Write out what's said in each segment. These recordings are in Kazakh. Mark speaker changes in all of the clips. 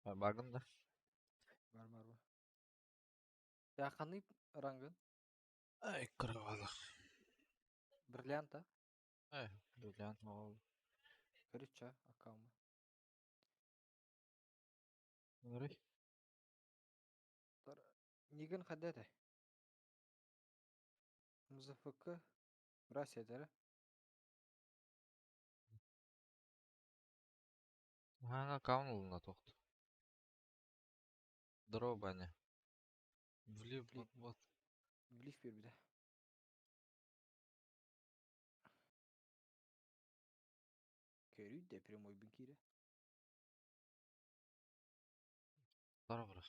Speaker 1: Bagın da.
Speaker 2: Var. Ya kanıyıp rangın?
Speaker 1: Ay kravalı.
Speaker 2: Бриллианта.
Speaker 1: Ay, бриллиант oldu.
Speaker 2: Горюча. Аккаумы.
Speaker 1: Nereye?
Speaker 2: Нигін қадеді? МЗФК. Россия дәрі.
Speaker 1: Hangi kanalına toktu? Дроба не. Влив вот.
Speaker 2: Влив бербеді. Көрі де прямой бінкері.
Speaker 1: Тара бırak.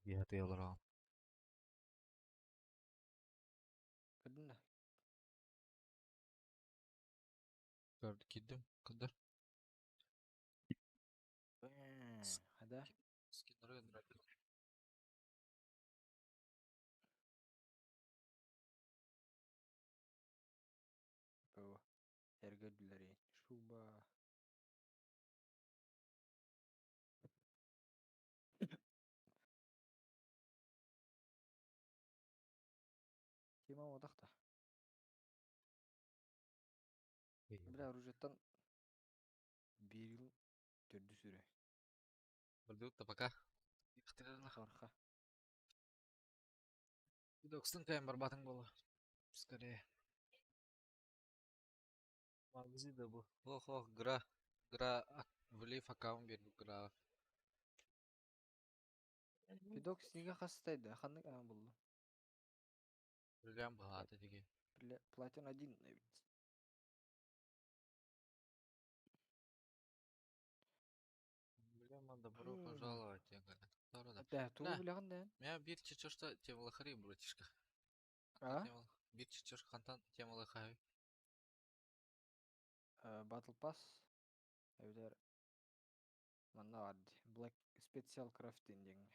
Speaker 1: Bir hadi yalara.
Speaker 2: Кәдімді.
Speaker 1: Gördük gittim. Kadar.
Speaker 2: Хада.
Speaker 1: Skinner'ı gönderdik.
Speaker 2: Бұл. Әргі дүлері. Шуба. Тема одақта. Бля, оружеттан беріл түрді сүре.
Speaker 1: Продукта пока. İhtiyarlar.
Speaker 2: Тарха.
Speaker 1: Видокстың кайын бар батың болу. Скорее. Магазин да bu. Ох, гра. Влив аккаунт берді гра.
Speaker 2: Педокс неге қастайды? Қанды болды?
Speaker 1: Бриллиант бағаты деген.
Speaker 2: Платин 1 навіть.
Speaker 1: Блин, добро пожаловать, я говорю.
Speaker 2: Да, туғы
Speaker 1: Да,
Speaker 2: білеген дән.
Speaker 1: меня бир чечошта темалы хари, братишка.
Speaker 2: А?
Speaker 1: Бир чечош хантан темалы хари.
Speaker 2: Battle Pass. Әудер. Манна варды. Black Special Crafting деген.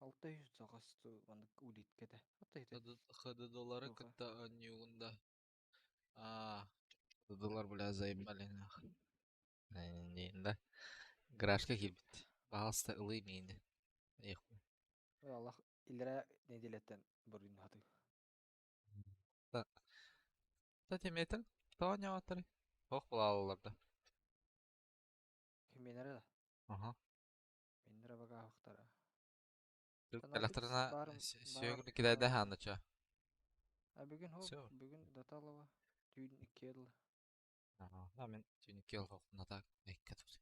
Speaker 2: 600 сағасты мандық улит кеді.
Speaker 1: ХД-доллары
Speaker 2: Туға.
Speaker 1: кытта ньюгунда. ХД-доллар бля заебали нахуй. Да. Грашка килбит. Бағалыста ылый мейінді. Еху.
Speaker 2: Ой, Аллах илера неделеттен бұрын хаты.
Speaker 1: Та теметің? Тоня ватыры. Ох бұла алыларда.
Speaker 2: Кім менері да?
Speaker 1: Ага.
Speaker 2: Менері баға хықтара.
Speaker 1: Телефонына
Speaker 2: барым.
Speaker 1: сүйегіні кидайда ханыча.
Speaker 2: Бүгін хоп,
Speaker 1: Всё.
Speaker 2: бүгін даталова. Түйін 2 ел.
Speaker 1: Ага, мен тюники алғақ надо меккет.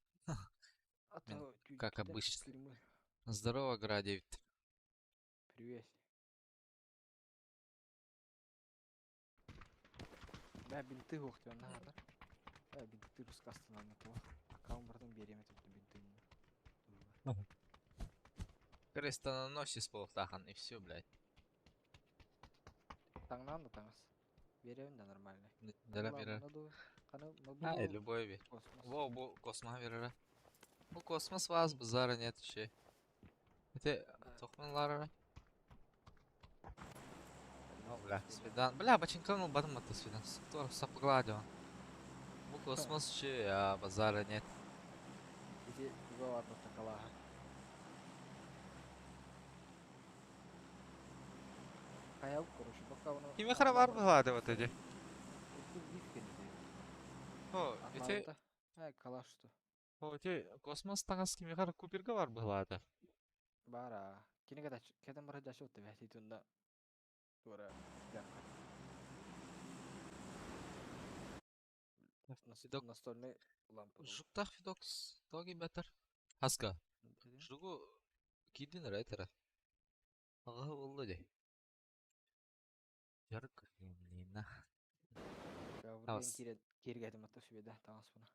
Speaker 2: Ата
Speaker 1: Как обычно.
Speaker 2: Тюрьмы.
Speaker 1: Здорово, Градевит.
Speaker 2: Привет. Бә бинты хоқты онна хатар. Бә бинты рускастын анатыла. Аккаун бардын береме тіпті бинты.
Speaker 1: Крестоносец полтахан и все, блядь.
Speaker 2: Таңнан да таңыз. Беремін да нормально.
Speaker 1: Дәлі берер. Любой бе. Во, bu kosma verir. Bu kosmos vaz buzara нет şey. Это тохманлары. Ну, бля, свидан. Бля, бачинканул батым атты свидан. Кто сапгладил. Bu kosmos şey ya, базара нет.
Speaker 2: Иди его одну такалаха. Каял, короче, пока он...
Speaker 1: Кime kara var mı hadi вот эти? О, эти...
Speaker 2: Калаш что?
Speaker 1: О, эти космос таңыз кime kara купирга var mı hadi?
Speaker 2: Бара. Кені када кеден бара жашы өтті бәхти түнда. Тура. Настольный лампа.
Speaker 1: Жуктах фидокс. Тоги бетер. Хаска. Жугу кидин райтера. Ага oldu de. Yarık nina.
Speaker 2: Кавырген кергәдім атты сөбеді таңыз бұна.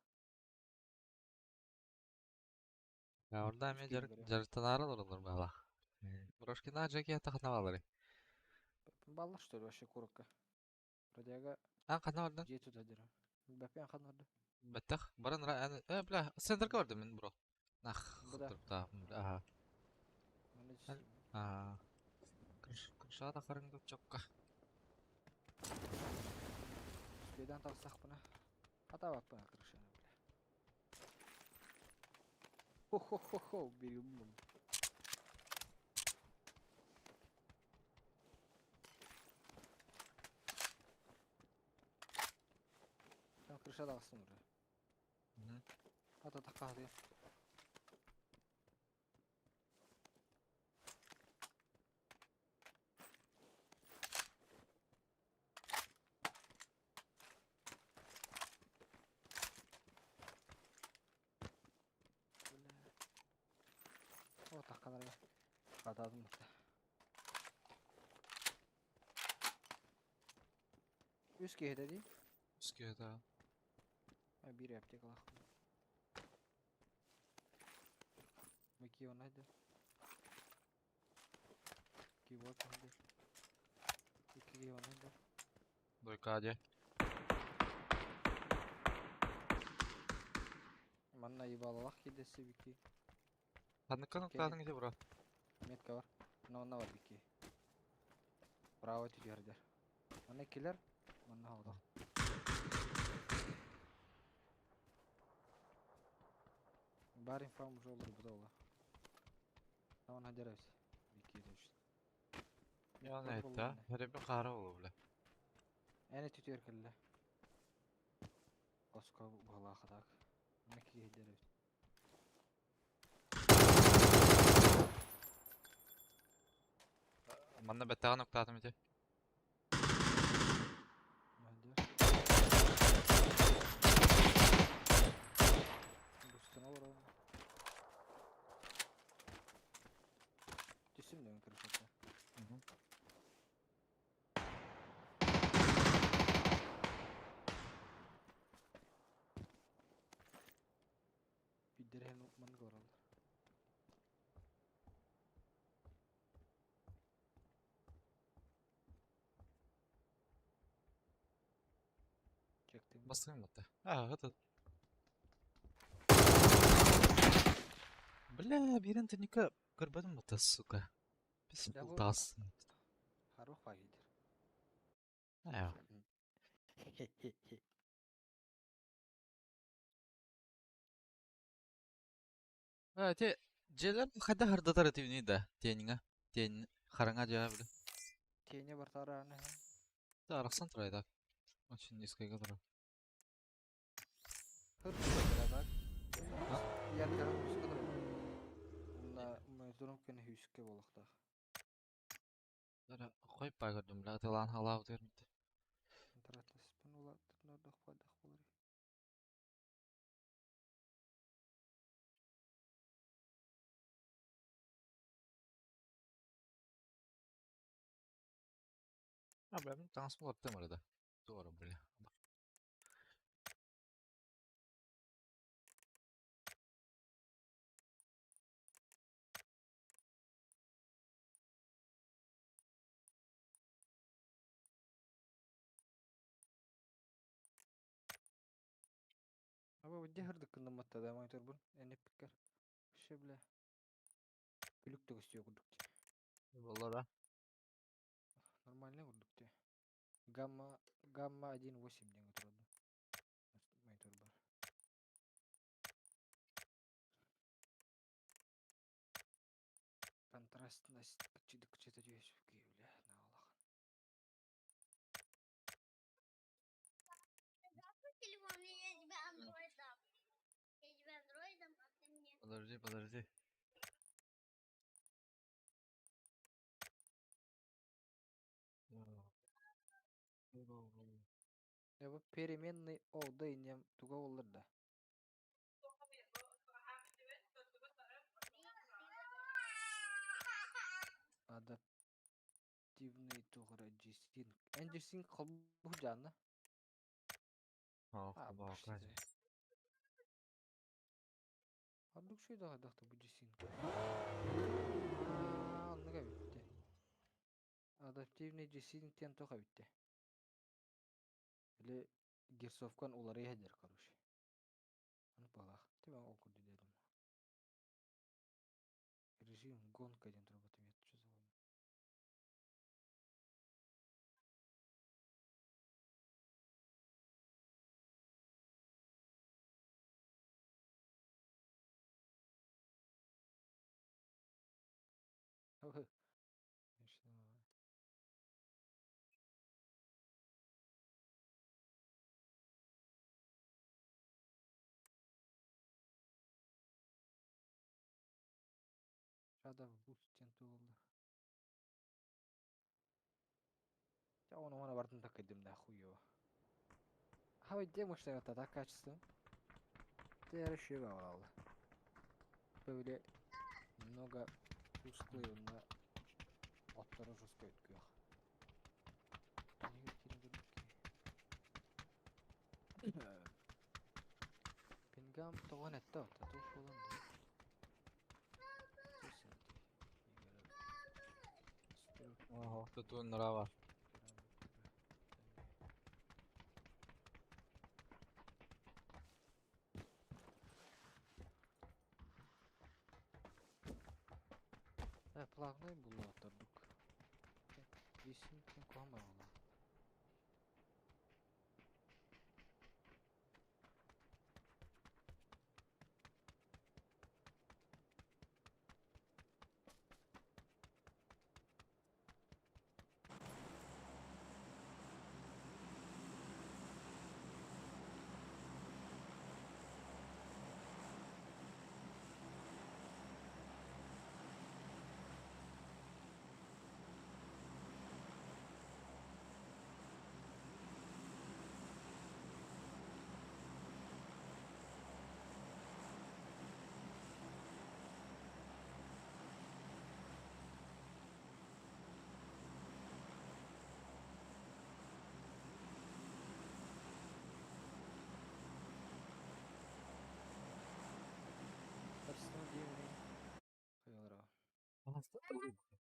Speaker 1: Ya orada hemen jarık jarıktanarı olurlar bala. Брошкина жаки ата хана балары.
Speaker 2: Балла что ли вообще курокка? Радиага
Speaker 1: Ан хана бардан.
Speaker 2: жеті дадыр. Бәпе хан орды.
Speaker 1: Баттах баран бля центр көрдüm мен бро. Нах
Speaker 2: Бұда.
Speaker 1: тұрыпта. Ага.
Speaker 2: Мана жесем.
Speaker 1: А. Кыршада қарыңды чокка.
Speaker 2: Спейдан тақсақ бұна. Ата бақ бұна кыршаны бля. Хо-хо-хо-хо, берем бұл. Там крышада қастым уже. Ата таққа дей. О, таққанарға. Атадым бұста. Үз кейді дей.
Speaker 1: Үске да.
Speaker 2: Bir аптека лақым. Меки онайды. Кивот онайды. Икиге онайды.
Speaker 1: Дойка де.
Speaker 2: Манна ебалалақ кедесі бики.
Speaker 1: Ханыкка ноктадың де бро.
Speaker 2: Метка бар. Онна бар бики. Браво түйдердер. Манна келер. Манна алдақ. Бар инфам уже olur bu da ola. Tamam hadi arayız. Biki de işte.
Speaker 1: Ya ne etti ha? Hele bir qara oldu bile.
Speaker 2: Ene tütüyor kelle. Oska bala kadak. Meki hideriz.
Speaker 1: Manna bettağa noktadım ite.
Speaker 2: Hadi. Üstüne var oğlum. Cisim de mi kırışakta? Bir dirhen ukmanı koralı. Çektim.
Speaker 1: Basın mı da? Ha hadi. Бля, бирен теника görmedim mi tas suka? Biz
Speaker 2: Ya bu-
Speaker 1: bu tas.
Speaker 2: Haruk var gider.
Speaker 1: Ha. Ha te jeler hada harda tarati ni da teninga. Ten хараңа жаа бile.
Speaker 2: Teyne var tarağını.
Speaker 1: Да араксан турайда. Очень низкая гадра.
Speaker 2: Hır tutar bak. Yer karım üst kadar. Bununla mezunum kene hüske bolakta.
Speaker 1: Дара койып байгырдым бля, тылан халау дермит.
Speaker 2: Интернетте спин ола тырна дохпа дохпалар.
Speaker 1: А бля, таңсмол аттым арада. Doğru бля.
Speaker 2: Ama bu hırdık kında matta da monitör bun. Ene pikkar. Şey bile. Gülük de istiyor kurduk diye.
Speaker 1: Vallahi да.
Speaker 2: Нормально курдук те. Гамма 1.8 деген турады. Монитор бар. Контрастность кычыды жүйөсү бля, наалак.
Speaker 3: Телефон, я тебя андроидом. Я тебя андроидом, а ты мне.
Speaker 1: Подожди.
Speaker 2: Ya bu переменный oldu inem tuga olur da. Адаптивный тугра жесин. Энжесин кылбу жанна.
Speaker 1: Ах, бак.
Speaker 2: Адук шуйда адакта бу жесин. адаптивный жесин тен тоха битте. Или гирсовкан улары ядер, короче. Аны балах. Тебе окуду дедим. Режим гонка ден работает. Что за ладно? Ого. Что? Шада в буст тен толды. Я оны бардым так идем да хуёво. А вы где можете это так качество? Ты расширил алла. Böyle много тусклый на оттары жестко өткөк. Неге кире бердик? Пингам тогон этте тату falan da.
Speaker 1: Ого, тут нора var.
Speaker 2: Плавный было отдук. Висим кома ола. Персонал дивный. Хайора. Режим пользовательский.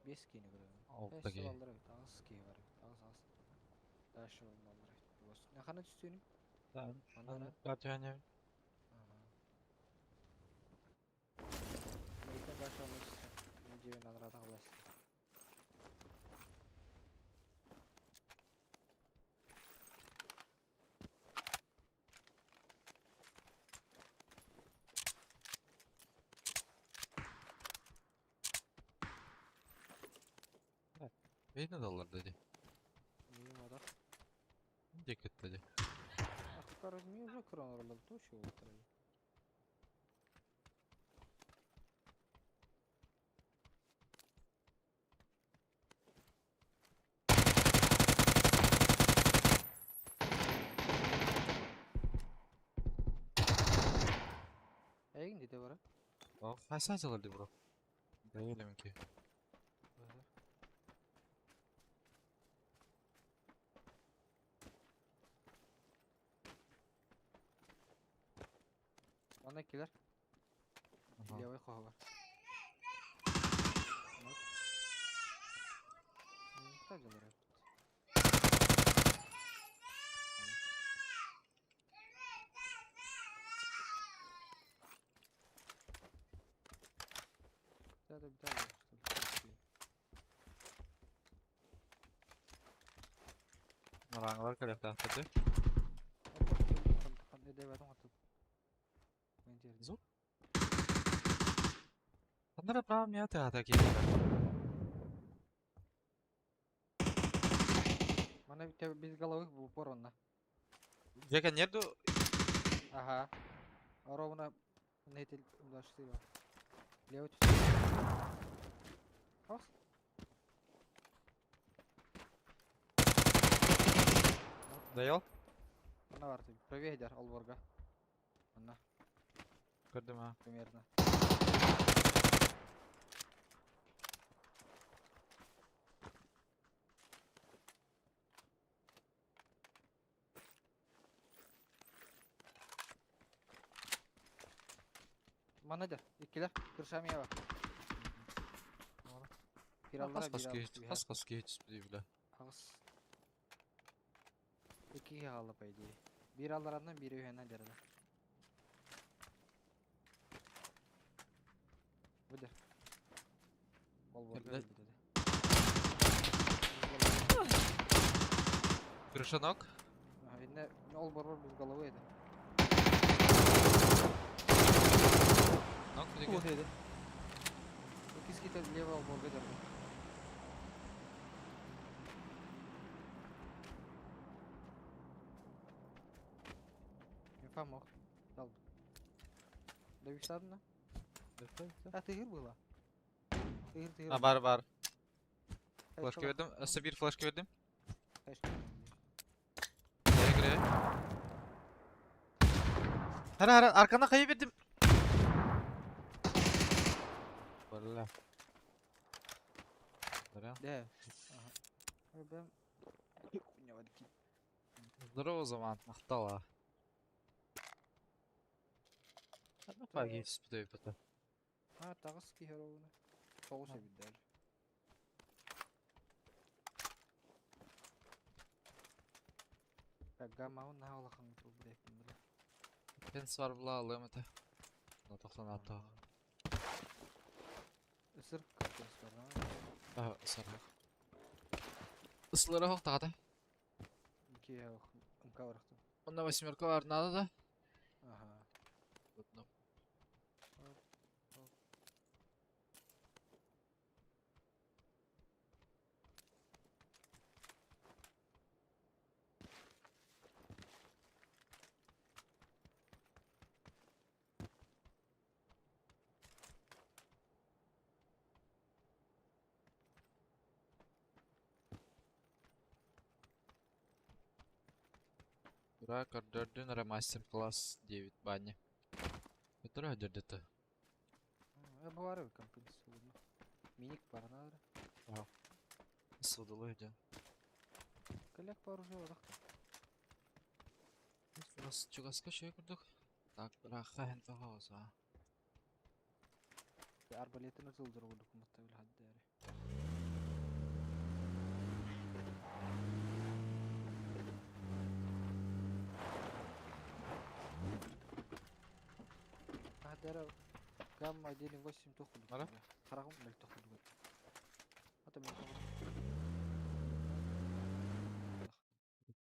Speaker 2: Бес кені көрөм.
Speaker 1: Alttaki.
Speaker 2: Фестивалдар бит, агыс кей бар бит, агыс. Дальше балдар бит. Ne kadar tüstüğünüm?
Speaker 1: Ben
Speaker 2: Mandana.
Speaker 1: Katyanya.
Speaker 2: Meyten başlamış. Cebin anırada kalasın.
Speaker 1: Beni de alır dedi.
Speaker 2: Нейм адар.
Speaker 1: Дикет dedi.
Speaker 2: Акка размей уже кран ролал, то что утро. Egin dedi bara.
Speaker 1: Bak kaç saat alırdı bro? Değilim ki.
Speaker 2: Bana kiler.
Speaker 1: Aha.
Speaker 2: Levay koha var. Tacalar hep. Zaten bir tane işte.
Speaker 1: Naranglar kadar tahtede.
Speaker 2: Kan edevatım atıp. Ben diğer.
Speaker 1: Zuk. Onlara pravam ya tahtaki.
Speaker 2: Mana bir biz galavı bu poronla.
Speaker 1: Vega njerdu.
Speaker 2: Aha. Ровно на этой уlaştı var. Levay tüstü. Bak.
Speaker 1: Даял?
Speaker 2: Она варты. Правее дер, Алборга. Она,
Speaker 1: Gördüm ha.
Speaker 2: примерно. Mana dер, ikkiler. Kırşamaya bak. Pirallara bir almış.
Speaker 1: Қас кейт бей біле.
Speaker 2: Ağız. İki halı paydı. Bir allarından biri üyene derdi. Bu der. Alborga
Speaker 1: Geldi.
Speaker 2: öldü dedi.
Speaker 1: Крыша ног.
Speaker 2: Aha, ne Alborga biz galavıydı.
Speaker 1: Ног
Speaker 2: Bu
Speaker 1: деген.
Speaker 2: dedi. İkisi git leva Alborga derdi. Infam yok. Dal. Dövüşterdin ha? Ha tığır bu la. Tığır.
Speaker 1: Ha бар.
Speaker 2: Kaç
Speaker 1: Флешка
Speaker 2: kala?
Speaker 1: verdim. Size bir flash verdim.
Speaker 2: Kaç kala?
Speaker 1: Gire. Hara arkana kayı verdim. Valla.
Speaker 2: De. Aha. Abi ben... Ne var ki?
Speaker 1: Здорово, zaman. Мақтала. Ну, пойдите спитай потом.
Speaker 2: Ha tağız ki her onu. Soğuk sevildi her. Gagga maun naha ola kanka bu direktim bile.
Speaker 1: Pens var bula alayım ete. No 96.
Speaker 2: Isır kırkız var ha.
Speaker 1: Ha, sarı. Isıları hok tağda.
Speaker 2: İki yok. Imka bıraktım.
Speaker 1: Onda 8 var nada da.
Speaker 2: Aha.
Speaker 1: Burak ördürdün ara master class 9 banya. Betul ördürdü tı.
Speaker 2: Bu var ya kampanya sorunu. Minik var ne var?
Speaker 1: Isıdılı ödü.
Speaker 2: Kalak var уже odak.
Speaker 1: Biraz çok az kaşıya kurduk. Tak bırak hen fahasa.
Speaker 2: Bir arbaletini tıldırıyorduk muhtemelen hadi yani. Hadi ara. Gamma 1.8 تاخد.
Speaker 1: Ara?
Speaker 2: خرجوا من تاخد. Hatta ben tاخد.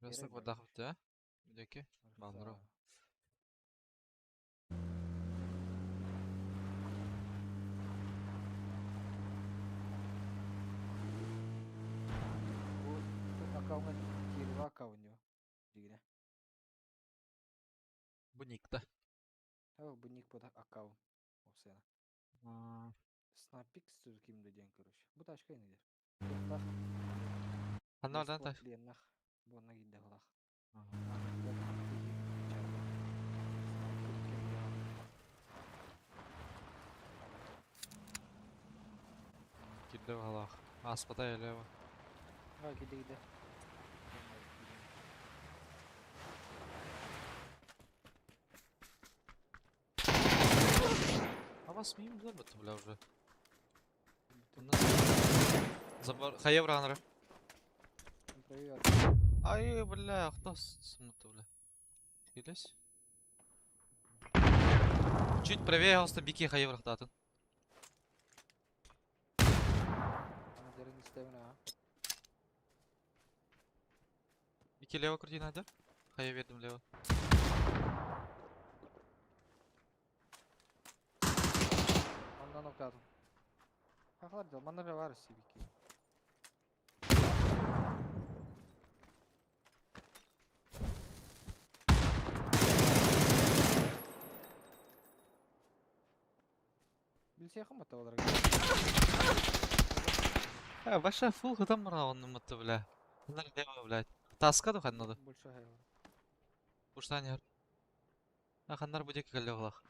Speaker 1: Biraz
Speaker 2: Gerek
Speaker 1: da
Speaker 2: yok.
Speaker 1: vadah bitti. Bir deki. Bandırı.
Speaker 2: Bu akavun kiri akavun yo. Digine.
Speaker 1: Bu nikta.
Speaker 2: Ha bu nick bu da akavun. O sene. Snapix söz kimde diyen короче. Bu taşka nedir? Bak.
Speaker 1: Hangi oradan taş?
Speaker 2: Liyannak. Bu ona gitti kulak.
Speaker 1: Girdi valla. Aspata öyle var.
Speaker 2: Ha gitti.
Speaker 1: А вас мимо забота, бля, уже. Забор. Хая вранера.
Speaker 2: Привет.
Speaker 1: Ай, бля, кто смута, бля. Hilles. Чуть правее olsa бики хая врахтатын.
Speaker 2: Ana derin istemine ha.
Speaker 1: Бики лево крути надо. Хая вердим лево.
Speaker 2: Ondan noktadım. Haklar da manlara var siviki. Bilse yakın mı olarak?
Speaker 1: Баша фул хатам мара он мыты, бля. Bunlar лево, блядь. Таска да ханнады.
Speaker 2: Больше хайвар.
Speaker 1: Уштанер. А ханнар будек калле олах.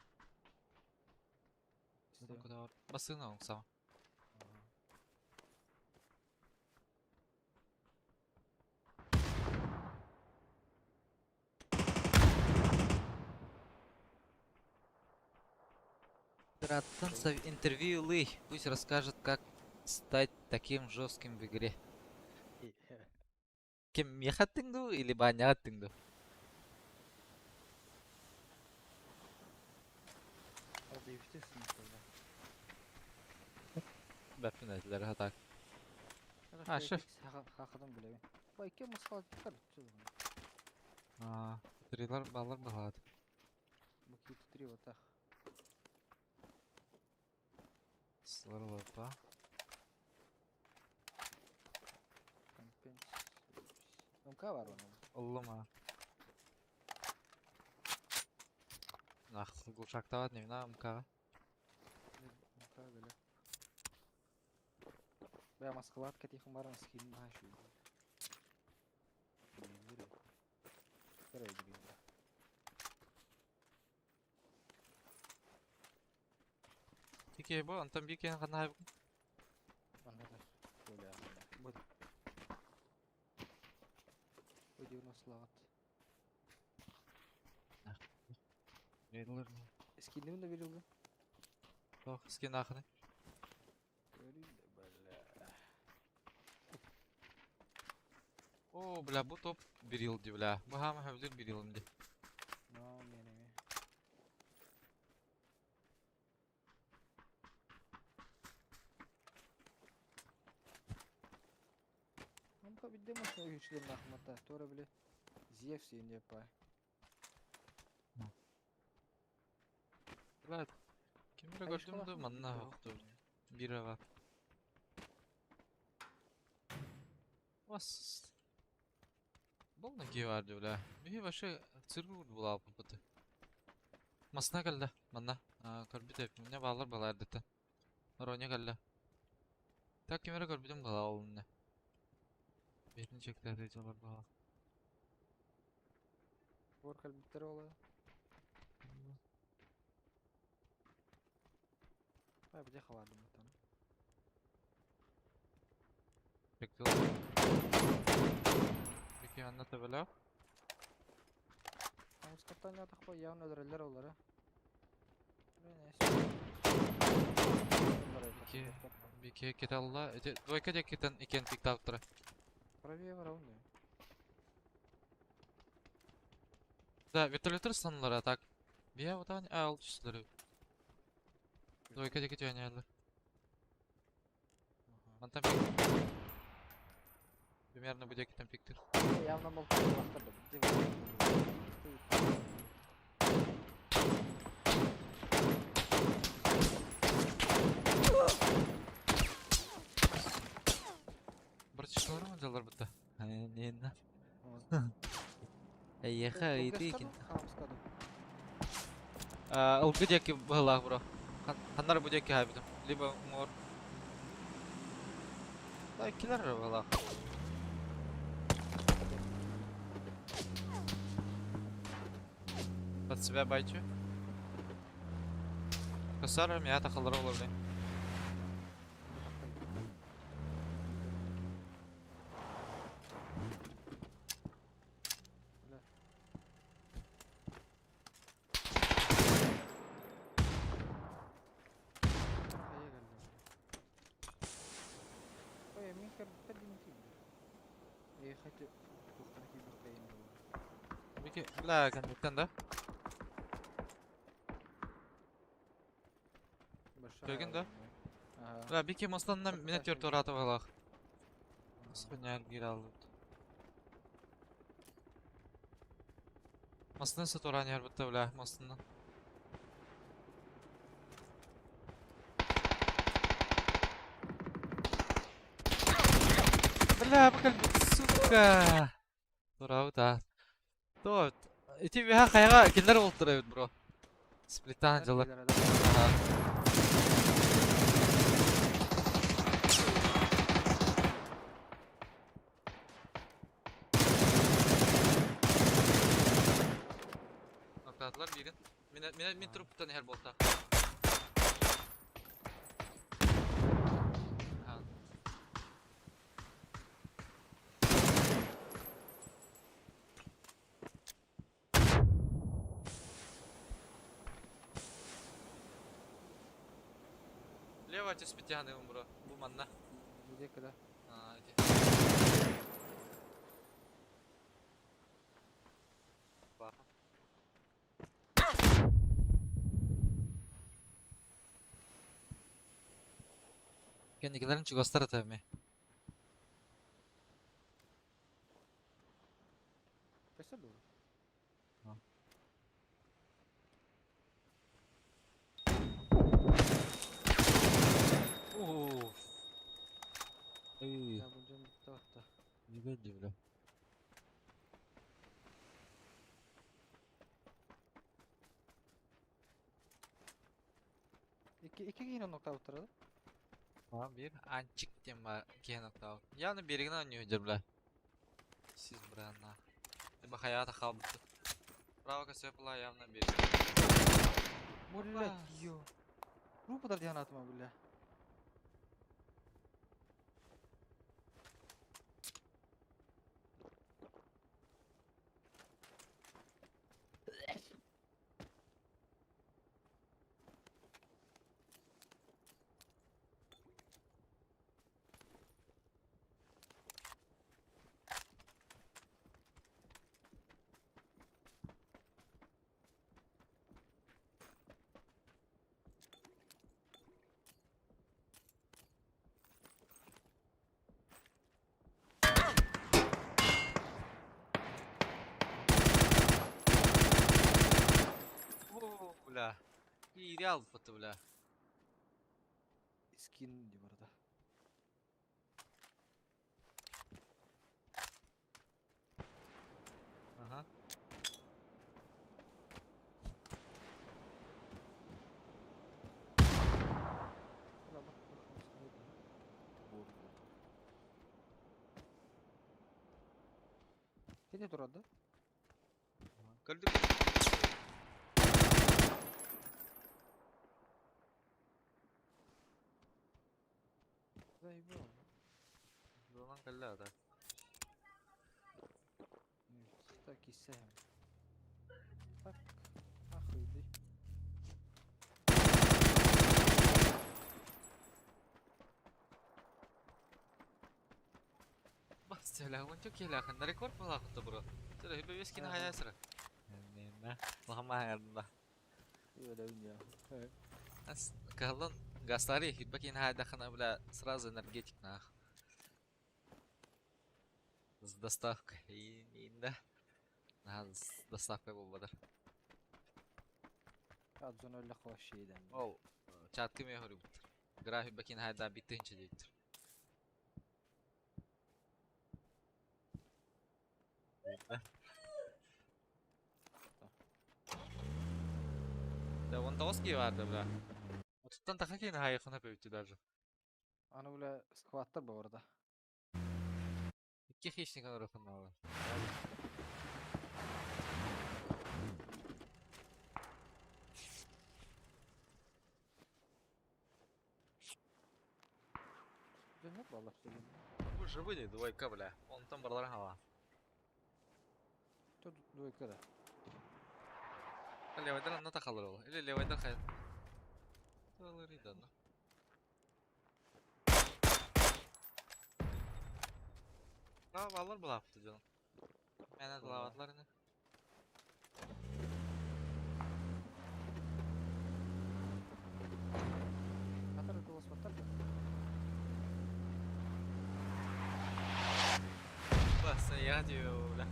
Speaker 2: İsteyim.
Speaker 1: Басына оңсам. Братан, интервью Лы. Пусть расскажет, как стать таким жестким в игре. Кем мехаттыңду или баняттыңду?
Speaker 2: Orada yükseksin mesela.
Speaker 1: Бәппін әділер хатак.
Speaker 2: Ha
Speaker 1: şef.
Speaker 2: Hakadan bile ben. Bu iki maskal çıkar.
Speaker 1: Трилар балар бағалады.
Speaker 2: Bu iki tutuyor o tak.
Speaker 1: Сыларлы ба.
Speaker 2: Компенс. МК var onun.
Speaker 1: Ұлы ма. Нақты гулшақтават немна МК.
Speaker 2: МК böyle. Ben maskalat ketihim var skin daha şu. Nereye gidiyor?
Speaker 1: Тике бо, антон бекен ғана айбын.
Speaker 2: Anladım. Böyle yapalım. Bu diyor nasıl at?
Speaker 1: Рейдлер.
Speaker 2: Skin'im de verildi.
Speaker 1: Тоқ, скен ақыны.
Speaker 2: Göreyim de böyle.
Speaker 1: О, бля, bu топ берилди, бля. Bu хама хавлер берилди.
Speaker 2: No, menemi. Amka bir demo şu güçlerin akmata. Sonra bile Ziyef seyin yapay.
Speaker 1: Бля, кемері
Speaker 2: Ay,
Speaker 1: көрдімді,
Speaker 2: школасын
Speaker 1: манна
Speaker 2: бітті.
Speaker 1: оқты. Бира бар. Вас. Бұл неге барды, бля. Бе башы циргур бұл алпы бұты. Масына кәлді, манна. Көрбіт өп, мене балар бала әрдетті. Роне кәлді. Так кемері көрбітім бала олынне. Бетін чектерді жалар бала.
Speaker 2: Bor kalbitleri olay. Ay bir de havardım bir tane.
Speaker 1: Bekle. Peki anlatabiliyor.
Speaker 2: Ama skattan yatak koy yavun öldürürler onları. Neyse.
Speaker 1: İki. Bir kere ketalla. Двойка дек кетен екен пикті алып тұра.
Speaker 2: Правее var oğlum diyor.
Speaker 1: Да, вертолеттер санылар атак. Бия отан ал түстілері. Двойка дек кетен әлі. Мантан пик. Примерно bu дек кетен пиктір.
Speaker 2: Явно мол baktırdı.
Speaker 1: Бір чышлары ма жалар бұтта? Нені? Әйеха үйді екен. Ылғы декі бұғылақ бұра. Қандар bu декі хайбыдым. Либо мор. Да, келер бұғылақ. Под себя байчу. Косарым, я тақылары олар бен. Бля, коннектен да? Көрген да? Бля, бике мостаннан мене төрт оратып алақ. Схыняр гир алды. Мостынан сат оран яр бітті, бля, мостынан. Бля, бакал, сука! Дұрау да. То, эти веха қайға келдер болып тұра өт, бро. Сплиттан жылы. Vurdular birin. Min truptan her bolta. Ha. Leva ateş bitiyanı bro. Bu manna.
Speaker 2: Где когда?
Speaker 1: Hadi. Bak. Kendikilerin çıgostara tabii.
Speaker 2: Пойдёт было?
Speaker 1: Of. İyi.
Speaker 2: Я будем то-то.
Speaker 1: Güzel bile.
Speaker 2: İki kişinin nokta oturdu.
Speaker 1: Tamam bir ançık diyeyim var. İki nokta. Yani birine oynuyor hocamlar. Siz buranla. Bak hayata kaldı. Bravo kasyapıla явно bir.
Speaker 2: Блять, ё. Группа дар дианатыма, бля.
Speaker 1: Oo bula. İyi aldı patı bula.
Speaker 2: Скин ди барда.
Speaker 1: Aha.
Speaker 2: Бля, бак, Болды. Кеде турады?
Speaker 1: Gördük.
Speaker 2: Заебал.
Speaker 1: Zaman kaldı ada.
Speaker 2: Так и сям. Так. Ахуйди.
Speaker 1: Bas selamın çok iyi lakın. Rekor mu lakın bro? Sudah hibe wis kina
Speaker 2: Aha.
Speaker 1: haya sıra. Nah, lama yardım
Speaker 2: Öyle ya. Evet.
Speaker 1: As kalın gastari hibe kina haya dakana bula сразу энергетик нах. С доставкой и да. С доставкой болбадар.
Speaker 2: Adzon öyle hoş şeyden.
Speaker 1: Ол чатки ме хори бут. Гра hibe kina haya da bitince deyiptir. Да вон тоски vardı bula. Tuttan taka kina haya kına pevti даже.
Speaker 2: Ana öyle squatter bu orada.
Speaker 1: İki хищник arasında var.
Speaker 2: Cennet vallahi söyleyeyim.
Speaker 1: Bu живые двойка, бля. Он там барлар hava.
Speaker 2: Тут двойка да.
Speaker 1: Levaydan anlata kalır ol. Ile levaydan kayın. Alır idi anla. Aa vallar bu hafta canım. Mene dalavatlar ne?
Speaker 2: Который голос вот так.
Speaker 1: Bas ya diyor bля.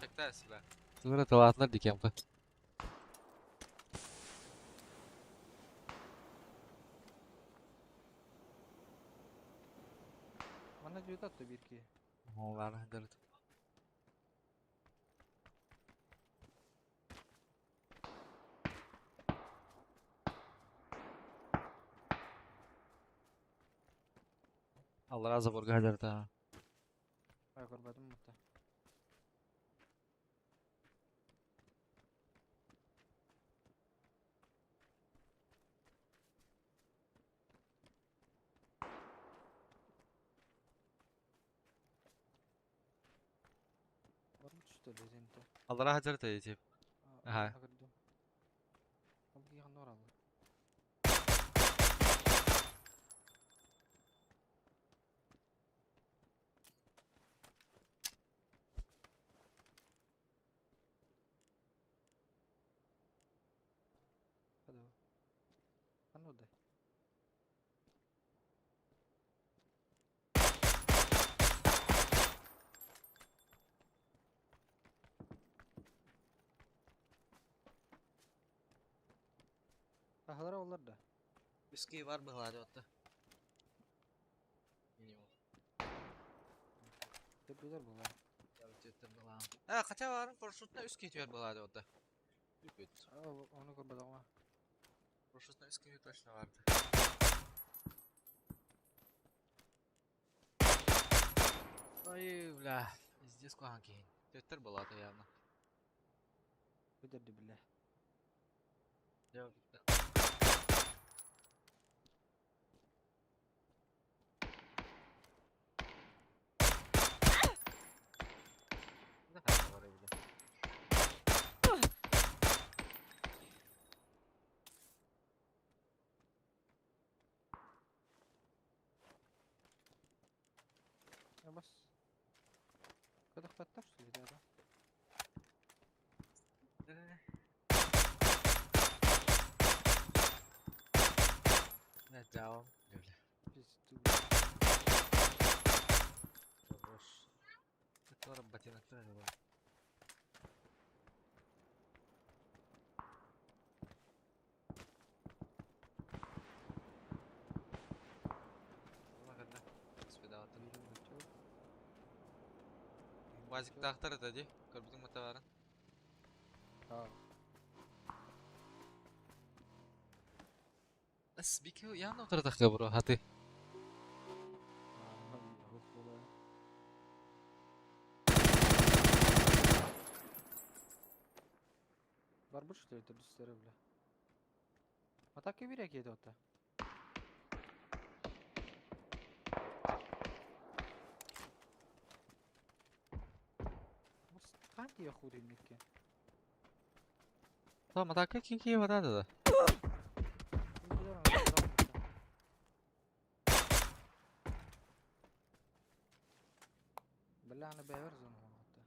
Speaker 1: Çekti silah. Sonra dalavatlar dikem ka.
Speaker 2: Bana diyor da bir ki.
Speaker 1: Onlar hadi. Allah razı olsun gader ta.
Speaker 2: Ay görmedim mi hatta? Var mı düştü lezente?
Speaker 1: Allah razı olsun diyeceğim. Aha.
Speaker 2: Aha. Girdim. Ama bir yanda var Allah. Hadi o. Hani o da? Ahlara onlar da.
Speaker 1: Viski var mı hadi hatta? Minimum.
Speaker 2: Tepeler bu lan.
Speaker 1: Evet yeter balam. Ha kaça var? Korsutna üst kitiyor hadi hatta. Büyük.
Speaker 2: Onu görmedim ama.
Speaker 1: Korsutna üst kitiyor taşla vardı. Ay ulah. İzleyeceğiz kohan keyin. Yeter balada yani.
Speaker 2: Öderdi bile.
Speaker 1: Cevap bitti. Ne kadar var evde?
Speaker 2: Ya bas. Kadak patlar suyu da adam.
Speaker 1: Ne devam? Öyle.
Speaker 2: Biz
Speaker 1: Boş. Sonra batinaklar acaba. Ona kadar. Sepeda atın. Vazik tahtar tadi. Kerbiting mata bareng.
Speaker 2: Ha.
Speaker 1: As bikeu yang no tertak ka bro hati.
Speaker 2: Hız bola. Var bu işte ötür düşleri bile. Atak bir yedi hatta. Hangi Yahudi nikke?
Speaker 1: So mata ka kinki wata da.
Speaker 2: بالله انا بيورز انا حتى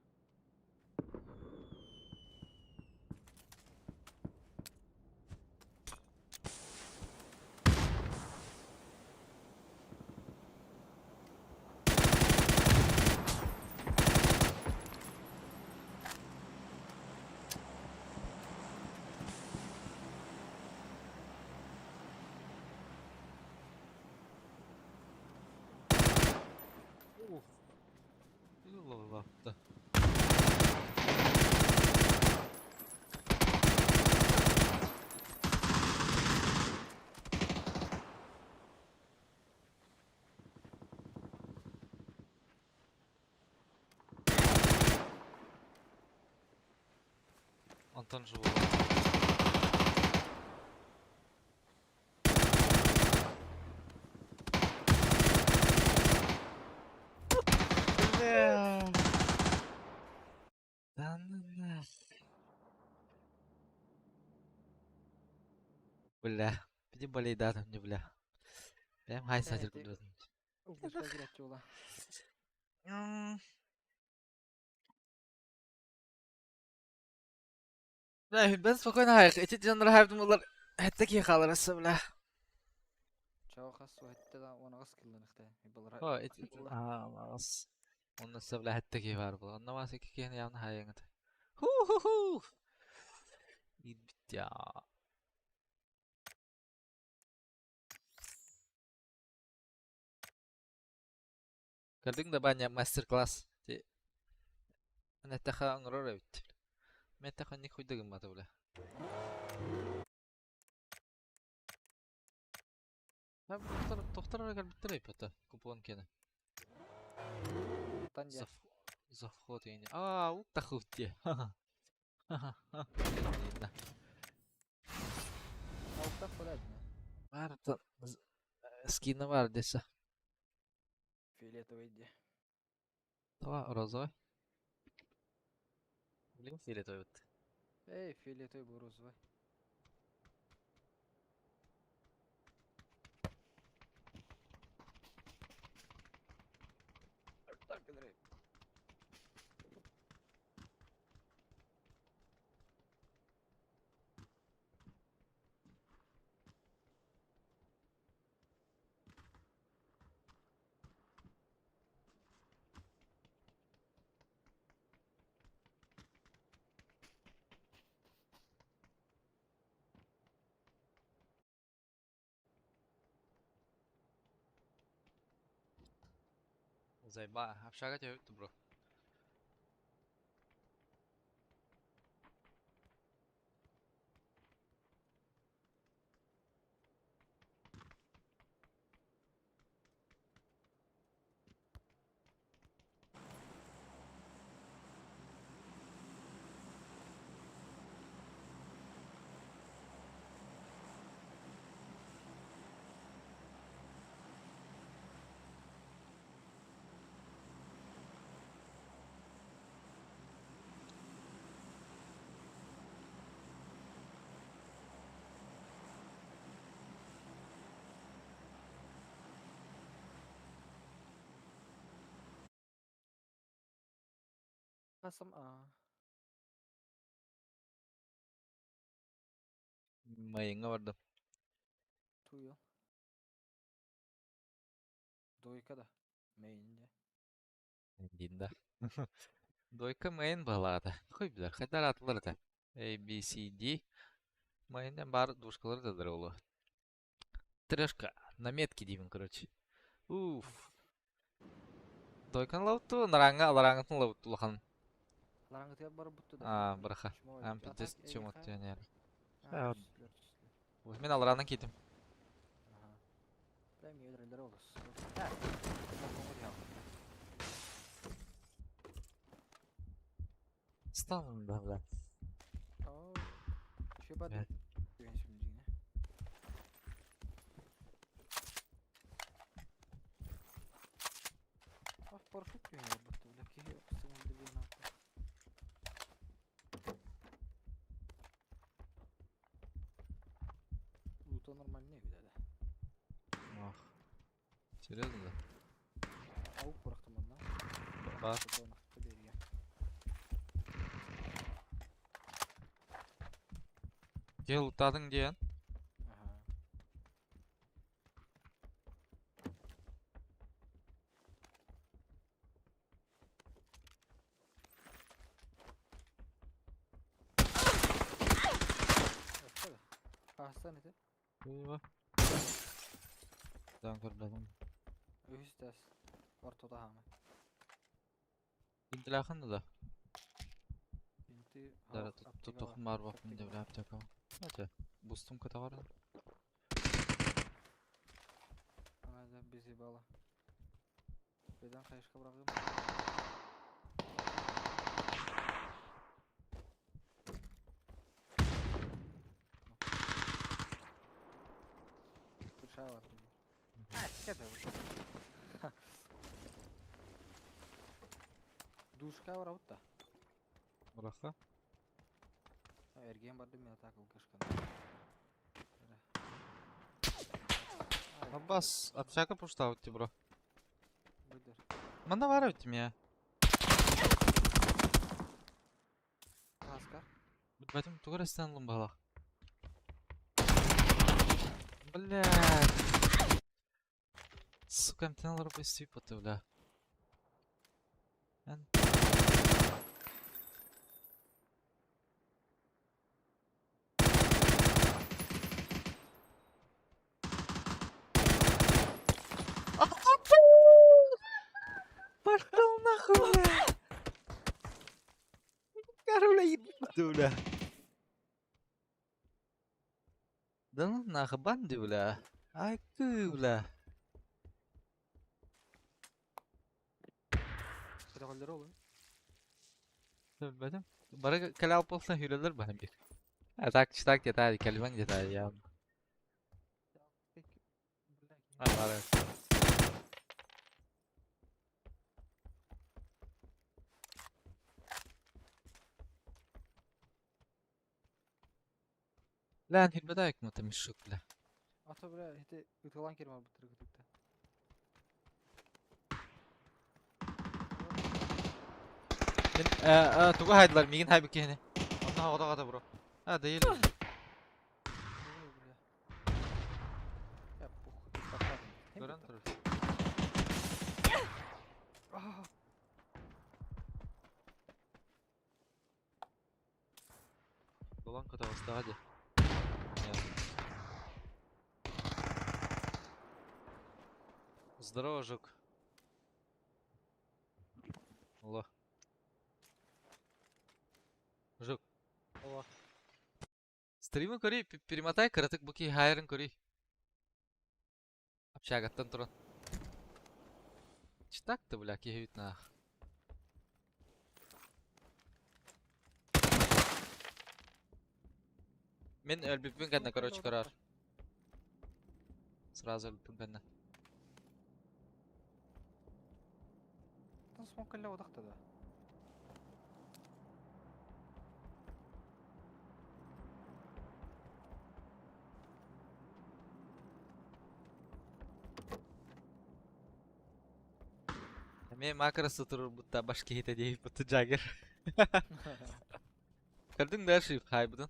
Speaker 1: Allah Allah. Anton живого. Да ну нах. Бля. Пойди болей да там не бля. Прям хай садир
Speaker 2: Evet,
Speaker 1: кудратın.
Speaker 2: Uğraşlar gireççi ola.
Speaker 1: Да, ben spokojno hayır. Эти жанры hayvdım onlar. Hatta ki kalırsa bля.
Speaker 2: Çağı kas ve hatta da ona kas kıldan işte. Yıllar
Speaker 1: Ha, mas. Onun sabla hatta ki var bu. Ondan bahse ki yani yanı hayır. Hu hu hu. İyi bit ya. Kadang da banyak masterclass. Jadi, ana taha ngror bit. Meta kan ni kuyda gimata bля. Ha, doktor gel bitti kupon kene.
Speaker 2: Завхоттан же.
Speaker 1: Завход yani. Ук тахут diye.
Speaker 2: Avukta kolaydı.
Speaker 1: Var da skini var dese.
Speaker 2: Фиолетовый де.
Speaker 1: Давай розовый. Блин, фиолетовый вот.
Speaker 2: Эй, фиолетовый был розовый. Так, Андрей.
Speaker 1: Заеба, общага тебе бро.
Speaker 2: Kasım a.
Speaker 1: Mayınga vardı.
Speaker 2: Tuyo. Doyka da. Meyince.
Speaker 1: Dinda. Дойка mayın bağladı. Koy bilir. Kadar atılır da. A, B, C, D. Mayından бар душкалар да дырылы. Трешка. Наметки деймін, короче. Уф. Дойкан лауту, нараңатын лауту лахан.
Speaker 2: Larangıtıya barı buttu da.
Speaker 1: Браха.
Speaker 2: Чмо
Speaker 1: Ам
Speaker 2: Атак,
Speaker 1: пиздец чем
Speaker 2: эй,
Speaker 1: от
Speaker 2: хай.
Speaker 1: тебя не.
Speaker 2: Ha,
Speaker 1: Ha,
Speaker 2: üstler, üstler.
Speaker 1: Мен аларанан кетим.
Speaker 2: Aha. Ben mi ödüller olur? Ha. Korkumu diyor.
Speaker 1: Ставим, да, да.
Speaker 2: Oo. Şey bak.
Speaker 1: Evet.
Speaker 2: Ben şimdi yine. Ah, paraşüt diyor ya buttu. Laki sınırlı bir nokta. Luta нормальный видали.
Speaker 1: Ах. Серьезно, да?
Speaker 2: Avuk bıraktım ondan.
Speaker 1: Бар.
Speaker 2: Fotoğrafı belirgen.
Speaker 1: Gel utadın diyen.
Speaker 2: Aha. Tabii. Hastanede.
Speaker 1: Eyvah. Dan kırladım.
Speaker 2: Üstes. Ortada hame.
Speaker 1: İntilakın da.
Speaker 2: Binti
Speaker 1: Dara
Speaker 2: havuk aptega
Speaker 1: tutukun var bak mı devre yapacak ama. Hadi. Boostum kata var da.
Speaker 2: Ana da bizi bala. Beden kayışka bırakayım. Bıçağı var. Ha, çıkar Duşka var avutta.
Speaker 1: Bırakı.
Speaker 2: Ha, ergen bardı mı takıl kışkan.
Speaker 1: Abbas. Apşaka puşta utti bro.
Speaker 2: Bıdır.
Speaker 1: Manda var uttim ya.
Speaker 2: Kaskar.
Speaker 1: Бэтим тугар станлым бала. Блядь. Сука, антенналар быстро выпаты, бля. Пошел нахуй, бля. Каруля ебать, бля. Да ну нахуй, банди, бля. Ай ты, бля.
Speaker 2: Gidekalları olur.
Speaker 1: Benim. Bana kale alıp olsa hüleler bana bir. Ha tak yeter kelimen yeter ya.
Speaker 2: Peki. Billah ki.
Speaker 1: Ha var evet. Lan hilbeda hükmetim şükle.
Speaker 2: Ata bile hite ıtılan kelime var bu tırı gıdıkta.
Speaker 1: Min tugu haydılar migin hay bikini. Ondan havada kata bro. Ha değil.
Speaker 2: Ne oluyor buraya? Ya bu bakalım. Hem
Speaker 1: Gören
Speaker 2: bir
Speaker 1: durur.
Speaker 2: Ah!
Speaker 1: Dolan kata bastı hadi. Здорово, жук. Алло. Жук.
Speaker 2: Ова.
Speaker 1: Стримы кори, перемотай, каратык буки хайрын кори. Общагаттан туран. Читак-то, бля, кихевит нах. Мен өлбүппүн кэнне,
Speaker 2: Son kelle
Speaker 1: короче, карар.
Speaker 2: odakta.
Speaker 1: Сразу өлбүппүн кэнне.
Speaker 2: Tan son kelle odakta da.
Speaker 1: Мен макросы турur бутта башка хите дейip буту жагер. Кырдың да шип хайбыдын.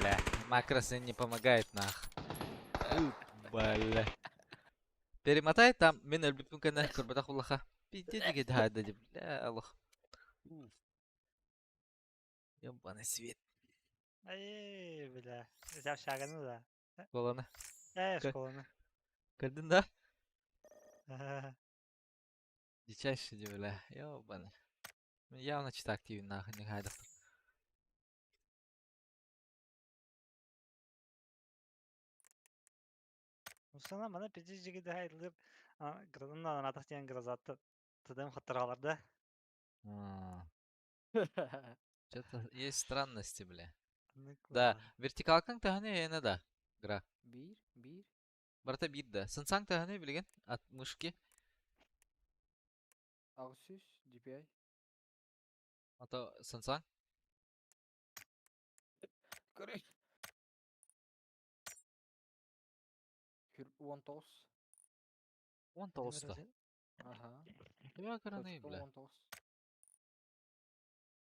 Speaker 1: Бля, макросы не помогает нах. Бля. Перемотай там, мен өлбүппүн кэнне, көрбөтө куллаха. Пиздец дегенде хайда деп. Бля, аллах. Ёбаный свет.
Speaker 4: Ай, бля. Взял шагану, да.
Speaker 1: Коланы. Ка-
Speaker 4: Школаны.
Speaker 1: Кырдың да?
Speaker 4: Ага.
Speaker 1: Дичайший, бля. Ёбаный. Ну, явно чисто активен нахуй, не хайдах.
Speaker 4: Усана мана пиджи жиги хайдылып, градындан атак тиен гразатты тыдым хаттыраларда.
Speaker 1: Что-то есть странности, бля. Да,
Speaker 4: Аныкла.
Speaker 1: вертикалкаң таханы яна да. Гра.
Speaker 2: Bir.
Speaker 1: Барта бир да. Сынсаң таханы билген от мышки.
Speaker 2: Ağustos, DPI.
Speaker 1: Ата сынсаң.
Speaker 2: Correct. Hür 19.
Speaker 1: 19-та.
Speaker 2: Ага.
Speaker 1: Я караны,
Speaker 2: Точка
Speaker 1: бля.
Speaker 2: 19.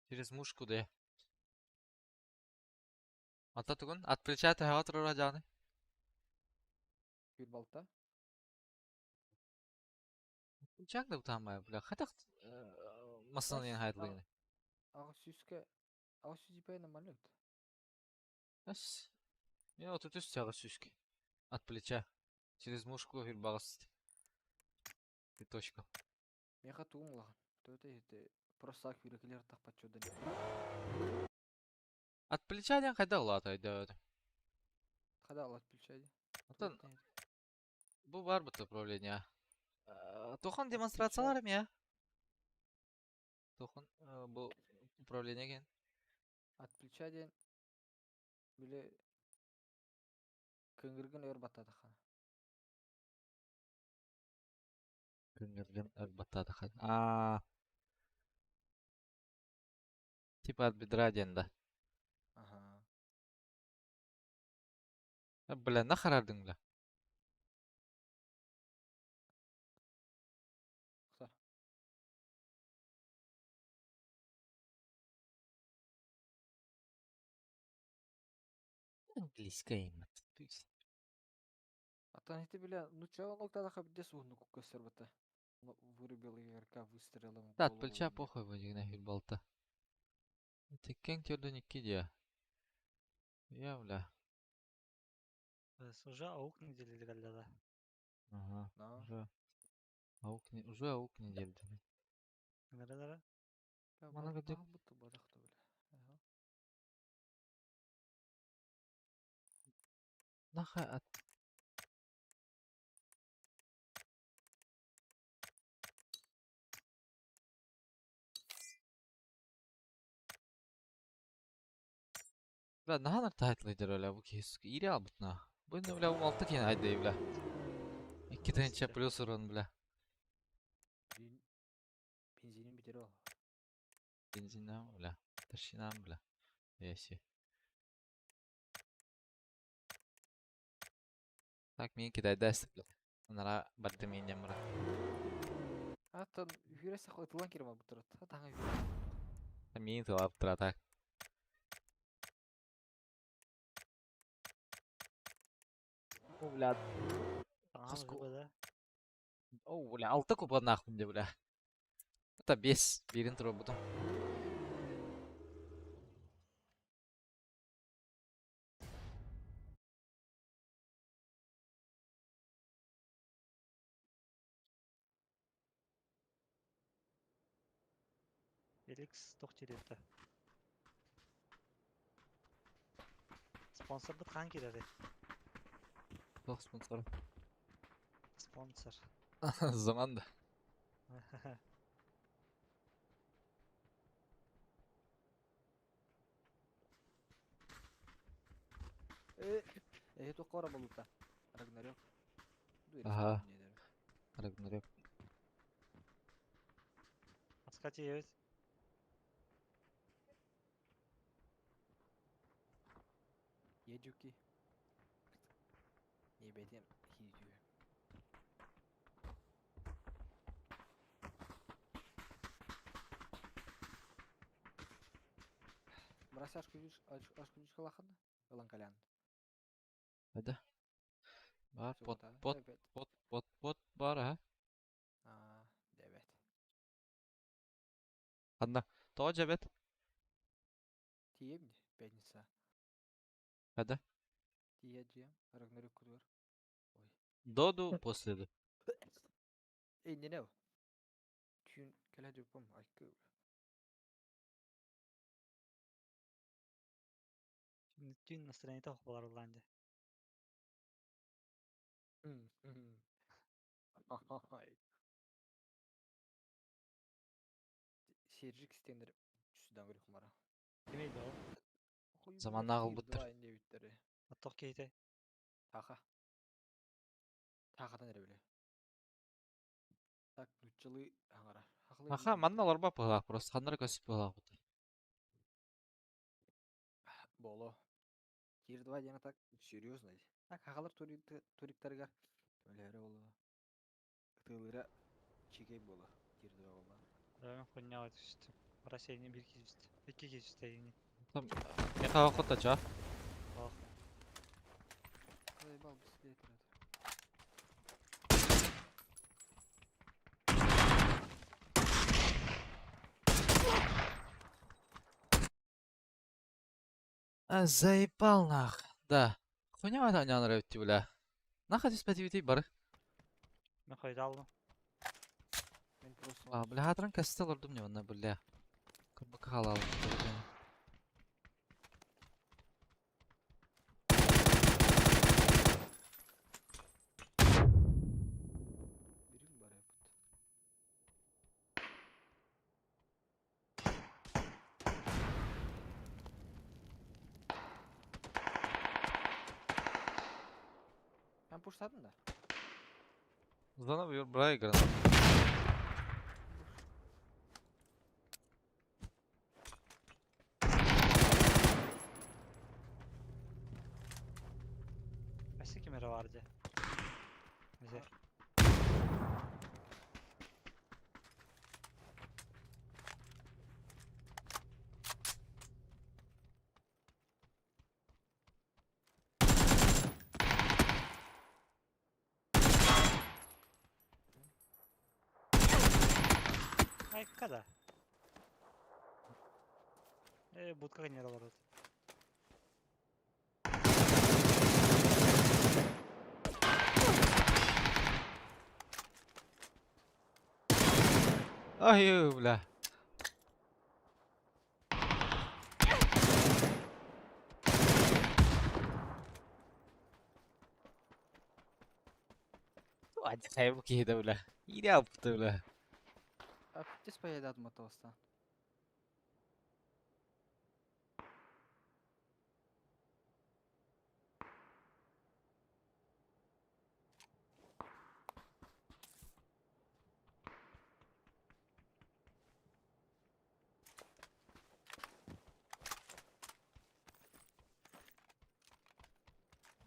Speaker 1: Через мушку да. Ата тугун от плеча тага турара жаны.
Speaker 2: Hür balta.
Speaker 1: Плечак да утамай, бля. Хатак масын ян хайдлыгын.
Speaker 2: Ağustos DPI нормально.
Speaker 1: Ас. Я вот тут тяга сюшки. От плеча. Через мушку хир багас. И точка.
Speaker 2: Мен хатуым лаган. Төте просто ак юреклер тахпат чодан.
Speaker 1: От плеча ден кайда лата да.
Speaker 2: Хада алат пилчади.
Speaker 1: Ата бу бар бут управление. Тохон демонстрацияларым я. Тохон бу управление ген.
Speaker 2: At пилчади биле кынгыргын өр батады хан.
Speaker 1: Күнгерген өлбаттады хан. Типа от бедра денда.
Speaker 2: Ага.
Speaker 1: Бля, нахарардың бля.
Speaker 2: Кса.
Speaker 1: Английская имя.
Speaker 2: Atan hiti биле ну чего нокта даха биде сухну куккасер бата. Ну вырубил РК выстрелом в
Speaker 1: Да, от
Speaker 2: голову.
Speaker 1: плеча
Speaker 2: блядь.
Speaker 1: похуй вроде на хильбалта. Теккен көрдөн икки дия. Я бля.
Speaker 4: Уже аук неделили галлада.
Speaker 1: Ага.
Speaker 2: На.
Speaker 1: Уже аук недель.
Speaker 4: Нара.
Speaker 2: Я
Speaker 1: Мана
Speaker 2: бар
Speaker 1: гадеп.
Speaker 2: тагы буту бадахта биле. Ага.
Speaker 1: Наха от Ben nahalar taytlıdır öyle bu kez. İri albutna. Bu ne bile 16 kene haydi bile. 2 tane
Speaker 4: Işte.
Speaker 1: plus oran bile.
Speaker 2: Benzinin biteri o.
Speaker 1: Benzinden bile. Taşınan bile. Yeşil. Tak min kida destekle. Onlara battım ineceğim bura.
Speaker 2: Hatta yürese atılan kere var bu tarafta. Hatta hangi yürese.
Speaker 1: Min tuhaf tak. O bile.
Speaker 4: Tamam
Speaker 1: Kasko.
Speaker 4: burada.
Speaker 1: O bile 6 kupa nakım de bile. Hatta 5. Birin tur budum.
Speaker 4: Felix Tohçeli'de. Sponsorluk hangi dedi?
Speaker 1: Çok sponsor.
Speaker 4: Sponsor.
Speaker 1: Zaman da.
Speaker 2: To kora balıkta. Ragnarok.
Speaker 1: Aha. Aragunlar yok.
Speaker 4: Askaç yiyoruz.
Speaker 2: Yejuki. İyi bedem. İyi diyor. Burası aşk gücü kalakında. Yalan kalyan.
Speaker 1: Hadi. Var pot
Speaker 2: Sokota.
Speaker 1: pot
Speaker 2: Evet.
Speaker 1: pot var ha.
Speaker 2: Aa, evet.
Speaker 1: Hadi. To cebet.
Speaker 2: Tiye mi? Benisa.
Speaker 1: Hadi.
Speaker 2: Diyeceğim. Ragnarok kudur. Oy.
Speaker 1: Dodu posledu.
Speaker 2: Ne o? Tün kala dupam. Ay kıv.
Speaker 4: Şimdi tüm настроение тохпалар уланды.
Speaker 2: Ay. Şehircik isteyenler üstüden bir kumara.
Speaker 4: Kimeydi o?
Speaker 1: Zaman nağıl
Speaker 2: bitti.
Speaker 1: bitir.
Speaker 2: Aynı evitleri.
Speaker 4: Atok keyte.
Speaker 2: Taka. Takadan nere bile. Tak nütçalı hangara. Haklı
Speaker 1: Aha manna lor ba pıhlak burası. Hanlara kasıp pıhlak bu.
Speaker 2: Bolo. Girdi var yana tak. Серьезно. Так хахалар туриктарга. Өлері болу. Тылыра чекей болу. Girdi var valla.
Speaker 4: Ben konya var işte. Orası yeni bir kez üstü. İki kez üstü yeni.
Speaker 1: Tam ne kadar kota ça.
Speaker 4: Bak.
Speaker 2: Hadi bal bisiklet hadi.
Speaker 1: Заебал нах. Да. Хуйня var tane anlara öttü bile. Ne kadar spesifik barı.
Speaker 4: Ben koydu aldım.
Speaker 2: Ben просто
Speaker 1: Aa bile hatırın kasıt olurdum ya onunla bile. Kırbıkı halal.
Speaker 2: birim var yapıt. Ben puşladım da.
Speaker 1: Zana buyur buraya girin.
Speaker 4: Başka kimere vardı? Güzel. Ay kada. Budka kanyer var orada.
Speaker 1: Ay bile. Hadi kaybı ki de bile. İyi yaptı bile.
Speaker 2: Aptis поедат мотоста.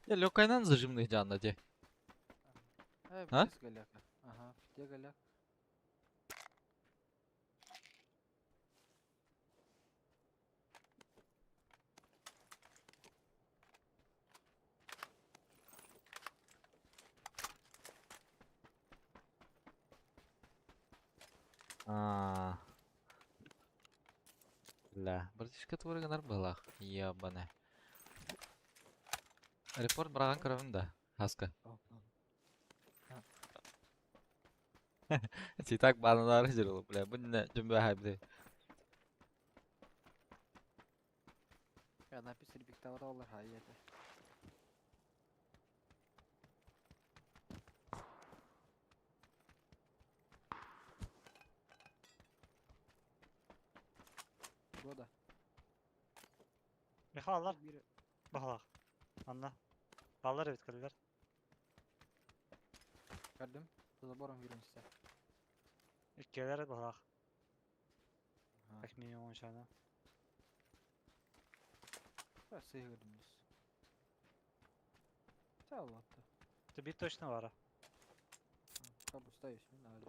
Speaker 1: Ya lokaydan zırjımlı canlı diye.
Speaker 2: Evet,
Speaker 1: Ha?
Speaker 2: vites galyaka. Aha, fide galyak.
Speaker 1: Aa. Lah, berarti ketemu dengan balak. Iya, bana. Report berakan keren dah. Haska.
Speaker 2: Oh, oh.
Speaker 1: Citak banalar jeruk. Bela, bener jumlah habis.
Speaker 2: Ya napis bir tavada olur hayata. Bu da.
Speaker 4: Mexalar.
Speaker 2: Bir
Speaker 4: Bakalak. Anla. Ballar evet kırılır.
Speaker 2: gördüm. Zaborum yürün size.
Speaker 4: İlkeler bakalak.
Speaker 2: Ha.
Speaker 4: Kaç milyon olacağını.
Speaker 2: Ben size gördüm biz. Sağ ol hatta.
Speaker 4: Bir точно var.
Speaker 2: Kabustayız şimdi hadi.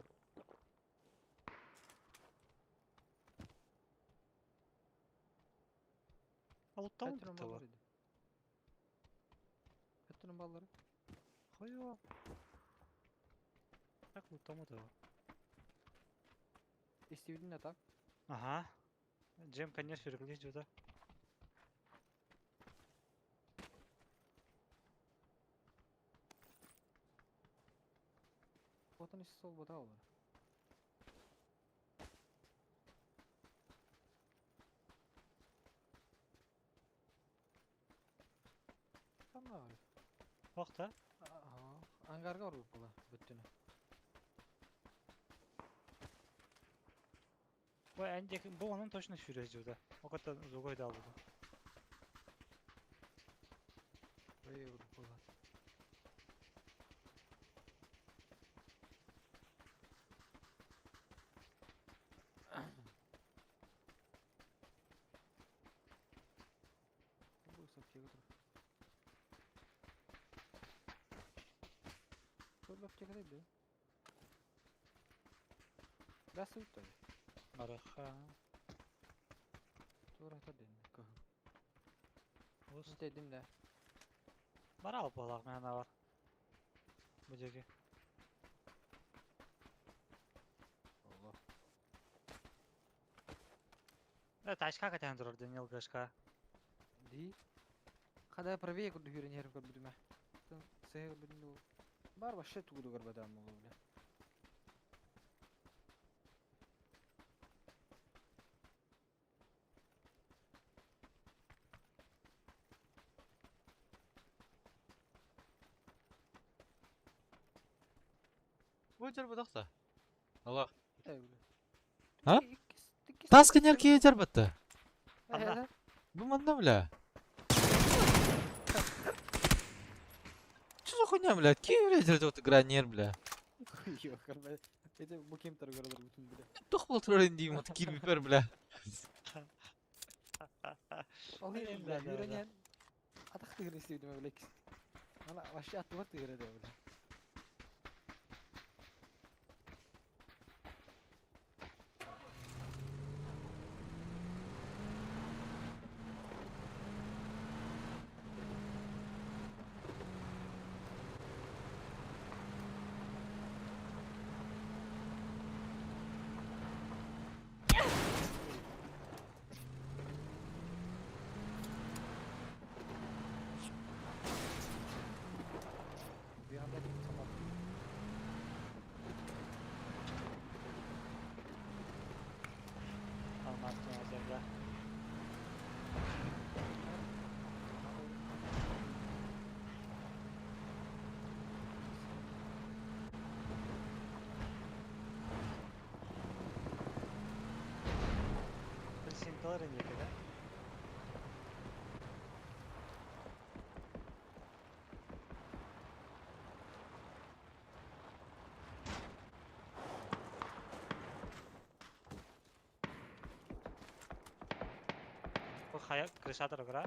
Speaker 4: Alutta mı
Speaker 2: Kaçının
Speaker 4: bitti bu?
Speaker 2: ballarıydı. Kaçının balları.
Speaker 4: Hayır. Bak alutta mı da?
Speaker 2: İstediğin ne tak?
Speaker 4: Ага. Джем, конечно, выглядит да.
Speaker 2: Botun işi sol bota olur. Tamam abi.
Speaker 4: Bak da.
Speaker 2: Aha. Angarga var bu bütünü.
Speaker 4: Bu en yakın, bu onun точно şurası da. O kadar другой da aldı.
Speaker 2: Buraya vurdu bu. Bu sapçıya götür. Bu lapçıya kadar gidiyor. Biraz soğuk tabii.
Speaker 4: Maraha.
Speaker 2: Sonra hata dedim. Kahım.
Speaker 4: Olsun.
Speaker 2: İstedim de.
Speaker 4: Bana al balak ne var. Bu ceki.
Speaker 2: Allah.
Speaker 4: Evet taşka kaçan durur Daniel Gaşka.
Speaker 2: Di. Kada правее куда хюрен хер код будем. Сehir bindu. Бар вообще тугу горбадан мол бля.
Speaker 1: Bu jeruk da. Allah.
Speaker 2: Öyle.
Speaker 1: Ha? Taskın yerkeğe jerbattı.
Speaker 4: Allah.
Speaker 1: Bu manda bile. Что за хуйня, блядь? Какие, блядь, это вот гранер, бля?
Speaker 2: Yok ben. Ece bu kim tarı görülür bütün bile.
Speaker 1: Тух был троллин дим, вот кирбипер, бля.
Speaker 2: Alayım bля hüren yer. Atak tıgır istedim öyle ki. Valla aşağı attı var tıgır ediyor bля. Bir anda tamam.
Speaker 4: Almazsın acaba. Bir sintalar ince kadar. Bu hayal kırışa doğru.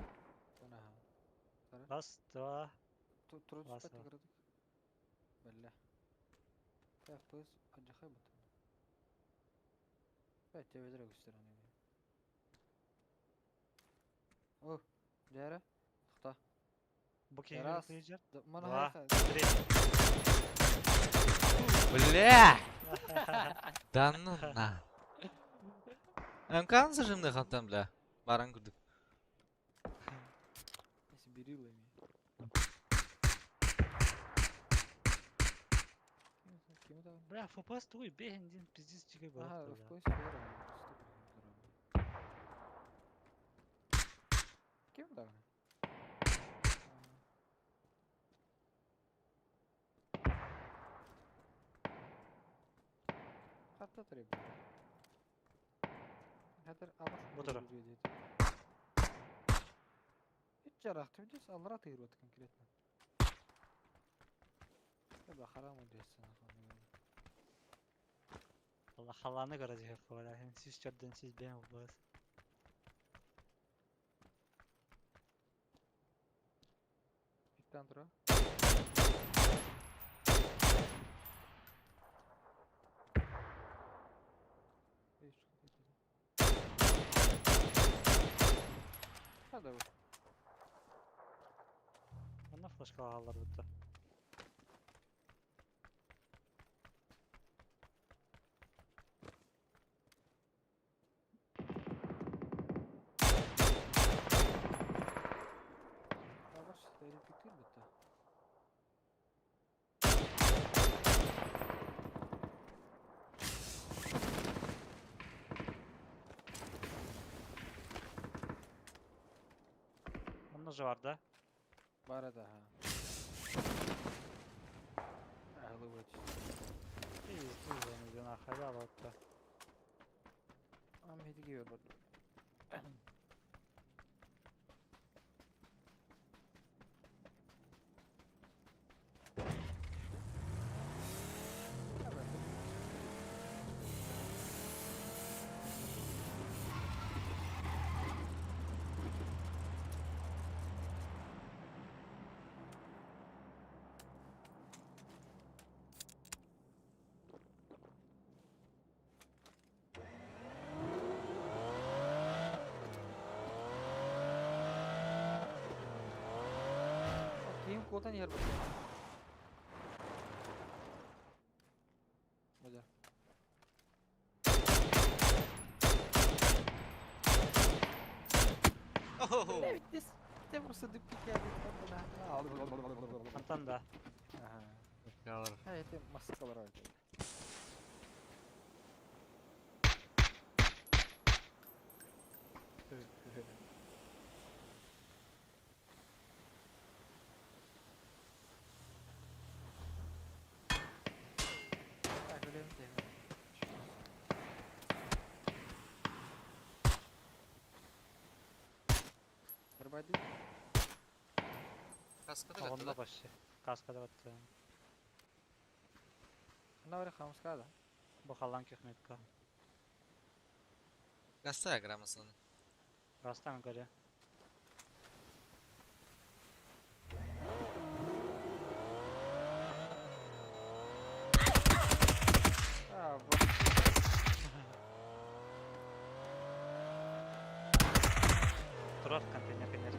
Speaker 2: Ona ha.
Speaker 4: Раз, два,
Speaker 2: Turun
Speaker 4: Bas
Speaker 2: spati
Speaker 4: bas.
Speaker 2: kırdık. Belli. Yapız acıkı mı? Evet, tevezere gösteren yani. Oh, Cere. Tıkta.
Speaker 4: Bu
Speaker 2: Yaras.
Speaker 4: keyifli yiyecek.
Speaker 2: Bana
Speaker 4: Vah.
Speaker 2: hayka.
Speaker 1: Бля! Да ну на. Мкан зажимный хантам, бля. Баран курдук.
Speaker 2: Neyse biri yıl yemeği. Kimi daha?
Speaker 4: Бля, фпс туй, бегин, пиздец, чикай
Speaker 2: Aha,
Speaker 4: балык
Speaker 2: of
Speaker 4: да.
Speaker 2: course, fair ama. Kim daha? Hatta tabii. Hatta ama
Speaker 4: Bu taraf.
Speaker 2: Hiç jaraqtı biz Allah atıyır ot konkretno. Ya haram ödeysin afan.
Speaker 4: Valla halanı görecek hep böyle. Hem siz çördün siz ben fpс.
Speaker 2: Bitten dura. Hadi bu.
Speaker 4: Bana flash kalırlar burada.
Speaker 2: Yavaş herif bitir bitti.
Speaker 4: Onun da var da.
Speaker 2: Bara daha. Ahlı bu.
Speaker 4: İyi, iyi yani. Hadi al orta.
Speaker 2: Am hedi geliyor bak. Kim koldan yer bak. Hadi.
Speaker 1: Oh!
Speaker 2: Evet, de burası diplik geldi.
Speaker 4: Kantan da.
Speaker 2: Aha.
Speaker 1: Kalır.
Speaker 2: Evet, maskalar öyle. Berbadi.
Speaker 1: Kaskada
Speaker 4: Onda
Speaker 1: kattı.
Speaker 4: başı. Kaskada battı.
Speaker 2: Ana var hamskada.
Speaker 4: Bu halan kökmetka.
Speaker 1: Gasta gramasını.
Speaker 4: Rastan göre.
Speaker 2: Ah, bu.
Speaker 4: Turar kantin yakınlar.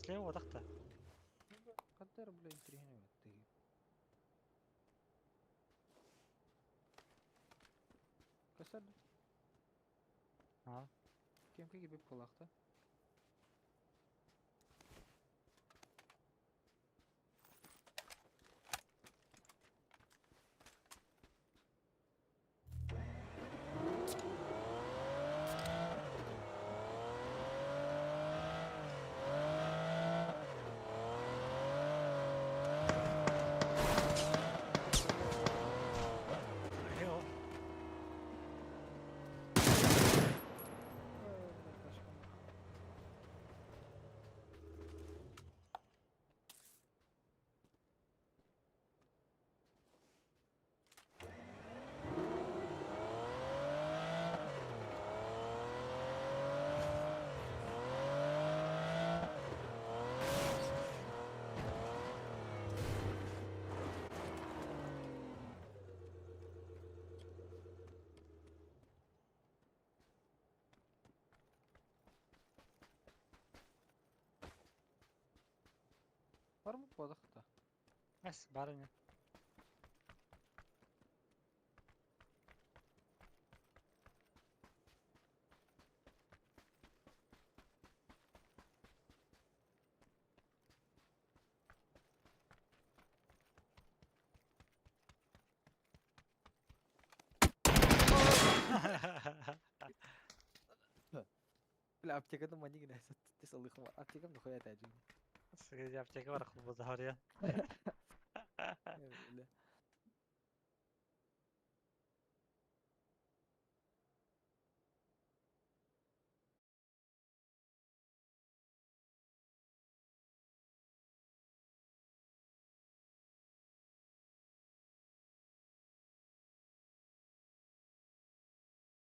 Speaker 4: Слева odakta.
Speaker 2: Kadar bile intrihine bitti. Kasar.
Speaker 4: Ha.
Speaker 2: Kimki gibi kulakta.
Speaker 4: Yo.
Speaker 2: Var mı balıkta?
Speaker 4: Bas barın.
Speaker 2: Bile aptekada mani gina tes alık var. Aptekam da koyat acı.
Speaker 4: Sıkıcı yapacak var bu zahar ya.
Speaker 2: Öyle.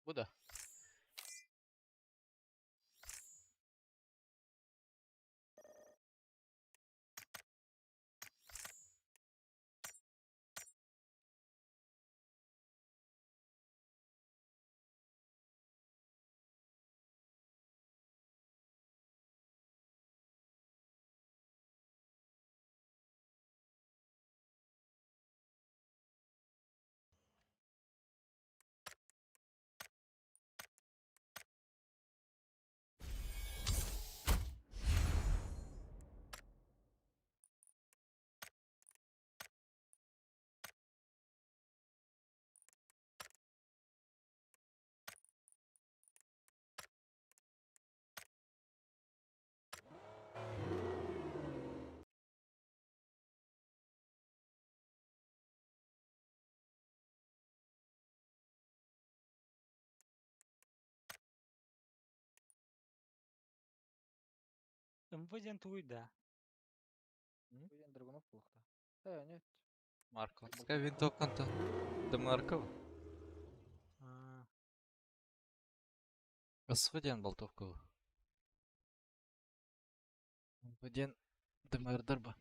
Speaker 1: Bu da.
Speaker 4: Ымпыжен туйда.
Speaker 2: Koyan Dragonov balıkta. Evet evet.
Speaker 1: Марко.
Speaker 2: Бал-
Speaker 1: Скай винтовка канта. Да Маркова.
Speaker 4: А,
Speaker 1: Господин болтовка. Господин ДМР-дырба.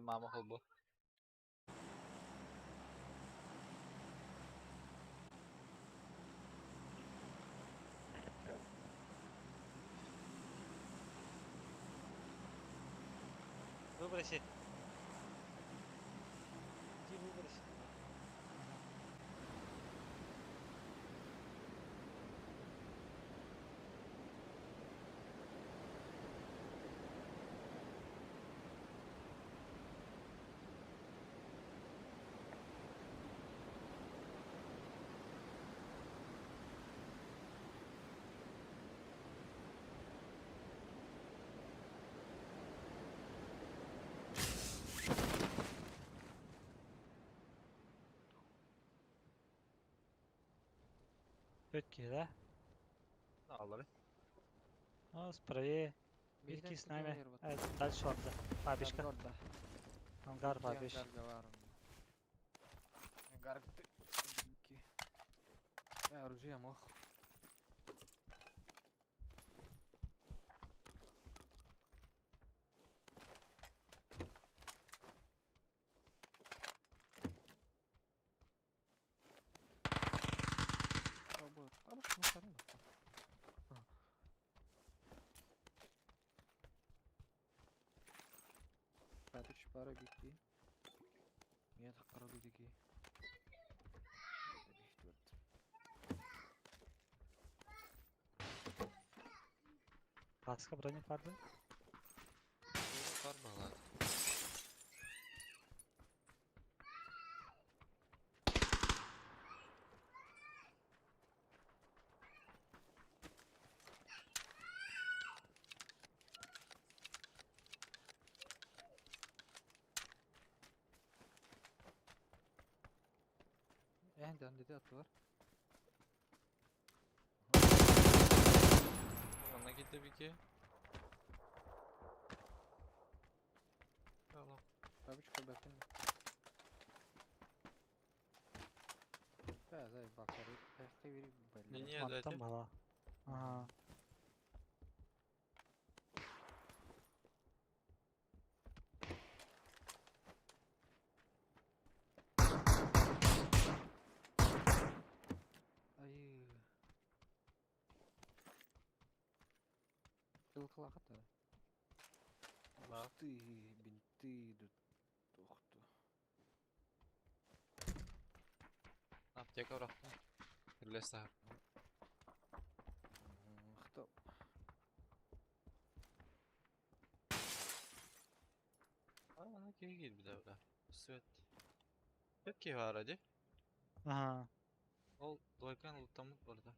Speaker 1: Мама холбо.
Speaker 4: выброси. Иди выброси. Peki de.
Speaker 1: Ne alır?
Speaker 4: O spreyi.
Speaker 2: Bir
Speaker 4: Bir
Speaker 2: de
Speaker 4: kişi neyme.
Speaker 2: yer bat.
Speaker 4: Evet, dальше orada. Babişka.
Speaker 2: Garga orada.
Speaker 4: Ангар
Speaker 2: İki
Speaker 4: babiş.
Speaker 2: Garga var onda. Garga iki. Ya оружие мох. Abi şunu sarın da. Fatih para bitti. Niye takaralı diki?
Speaker 4: Başka bronik vardı.
Speaker 1: Var bağlar.
Speaker 2: Ehden dedi attılar.
Speaker 1: Ona gitti bir ki. Tamam.
Speaker 2: Abi çıkar bakayım. Beyaz ay bakarı. Pekte biri belli.
Speaker 1: Niye de
Speaker 4: Attım bala. Aha.
Speaker 2: Ay. Kılıkla hatta.
Speaker 1: Bak.
Speaker 2: Usti binti doktu.
Speaker 1: Apteka bıraktım. Birleşti.
Speaker 2: Хто?
Speaker 1: Ona geri gir bir de öyle. Svet. Peki var hadi.
Speaker 4: Aha.
Speaker 1: Ol doykan ultamız burada.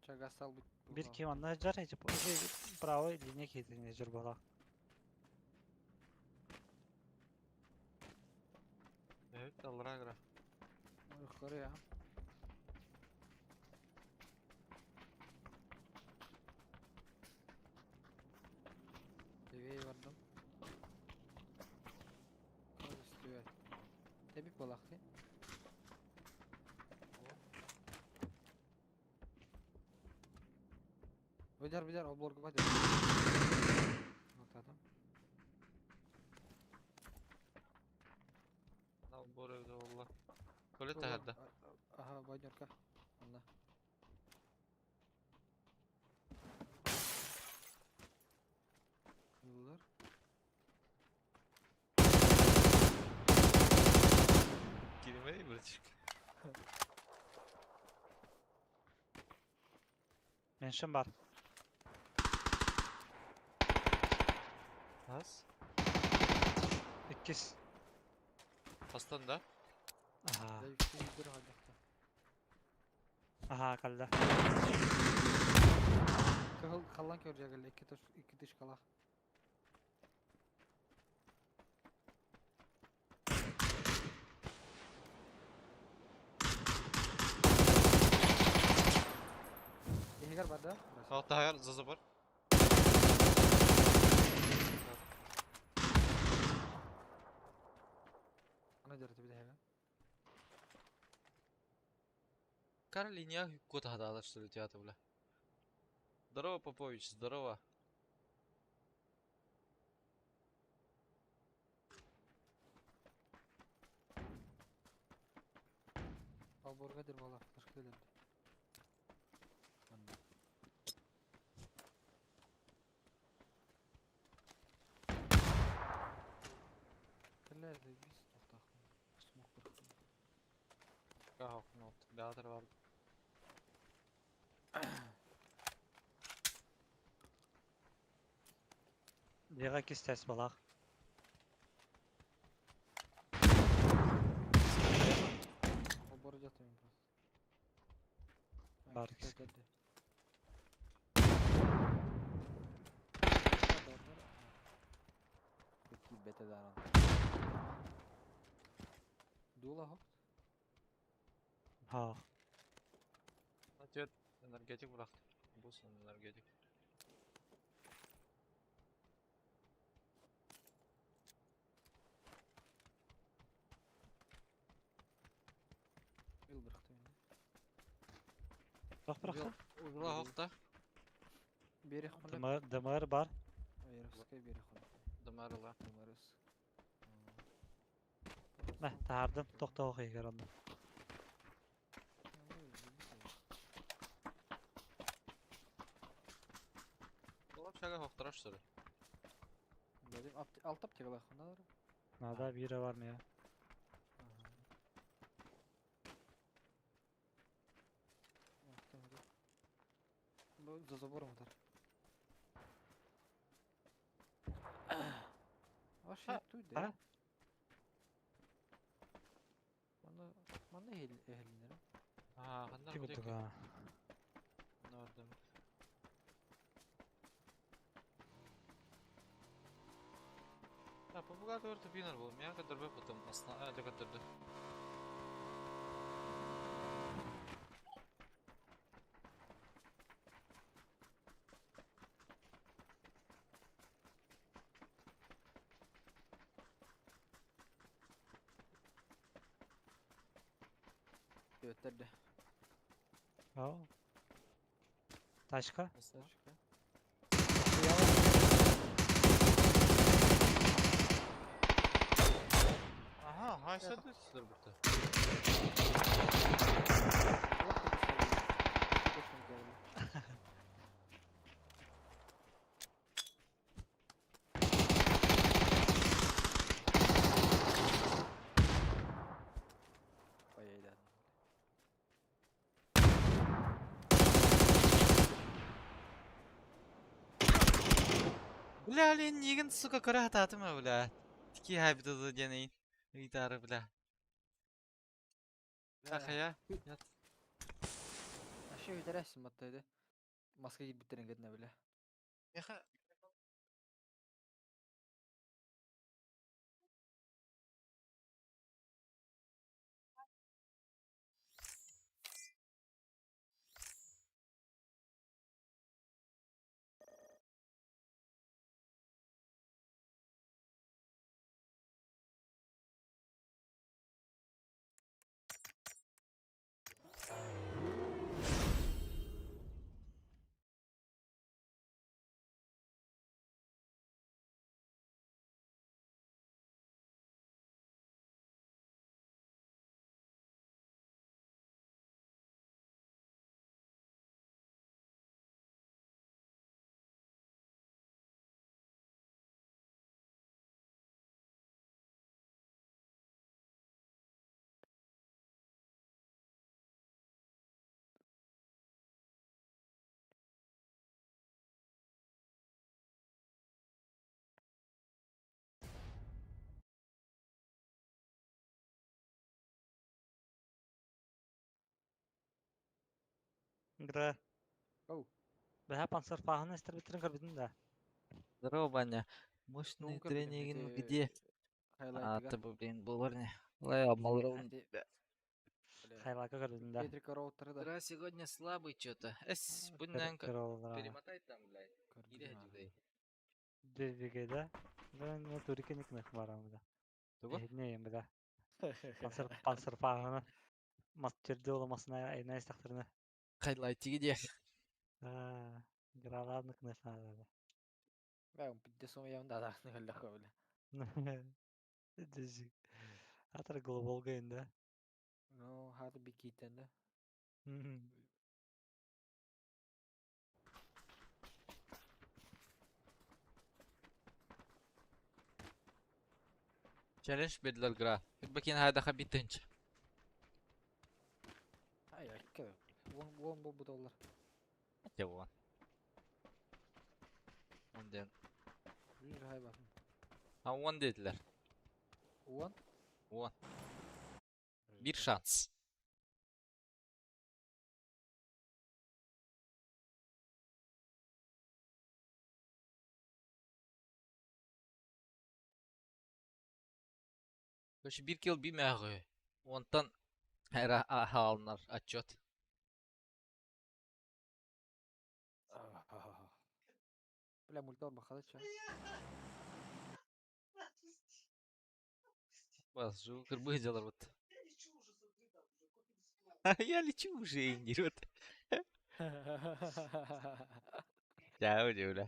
Speaker 2: Чагасал бит.
Speaker 4: Bir kim anlayacak hiç bravo linye kesinleşir bala.
Speaker 1: Evet alır göre.
Speaker 2: Yukarı ya. Seviyeyi vardım. Kız istiyor. Tebrik balaktı. Beder o borgu hadi. Atadım.
Speaker 1: Al bu evde valla. Kole teherde.
Speaker 2: Aha banyorka. Allah. Yıllar.
Speaker 1: Girmeyi bırakık.
Speaker 4: Mention var.
Speaker 1: Az.
Speaker 4: İkiz.
Speaker 1: Hastan da.
Speaker 4: Aha.
Speaker 2: Zayıf bir halde.
Speaker 4: Aha kaldı.
Speaker 2: Kallan görecek öyle iki dış kala. İyi gel bana.
Speaker 1: Altta hayal zaza var.
Speaker 2: Ana jarıtı bir de hemen.
Speaker 1: Кара линия год гадала, что ли, тебя-то, бля. Здорово, Попович, здорово.
Speaker 2: Al borgadır valla. Başka geldi. Anladım. Kelle de biz nokta. Smoke bıraktım.
Speaker 1: Кахов, ну, театр var.
Speaker 4: Liga ikiz test bala.
Speaker 2: O borcu atayım biraz.
Speaker 4: Barks.
Speaker 2: Geldi. Peki bete daran. Dula ho.
Speaker 4: Ha.
Speaker 1: Energetik bıraktım. Bu son energetik.
Speaker 2: Yıl bıraktım yani.
Speaker 4: Bak bırak.
Speaker 1: Uzula hokta.
Speaker 2: Bir yere konup.
Speaker 4: Dımır var.
Speaker 2: Hayır, sıkı bir yere konup.
Speaker 1: Dımarıla.
Speaker 2: Numarası.
Speaker 4: Meh tahardım. Tokta okuyuyor ondan.
Speaker 1: Dolap şaka hoktıraş soru.
Speaker 2: Dedim alt tap çekil bak bunlar.
Speaker 4: Nada biri var mı ya?
Speaker 2: Bu zazabor mu tar? O şey duydu
Speaker 4: Ha?
Speaker 2: ya. Bana ehlinlerim.
Speaker 1: Aa, kanlar
Speaker 4: Ki
Speaker 1: bu
Speaker 4: bulduk
Speaker 1: değil.
Speaker 4: ha.
Speaker 1: Ne var demek. Ya bu kadar orta biner bu. Ya kadar be потом aslında öyle kadar da.
Speaker 2: Evet dedi.
Speaker 4: Oo. Taşka.
Speaker 1: Aslında. Aha, haysa düştüler burada.
Speaker 2: Bayağı iyi.
Speaker 1: Бля, блин, нигін, сука, көре ататым, бля. Тики хайбиды денейін. Ыйтары, бля. Саха ya. Yat.
Speaker 2: Aşağı ödersin battaydı. Maske gidip bitirin gidine bile.
Speaker 1: Yaha.
Speaker 4: Gre.
Speaker 2: Oh.
Speaker 4: Beha panser fahını ister bitirin karbidin de.
Speaker 1: Здорово, Баня. Мощный
Speaker 2: Нуңкар билем
Speaker 1: тренинг
Speaker 2: эти
Speaker 1: где? А,
Speaker 2: хайлайтыга.
Speaker 1: ты, блин, был не. Лай, обмалрован.
Speaker 2: Әти бля.
Speaker 4: Хайлака кarbidin de.
Speaker 2: Петрик роутеры да.
Speaker 1: Игра сегодня слабый что-то. Эс, пунянка.
Speaker 4: Кырылдыра.
Speaker 1: Перемотай там, блядь. Ире
Speaker 2: Көрдüm
Speaker 1: дюлей.
Speaker 4: Дедигеде. Ben ne turikenik nek var ama da.
Speaker 1: Тугу?
Speaker 4: Neyim bir de. Panser fahını. Master'de olamasına en az takdirine.
Speaker 1: Хайлайти где?
Speaker 4: Gralarlık ne sanırım.
Speaker 2: Ben bir de sonra yanında da öyle öyle.
Speaker 4: Düzgün. Hatta global game'de.
Speaker 2: No, hadi bir kitten de.
Speaker 1: Challenge bedler gra. Bakayım hadi habit tenç.
Speaker 2: Hayır, kebe. Bu dolar.
Speaker 1: Ya bu. Ondan.
Speaker 2: 100 hay bakın.
Speaker 1: Ha one dediler.
Speaker 2: Ulan.
Speaker 1: One. Bir şans. Короче, bir kill bir мәгы. Ondan her alınır atçot.
Speaker 2: Öyle multi var bakalım ça.
Speaker 1: Бас, жу, кырбый жалар вот. Я лечу уже, Инди, вот. Ya öyle öyle.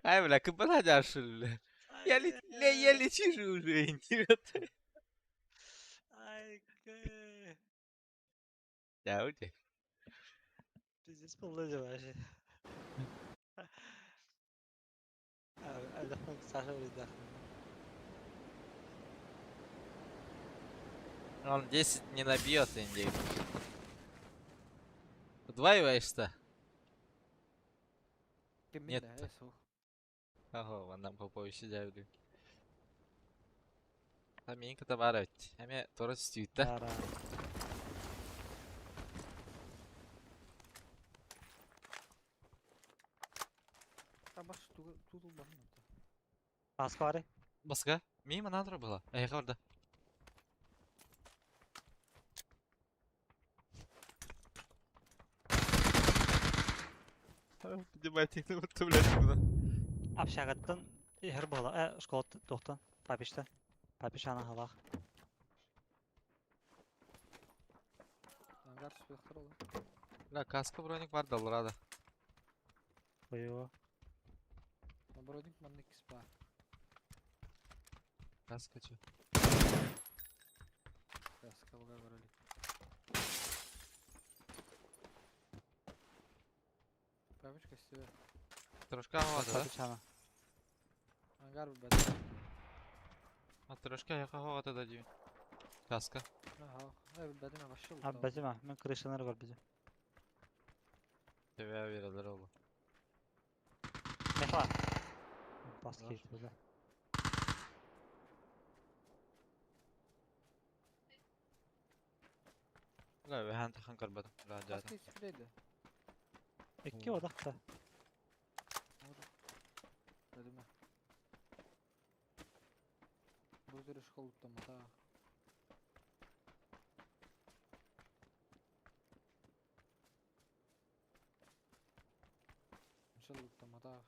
Speaker 1: Ay bla, кыпыла жашыл.
Speaker 4: Ay,
Speaker 1: Я лечу уже, Инди, вот.
Speaker 4: ay, qué.
Speaker 1: Ya öyle.
Speaker 4: Pizis pulluca başı. Abi, adamın saçma bir dakika.
Speaker 1: Он 10 не набьет, Инди. Удваиваешься?
Speaker 2: Kim
Speaker 1: Нет.
Speaker 2: minne eso.
Speaker 1: Ого, ondan popovişi devdi. Ha menin kıta var evet. Hem Toros istiyor da.
Speaker 4: Ara.
Speaker 2: Ha baş tutul bakın orada.
Speaker 4: Kask var ya.
Speaker 1: Басқа? Мимо надо было. Аяғы орда. Поднимайте, вот, блядь, куда.
Speaker 4: Apşağıttan her bola. Şkolat doktan. Papişten. Papiş ana hava.
Speaker 2: Hangar spektr olur.
Speaker 1: Бля, каска броник var da alır hadi.
Speaker 4: Koyu.
Speaker 2: Nabrodik mannik spa.
Speaker 1: Каска чё?
Speaker 2: Kaska baga göreli. Paviş kesiyor.
Speaker 1: Трошка havada da.
Speaker 4: Papiş ana.
Speaker 2: Hangar bir beden.
Speaker 1: Ha tрошка аяғы havada da diyor. Каска.
Speaker 2: Ha ha bir bedene başladı.
Speaker 4: Abi becime. Ben kırışınları gör bizi.
Speaker 1: Teveye verirler oğlum.
Speaker 4: Mefa. Bas
Speaker 1: Var.
Speaker 4: keyif böyle.
Speaker 1: Bля, ve han takan karbadım. Rahat
Speaker 2: Kaska ispreydi.
Speaker 4: İki odak da.
Speaker 2: Bedeme. Burada şkol tutamadı ha. İnşallah tutamadı ha.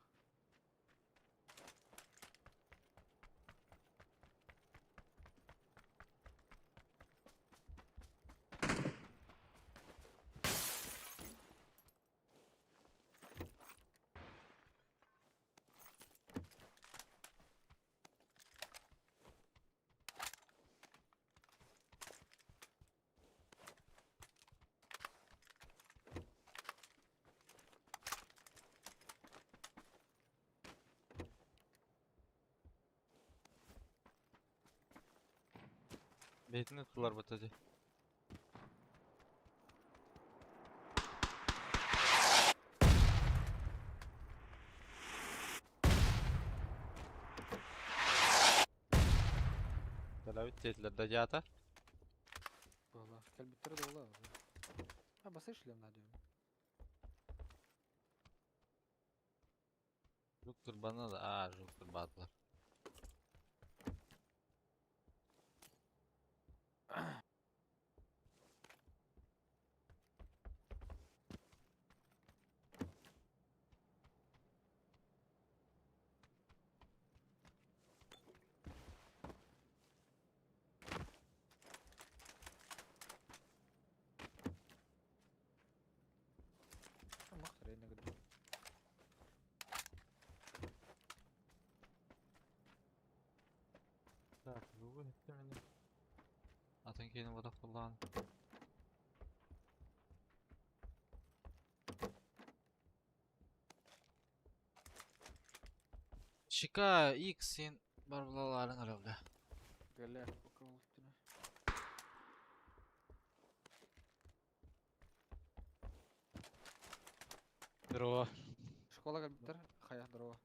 Speaker 1: Beytini tutular batacı. Telavit dediler da cihata.
Speaker 2: Valla gel bir tane de ola. Ha basa işlem ne diyorum.
Speaker 1: Juktur bana da. Aa juktur batlar.
Speaker 2: Ha maktar ne kadar.
Speaker 1: Так, bu etti beni. Atın kendini vada kullan. Şika X'in barbulaların herhalde.
Speaker 2: Gel ya bakalım üstüne.
Speaker 1: Дрова.
Speaker 2: Şkola gel bitir. Kaya drova.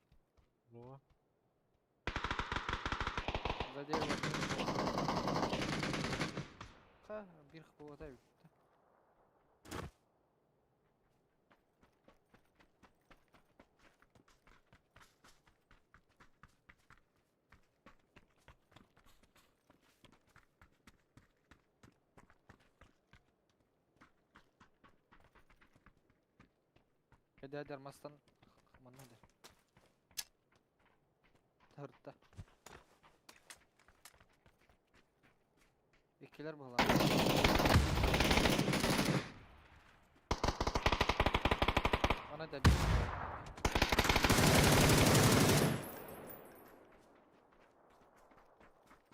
Speaker 1: Дрова.
Speaker 2: Задел. Ha bir kuvvete bitti. Hadi hadi armastan. Aman hırtta. İkiler bağlı. Bana da bir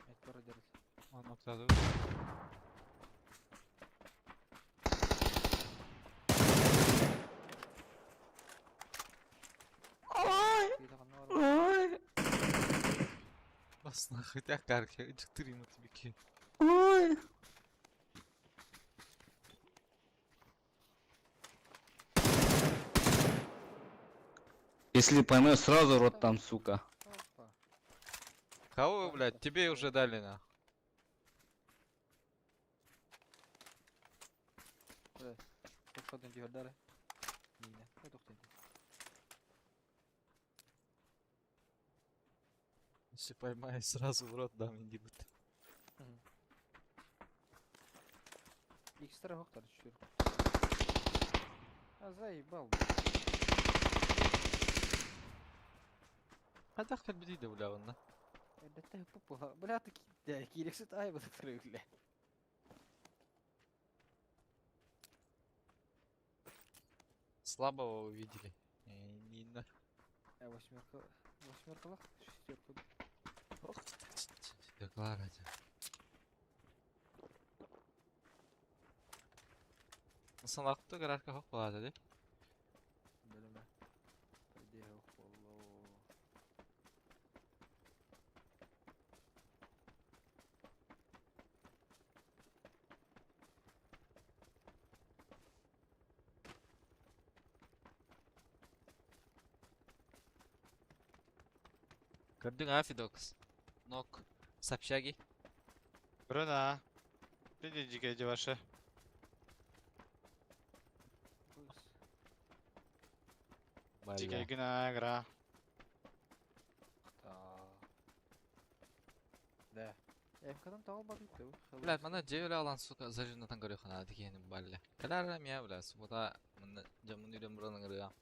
Speaker 2: Metro ederiz.
Speaker 1: 10.4.
Speaker 2: Bir de kanlı var.
Speaker 1: Бас нахуй, так карка, ичтер ему тебе ки.
Speaker 5: Если поймешь, сразу в рот там, сука.
Speaker 2: Опа.
Speaker 1: Кого, блядь, тебе уже дали на.
Speaker 2: Doktor diyor dere. Yine. Ne doktor diyor?
Speaker 1: Если поймаешь, сразу в рот дам индибут.
Speaker 2: İkisi taraf oklar düşüyor. Ha заебал.
Speaker 1: هدخل جديدة ولا والله.
Speaker 2: ده تاه بوبو بلا تك ده كيركس تاي بتفرق له.
Speaker 1: Слабого увидели. Не на.
Speaker 2: Восьмерка лах. Шестерка.
Speaker 1: Ох, декларация. Санақты гаражға хоқ болады де.
Speaker 2: Bölüme. Hadi yok wallo.
Speaker 1: Gördün ha Fidox. Nok. Sapşagi.
Speaker 6: Bruna. Видите, где ваши? Тига игна игра.
Speaker 2: Ta. Да. Эмкадан тағы бар дейді.
Speaker 1: Блядь, мана жебеле алан сука зажимнатан көрөхана дегенім балле. Каларам я, блядь, суббота мына жамын үйден буранын кырыгам.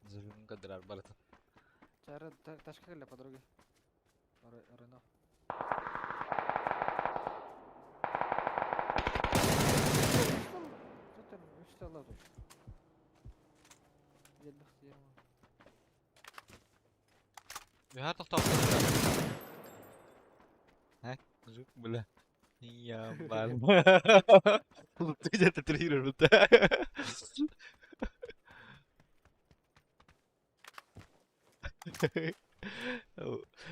Speaker 1: Зажимын кадырар барытын.
Speaker 2: Чары ташка келе по дороге. Рено. Zaten üstte Allah dur. Gel bak diyelim.
Speaker 1: Her toқтап. Hə? Жоқ, бля. Я бар. Ты где-то тренируешь, да?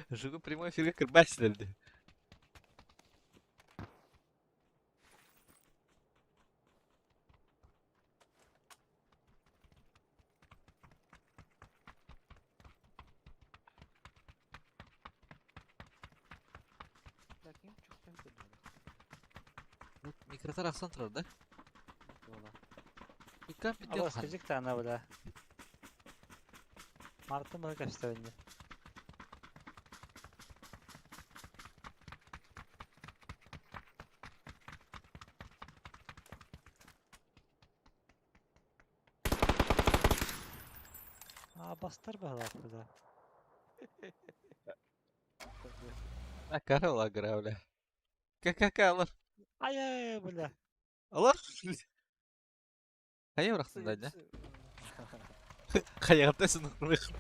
Speaker 1: Жуку прямой эфирге кірбәсіздерді.
Speaker 2: Lakin çok da hızlı değil.
Speaker 1: Микротар ақсан тұрар да?
Speaker 2: Yola.
Speaker 1: Иккан пидет
Speaker 4: Алло,
Speaker 1: хан.
Speaker 4: скажи-ка она бля. Марта мы качество не. Bastır be lan burada.
Speaker 1: Кара ла гра, бля. Ка алар.
Speaker 4: Ay bля.
Speaker 1: Алар. Қая бұрақсың да, не? Қая қаптайсың ұқырмай қыр.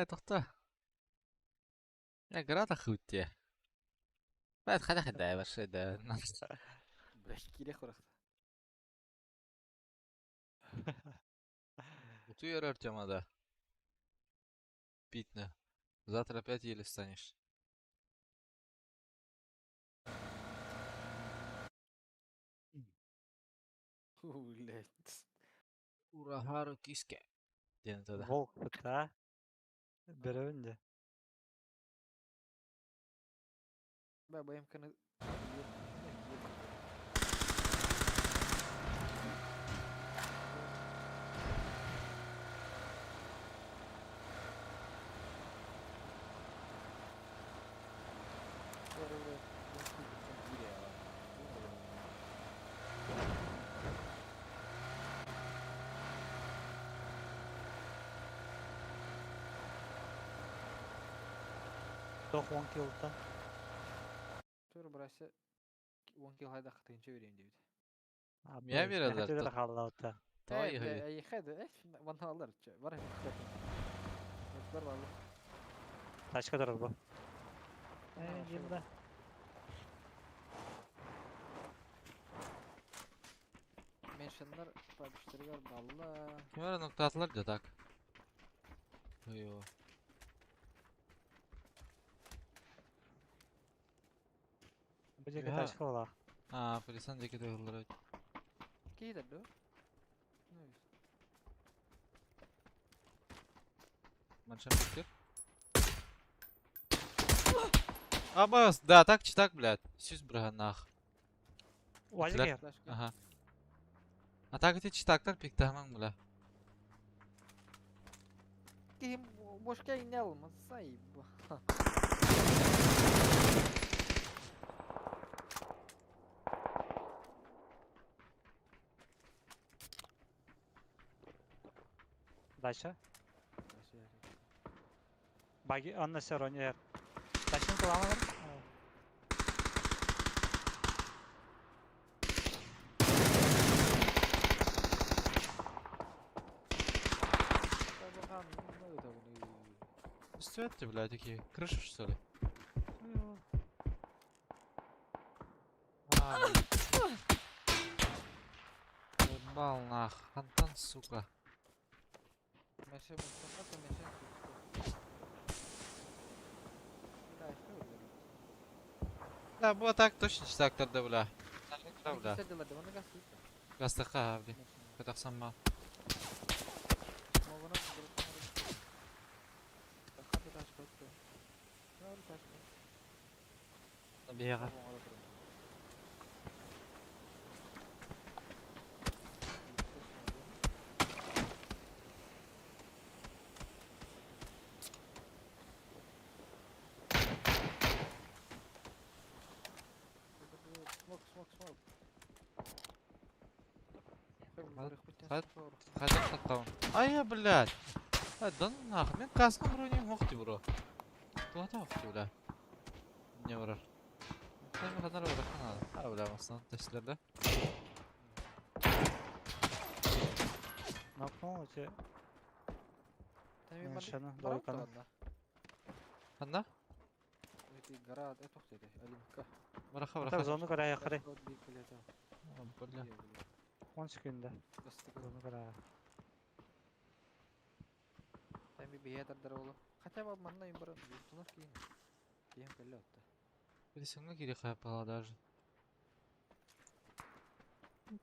Speaker 1: Тоқта. Гра да хүйтте. Бәд қада қада башы да.
Speaker 2: Блять, кирек бırak.
Speaker 1: Утуер Артема, Питна. Завтра опять еле встанешь.
Speaker 2: Блять.
Speaker 1: Урахару киске. Дені тогда.
Speaker 4: Волк бля. Беревінде.
Speaker 2: Ben bu imkanı
Speaker 4: Çok 10 kilden.
Speaker 2: Tur burası 10 kil hayda kıtınca vereyim dedi.
Speaker 1: Niye verirler
Speaker 4: Hadi
Speaker 1: tot?
Speaker 4: kaldı ota.
Speaker 1: Ay,
Speaker 2: Bile
Speaker 1: ay.
Speaker 2: ay hadi bana alır. Var ya kıtın. Var var.
Speaker 4: Taşka durur bu.
Speaker 2: Tamam, şöyle.
Speaker 4: Yılda.
Speaker 2: Mentionlar babişleri var valla.
Speaker 1: Kim var nokta atılır da tak. Yo.
Speaker 4: Bu ceket
Speaker 1: Ya.
Speaker 4: taşka ola.
Speaker 1: Ha, polisan ceket ayırılır.
Speaker 2: Ki de do. Ne?
Speaker 1: Manşam bitir. Абас, да, так читак, блядь. Süz браганах.
Speaker 4: Вази
Speaker 1: Тилер.
Speaker 4: гер.
Speaker 2: Başka.
Speaker 1: Ага. А так эти читактар пек таман, бля.
Speaker 2: Kim boşka iğne almaz sayı bu.
Speaker 4: Дальше. Баги, он на стороне гер. Taşın kulağına var.
Speaker 2: Bakalım ne öyle bunu.
Speaker 1: Что это, блядь, такие? Крыши, что ли? А, блядь. Ебал нах. Антон, сука.
Speaker 2: Meşe Mustafa da meşe Mustafa. Bir daha işte öyle.
Speaker 1: Да, было так точно читактар, да, бля. Да, бля.
Speaker 2: Güzel diyorlardı bana gaz yok.
Speaker 1: Гастаха, бля. Катах сама.
Speaker 2: Ama bana bırakın. Daha bir taş koydu. Ne oldu taş koydu?
Speaker 1: Набега.
Speaker 2: Tamam, orada durun. Smoke, smoke, smoke.
Speaker 1: Хат- Хотя тактаун. Ай, я, блядь. А, да ну нахуй. Мен каскам брони мохти, бро. Туата мохти, бля. Не врар. Sen bir kadar bırakın abi. Ha bля, aslında testlerde.
Speaker 4: Напнул эти.
Speaker 2: Tabii
Speaker 4: Mention'ı,
Speaker 2: bana
Speaker 4: Doğukan'ı.
Speaker 2: Doğukan'ı.
Speaker 1: Handa?
Speaker 2: Эти гора, это dedi. Алинка.
Speaker 1: Bırakha
Speaker 4: Так
Speaker 1: bırakha.
Speaker 4: зону кара якыры.
Speaker 1: Бля.
Speaker 4: 10 секунда. Зону кара.
Speaker 2: Tabii bir yer der oğlum. Хотя бы манна им баран. Юстунов кейін. Кейін келе отты.
Speaker 1: Присыңга кири хайпала даже.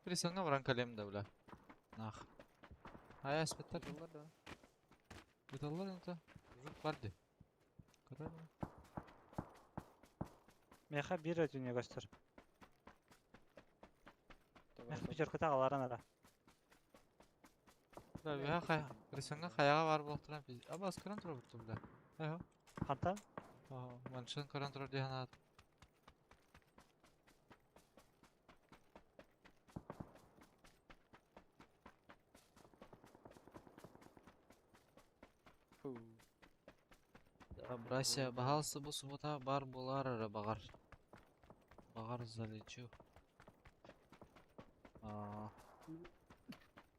Speaker 1: Присыңга вран калем да бля. Нах. Ая спеттер.
Speaker 2: Yıllar da.
Speaker 1: Биталлар это. Жук барди. Карайма.
Speaker 4: Меха bir ötünü göster.
Speaker 2: Tabii
Speaker 4: Меха
Speaker 2: orada-
Speaker 4: bir çırkıta ağlarına da.
Speaker 1: Бля, бия хая. Присыңга хаяга бар болтурам. Аба аскаран тура бутту бля. Айо.
Speaker 4: Ханта?
Speaker 1: Маншын каран тура диханат.
Speaker 2: Фу.
Speaker 1: Брася, бағалысы бұл субота бар болар әрі бағар. Бағар залечу.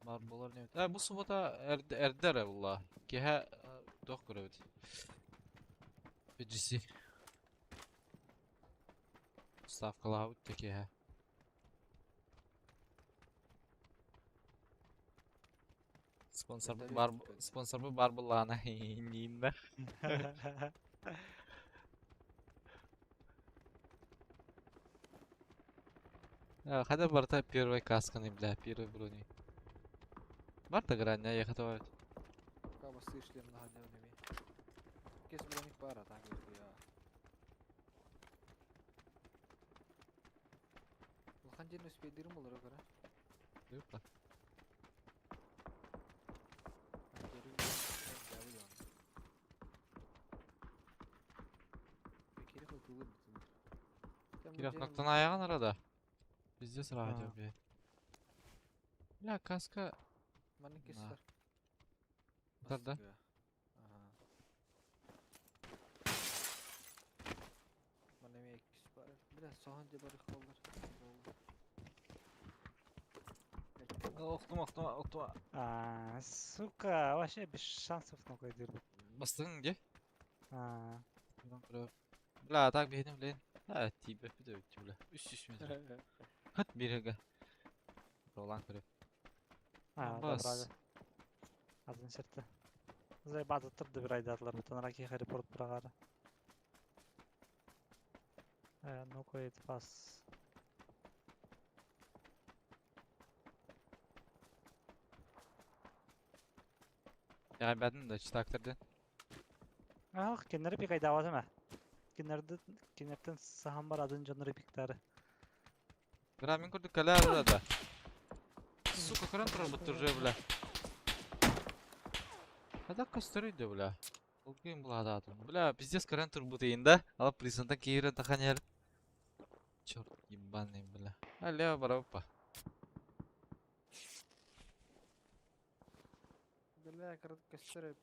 Speaker 1: Бар болар не өт. Бұл субота әрдер әвілла. Кеха доқ көрі өт. BGC. Ставкала өтті кеха. Sponsor bu бар болағына дейін да. Хотя барта первой касканы, бля, первой брони. Барта грань, я готовит.
Speaker 2: Каба слышали на гадевными. Кес броник пара так вот я. Улхан ден успейдирим olur göre.
Speaker 1: Юпа. Киров ноктан аяған арада. Пиздец радио,
Speaker 4: А.
Speaker 1: бля. Бля, каска.
Speaker 2: Маленький
Speaker 1: На.
Speaker 2: сыр.
Speaker 1: Да-да.
Speaker 2: Ага. Bля, soğan diye barış kollar.
Speaker 1: Оқтыма.
Speaker 4: Сука, вообще без шансов на какой дыру.
Speaker 1: Бастың ге?
Speaker 4: А,
Speaker 1: Бля, так бейдім білейін. Ә, тейбі өпі өтті бля. 300 метр. Хат береге. Ролан көріп.
Speaker 4: да,
Speaker 1: Бас.
Speaker 4: брали. Один черты. Заебато тұрды бір айдадылар, бұтын раки харипорт бірағары. Ну қойды пас.
Speaker 1: Яға бәдін да читактырды.
Speaker 4: Ах, кеннері пик айдавады ма? Кеннерден сахан бар адын жоныры пиктары.
Speaker 1: Бля, мен көрдік кәлі алды да. Сука, көрін тұрар бұттыр жөй бля. Қада көстер үйді бля. Бұл кейін бұл ададым. Бля, пиздец көрін тұр бұт eyinді. Алып призантан кейірін тақан ер. Черт, ебаный, бля. Лево, бара опа.
Speaker 2: Бля, кратко костер.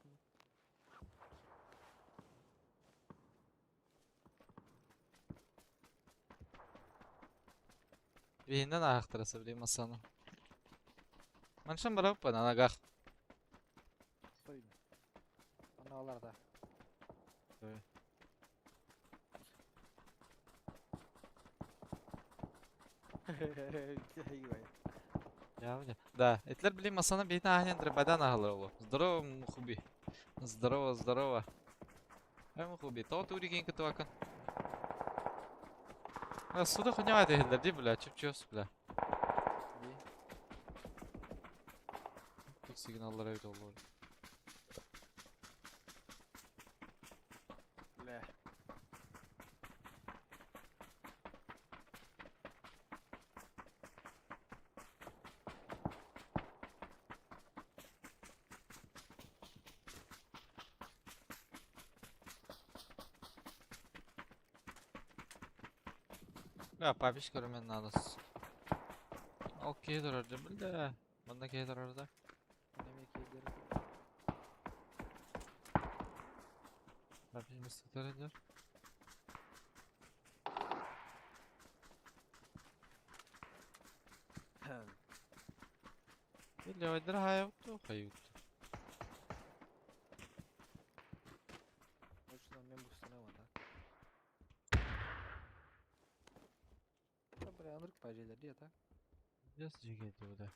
Speaker 1: Бейінден ағақтырасы білейм асаны. Маншан бара опа, нанағақ.
Speaker 2: Стоим. Аналарда.
Speaker 1: Ой. Я бля. Да, этлер білейм асаны бейтін ағынендірі бәдан ағылыр олу. Здорово, мухуби. Здорово, здорово. Ай, мухуби, тау тури кейін күті вакын. Суда хуйня айтылдыр дей, бля, чөп-чөс, бля. Тек сигналдар өйді олу.
Speaker 2: Бля.
Speaker 1: Bля, папиш көрімен надыз. Ал кей тұрарды, бля. Банда кей тұрарды.
Speaker 2: Неме кейдер.
Speaker 1: Папиш містік тұрады. Бля, ойдыр хай өтті, хай өтті.
Speaker 2: Точно мен бұстанамын да. Бля, анырық пәжелер де та.
Speaker 1: Yes, жегеді өді.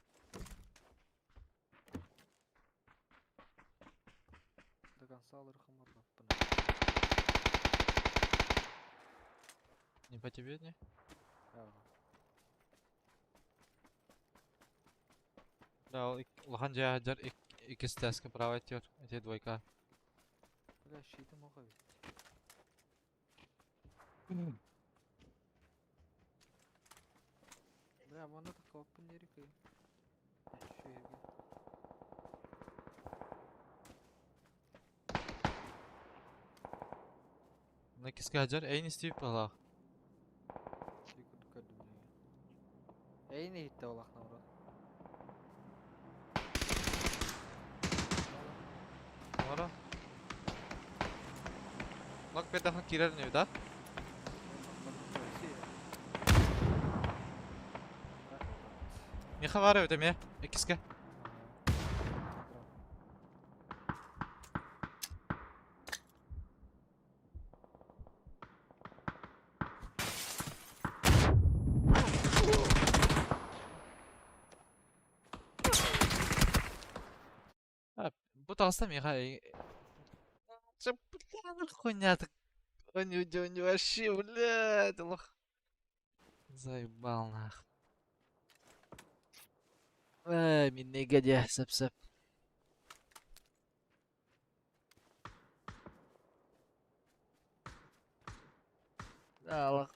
Speaker 2: До конца алырқым орнаппын.
Speaker 1: Не по тебе, не? Да, лохан жа жар икisi тәскі право әтер. Әте двойка.
Speaker 2: Бля, шейдім оға бит. Бля, бана да калаппын ерекай. Şu yerге.
Speaker 1: Мына икisi жар әйін істейіп бала.
Speaker 2: Шейкуд көрдім неге. Әйне hitті олақна ұрады.
Speaker 1: Ора. Лак бетахын кирер не да? Меха var öde mi? İkisi. Bu tasla Меха. Блядь, хуйня так. Он вообще, блядь, лох. Заебал нах. Ай, min негодя, сэп-сэп. Да, лох.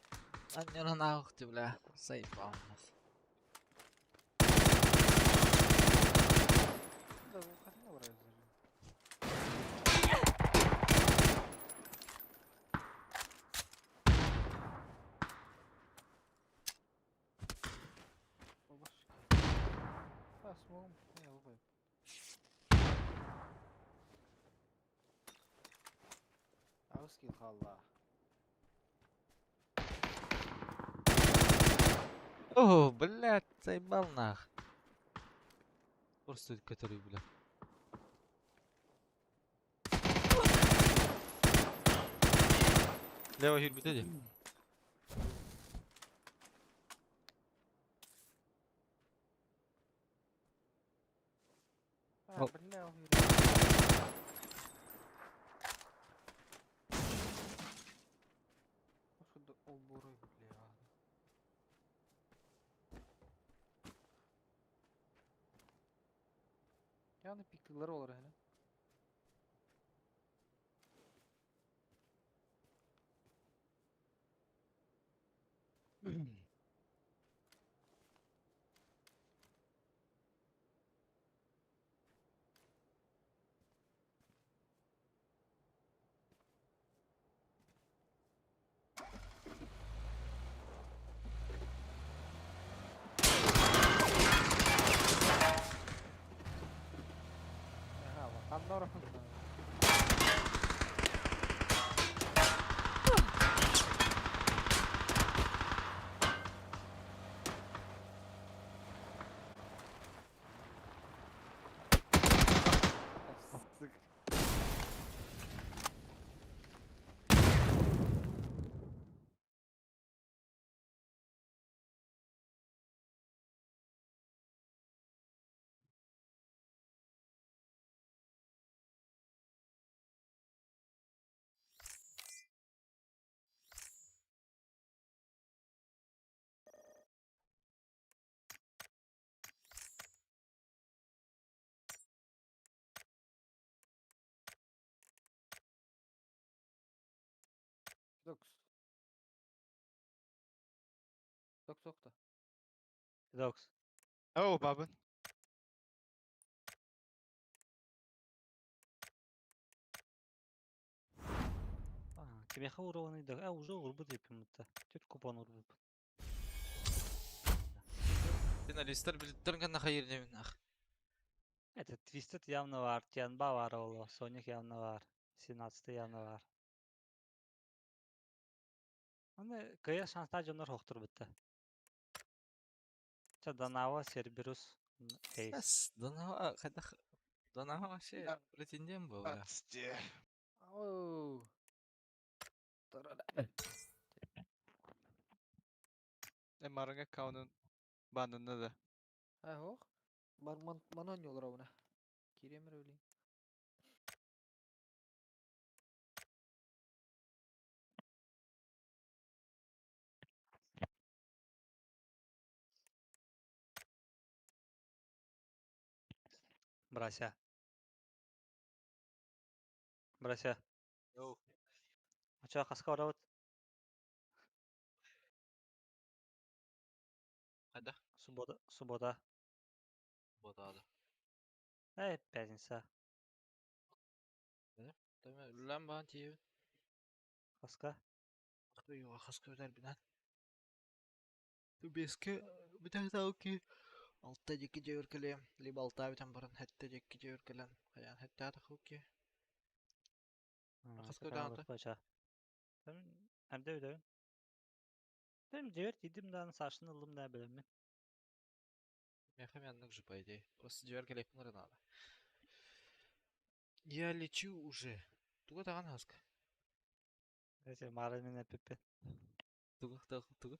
Speaker 1: Аннера нахуй ты, бля. Заебал нах.
Speaker 2: Да, вуқатына барай зажим. Смогу, не лупай. Ауыз кел қалла.
Speaker 1: О, блядь, заебал нах. Просто который, блядь. Лево хил битеди.
Speaker 2: بالله وهي Şurada ol boruyu bekle ya. Yani piklikleri olur hani. Aha bak anlarım. Sık. Dokuz. Dokuz okta.
Speaker 4: Dogs.
Speaker 6: Oh, Babın.
Speaker 4: Kime uğravanı da uza urbu dipim mutta. Tüt kupon urbu.
Speaker 1: Финалисттер билеттерин гана хайыр деmin ах.
Speaker 4: Это Twisted явно var. Tianba var oğlu. Sonic явно var. Sinat'ta явно var. Аны кая шанста жонор хохтур битте. Данава, Cerberus, Ace.
Speaker 1: Бес, Донава, Донава вообще претендент был, да.
Speaker 6: Atsti.
Speaker 2: Oo. Tarara.
Speaker 6: Maranga kaunun bandında da.
Speaker 2: Ha hoş. Man oynuyorlar ona. Kiremir öyle.
Speaker 4: Брася. Брася.
Speaker 1: Йоу.
Speaker 4: Ача хаска орават.
Speaker 1: Хайда?
Speaker 4: Суббота.
Speaker 1: Вот ада.
Speaker 4: Пятница.
Speaker 1: Тәме, ләм баған тиев.
Speaker 4: Хаска.
Speaker 1: Йоу, хаска өтер бинан. Беске, бітер тау ки. Алтта жеки жeur келем. Либо алта бітен барын, хәтті жеки жeur келен. Хаян хәтті аты хуки. Хаска өтер аты.
Speaker 4: Бача. Әмде өйдәвін. Жевер тидим дан сашын ылым да білемін.
Speaker 1: Меха мяннык же, по идее. Просто жeur келеп ныры надо. Я лечу уже. Туга таган хаска.
Speaker 4: Әсе мары мен әпеппен.
Speaker 1: Туга.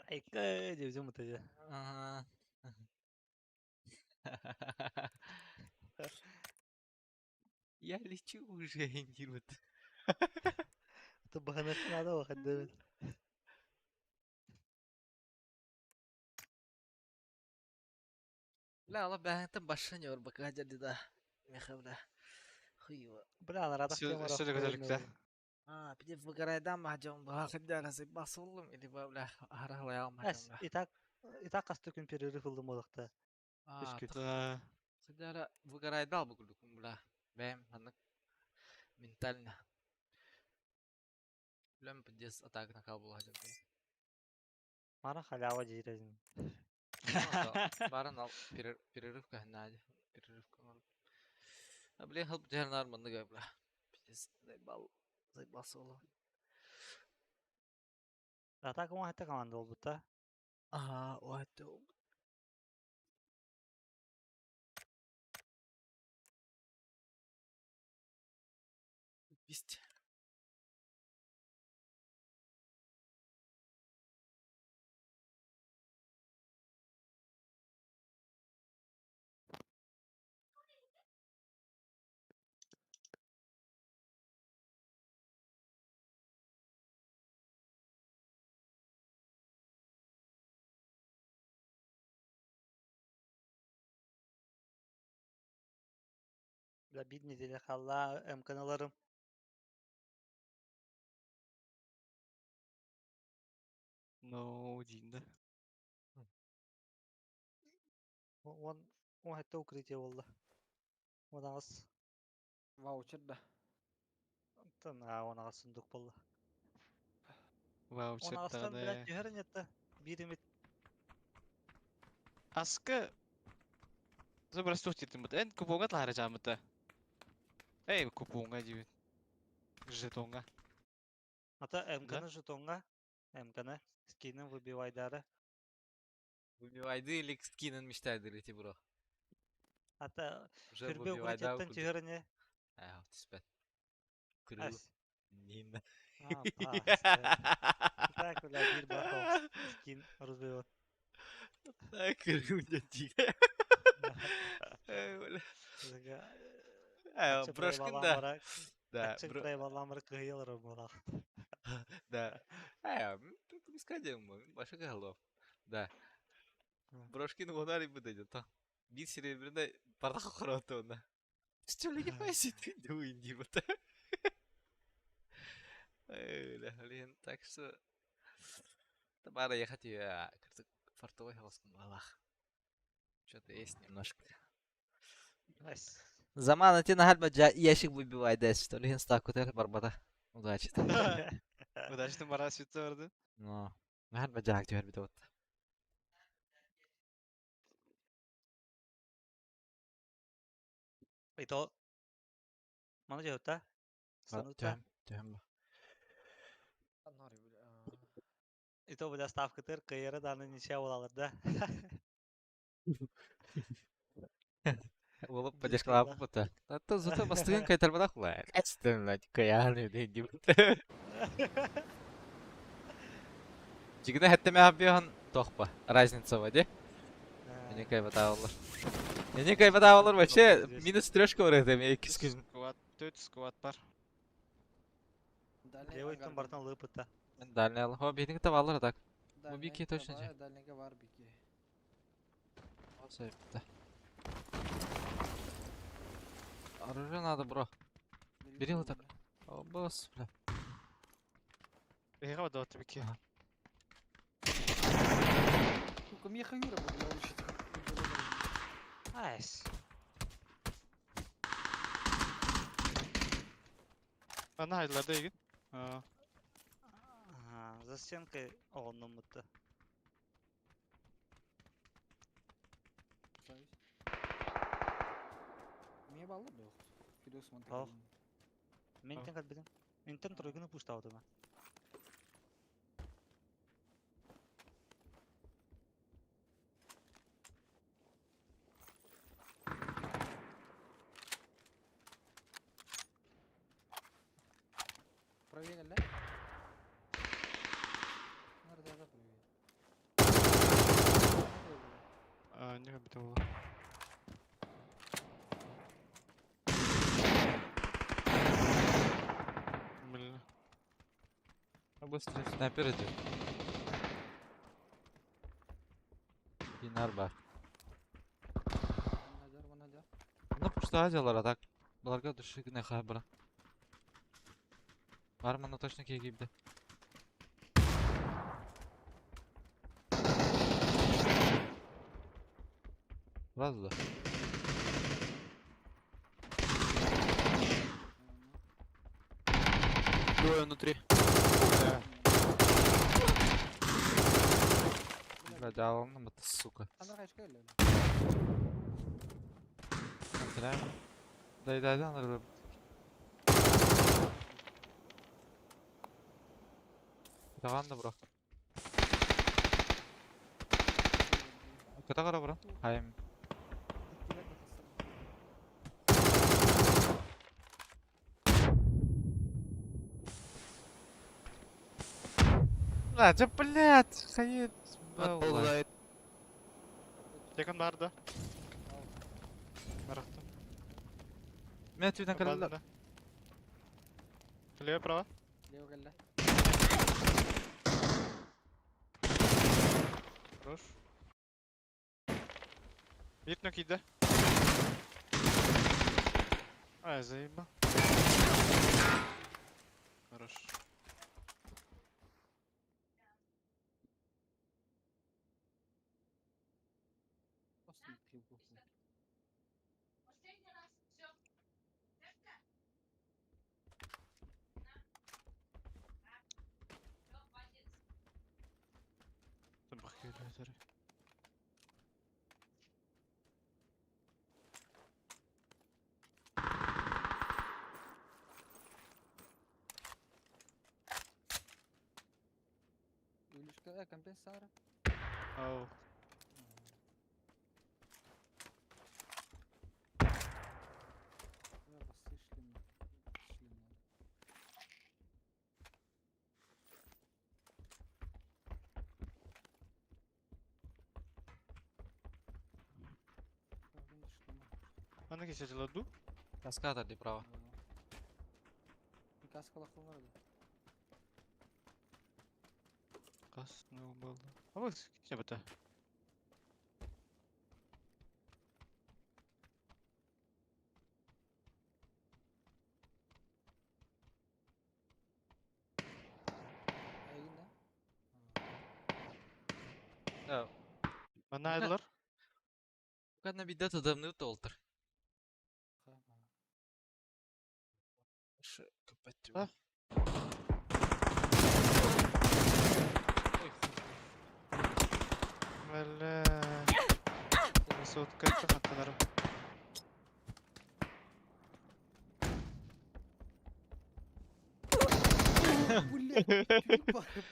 Speaker 4: Айка жевзем мұтажа.
Speaker 1: Ага. Я лечу уже, индирут.
Speaker 4: Это бағанақын ада уақыт
Speaker 1: لا والله بهتم بشني وربك جديدة مخبرة خيوة
Speaker 4: Бля, нарадах тема
Speaker 6: Şöyle güzellikle.
Speaker 1: بدي فقرة دام هجوم باخد جالس بصلهم اللي بقوله هرهلا يوم
Speaker 4: Әс,
Speaker 1: هجوم له
Speaker 4: итак қасты күн перерыв ылдым олықта. Үскүт.
Speaker 1: خدارة فقرة دال بقول لكم بلا بهم هنك مентально لم بديس أتاكنا كابل هجوم
Speaker 4: Мана халява жейрезин.
Speaker 1: بارن перерыв كهنا عادي перерыв كمان قبل هلب جهل نار من قبله بديس زي بال صلهم
Speaker 4: Атака он хата команда oldu da.
Speaker 1: Ага, o hatta o. Есть.
Speaker 4: Da bir nedeni kalla imkanlarım.
Speaker 6: No, дейін.
Speaker 4: On hatta укрытие oldu. Onağız.
Speaker 2: Ваучер да.
Speaker 4: Onağız sunduk oldu.
Speaker 6: Вау,
Speaker 4: Onağızdan biraz
Speaker 6: чертағаны.
Speaker 4: cüherin yattı. Bir ümit.
Speaker 6: Аскы. Забрас тохтирдин бут. Эн купонга тлара жамыта. Эй, купонга дейін. Жетонга.
Speaker 4: Ata imkanı jutonga. İmkanı. Skinin выбивайдары.
Speaker 1: Выбивайды или скинен мечтайды эти бро.
Speaker 4: Hatta
Speaker 1: Уже
Speaker 4: Кürbe
Speaker 1: выбивайда
Speaker 4: укрытияттан
Speaker 1: окудuk.
Speaker 4: cüherine.
Speaker 1: Тиспет. Кырыл.
Speaker 4: Ась.
Speaker 1: Нина.
Speaker 4: Пас. Так, бля, bir bakov. Skin разбивает.
Speaker 1: Кырыл дядя. Брошкин да.
Speaker 4: Açık buraya ballamları kıyıyorlar buna.
Speaker 1: Да. Тут искать мы. Ваша голов. Да. Брошкин гонали бы дойдет. Бит серебряной пардах хротона. Что ли не пойсит? Дуй не вот. Блин, так что... Табара ехать я как-то фартовый холостом валах. Что-то есть немножко.
Speaker 4: Ась.
Speaker 1: Замана тебе на ящик выбивай, да, что ли, инстак, вот это барбата. Удачи.
Speaker 6: Удачно мара свитті барды.
Speaker 1: Ну, гальба жак теперь битот.
Speaker 4: Ito. Mana jauh ta? Станут ta?
Speaker 1: Тем.
Speaker 2: Анар бля.
Speaker 4: Ito bela stavka ter kıyarı da nişe olalar da.
Speaker 1: Улып
Speaker 4: Без
Speaker 1: подешкала
Speaker 4: кайда.
Speaker 1: пупута. Та зато бастыгын кайтарбада кулай. Качтын, каярны дейди. Жигне хәттеме абыян тохпа. Разница воде. Не кайбата olur. Не кайбата olur вообще. Минус трешка var edem. 2 gün.
Speaker 6: Сквад, 4 сквад бар.
Speaker 4: Левый там бартан лыпы ta.
Speaker 1: Ben дальний алам. О, бединг та алыр так. Bu Biki точно же.
Speaker 2: Дальника var Biki.
Speaker 1: O sebepte. Оружие надо, бро. Бери вот так. О, босс, бля.
Speaker 6: Эйға да отып еке.
Speaker 2: Сука, мне хаюра буду научить.
Speaker 4: Ась.
Speaker 6: Ана хайдыларда егін.
Speaker 4: За стенкой оғынным мұтты.
Speaker 2: Мне баллы был. Фидос
Speaker 4: Ал. Мен тен қалбедім. Мен тен тұрғыны пұшта аудыма.
Speaker 2: Проверили? Nerede ada проверили?
Speaker 6: Не қабіті ола. Блин.
Speaker 1: Быстрее снайпер идет. Бинар бар.
Speaker 2: Манадер.
Speaker 1: Ну, пушта азиялар, а так. Бұларға дүшігіне қай бұра. Бар мана точно кейгейбді. Сразу да. Двое внутри. Бля, дал нам это, сука.
Speaker 2: Анар качка или?
Speaker 1: Отраем. Да, надо. Давай, бро.
Speaker 6: Kata kara bro. Hayım.
Speaker 2: Иттерет нахастар.
Speaker 6: Ла, жа, блядь, hayır.
Speaker 1: Vallahi.
Speaker 6: Yakın vardı.
Speaker 2: Ал.
Speaker 6: Meraktan.
Speaker 1: Мен түйден кәлелі.
Speaker 6: Bazında. Лево, право.
Speaker 2: Лево келді.
Speaker 6: Хорош. Видно, кида. Ай, заебал. Хорош.
Speaker 2: Просто қиып оқу.
Speaker 6: Tabak geliyor tabii.
Speaker 2: Өлішкі компенсара.
Speaker 6: Ау.
Speaker 2: Басы ішлем.
Speaker 6: Bana geçeceğiz du.
Speaker 1: Каскада ди право.
Speaker 2: Каскала қылмады.
Speaker 6: Kas ne oldu? Ama ne bata?
Speaker 2: Әйін да?
Speaker 1: Ja,
Speaker 6: Bana aydılar.
Speaker 1: Kadına bir de tadımını doldur. Şu kapattım.
Speaker 6: Ha.
Speaker 1: Oy.
Speaker 6: Valla. Soğuk kaçtı kantalarım.
Speaker 2: Блядь, барып.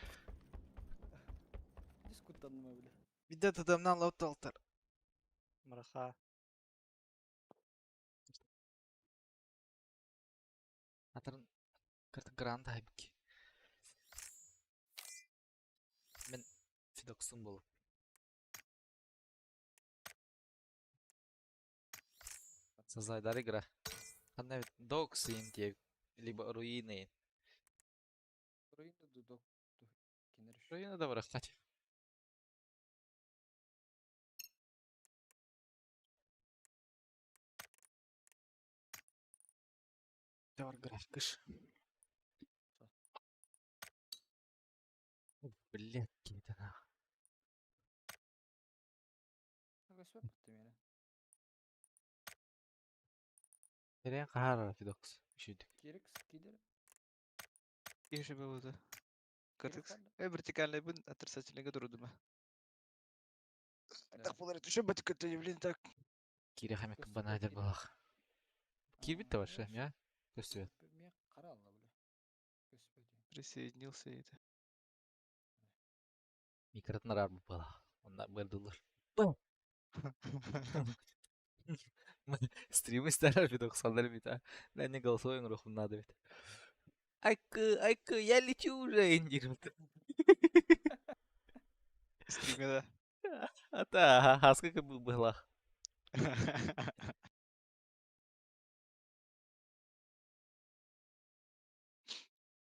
Speaker 2: Дискуттандым бля.
Speaker 1: Bir de tadımdan loot doldur.
Speaker 4: Мыраха.
Speaker 1: Hatırın kırtı grand halbuki. Ben Fidox'un bulup. Создать игра. Она ведь Dogs инди, либо руины.
Speaker 2: Руинді дудок. Кенер үш.
Speaker 1: Руины добра, кстати. Давай графикаш. Блядь, какие-то нахуй.
Speaker 2: Көсіп бітті мені.
Speaker 1: Nereye kahar Fidox? Üşüdük.
Speaker 2: Керек скидер.
Speaker 6: İşe böyle. Kırtık.
Speaker 2: kaldı.
Speaker 6: Вертикальный бын отрицательный дуру мы.
Speaker 2: Да.
Speaker 6: Так получается, что батька то не блин так.
Speaker 1: Кире хамек
Speaker 2: Көсіп
Speaker 1: банайдер
Speaker 2: бітті.
Speaker 1: балах. Кирбит те ваше,
Speaker 2: Яш.
Speaker 1: я? Көсүет.
Speaker 2: Мен қаралға бля. Көсіп бітті.
Speaker 6: Присоединился и это.
Speaker 1: Микротнар арбы балах. Onlar бырдылыр. Стримы старар Fidox'ları bir tane. Ben ne голосовым рухом надо ведь. Айка, я лечу уже, индир.
Speaker 6: Стримеда.
Speaker 1: А та, хаска как бы была.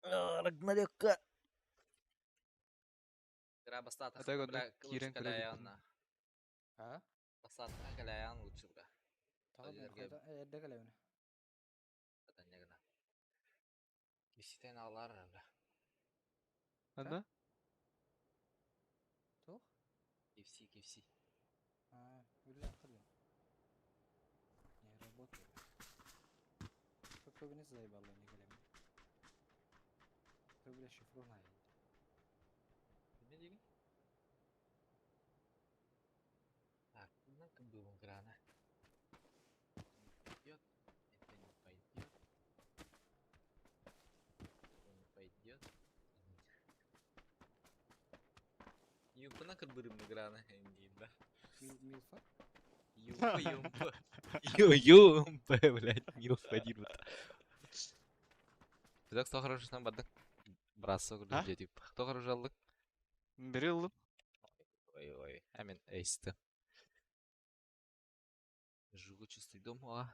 Speaker 1: Рагнарёкка. Игра бастата.
Speaker 6: А так он, Кирен көреді.
Speaker 2: А?
Speaker 1: Бастата каляян лучше бля.
Speaker 2: Тағы мен
Speaker 1: Өлерге-
Speaker 2: қайда әйелді кәлемін.
Speaker 1: Zaten ne kadar. Kişiden ağlar bля.
Speaker 6: Anda?
Speaker 2: Тоқ?
Speaker 1: KFC.
Speaker 2: Өлі ақырдым. Не работаю. Көбіне заебалы не кәлемін. Көбіне шифрон айын.
Speaker 1: Ne diyeyim? Так, ну как было грана. Пойдет, это не пойдет. Это не пойдет. Юбана Bana kır bırımlı grana endiyinde.
Speaker 2: Милфа?
Speaker 1: Юмпа. Юмпа, блядь, милфа дирбат. Так, кто хороший там бадык? Брасса
Speaker 6: А?
Speaker 1: где тип. Кто хороший алды?
Speaker 6: Бери алып.
Speaker 1: Ой-ой, әмен эйсті. Жугу чувствуй дома.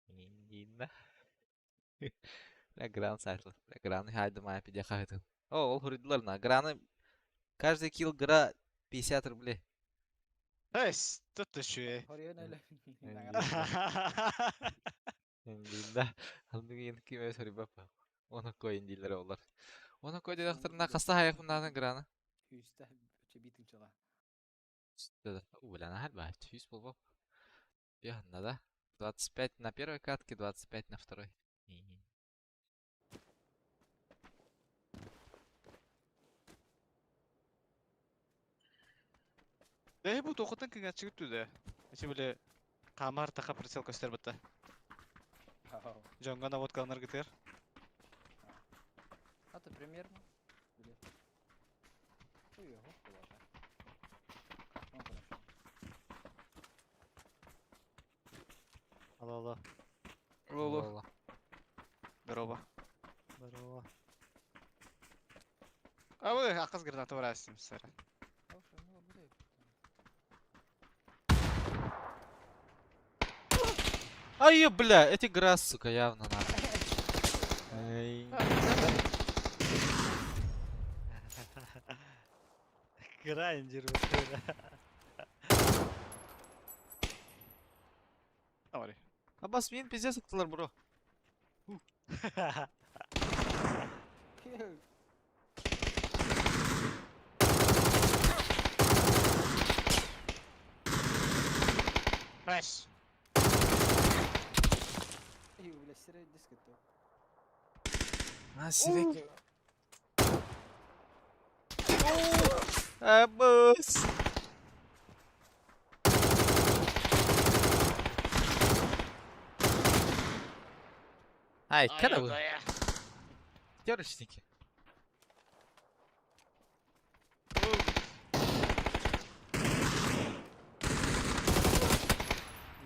Speaker 1: Индинда. Бля, гран сайтлы. Бля, граны хайды мая пидя хайты. О, ол хуридыларына. Граны... Каждый килл гра 50 рублей.
Speaker 6: Эс, тут еще.
Speaker 2: Хорьон эле.
Speaker 1: Индинда. Алдығы енді кеме сөрі бапа. Оны кой индилер олар. Оны кой дедақтарына қаста хаяқ мұндағы граны.
Speaker 2: Hüste biten çıla.
Speaker 1: Да-да. Бля, на хальба. Тюз был бап. Бегно, да? 25 на первой катке, 25 на второй.
Speaker 6: Bu toqutun kıgan çıgıttı da. Эти были камар тақа прицел көстер бітті. Jonga наводкалар гитер.
Speaker 2: А ты примерно? Или? Ой, его куда-то. Ну, хорошо.
Speaker 4: Алло.
Speaker 6: Лоло. Здорово.
Speaker 4: Здорово.
Speaker 6: А вы ақыз гранаты бар әстім сәрі.
Speaker 2: Слушай, ну, блядь.
Speaker 1: Ай, бля, эти грас, сука, явно надо. Эй.
Speaker 4: Грайндер.
Speaker 6: Давай.
Speaker 1: Аббас, мен пиздец ықтылар, бро.
Speaker 6: Фреш.
Speaker 2: Ey, блядь, серый диск это.
Speaker 1: А, сирек. Аббас. Ай, kada bu? Yarışniki.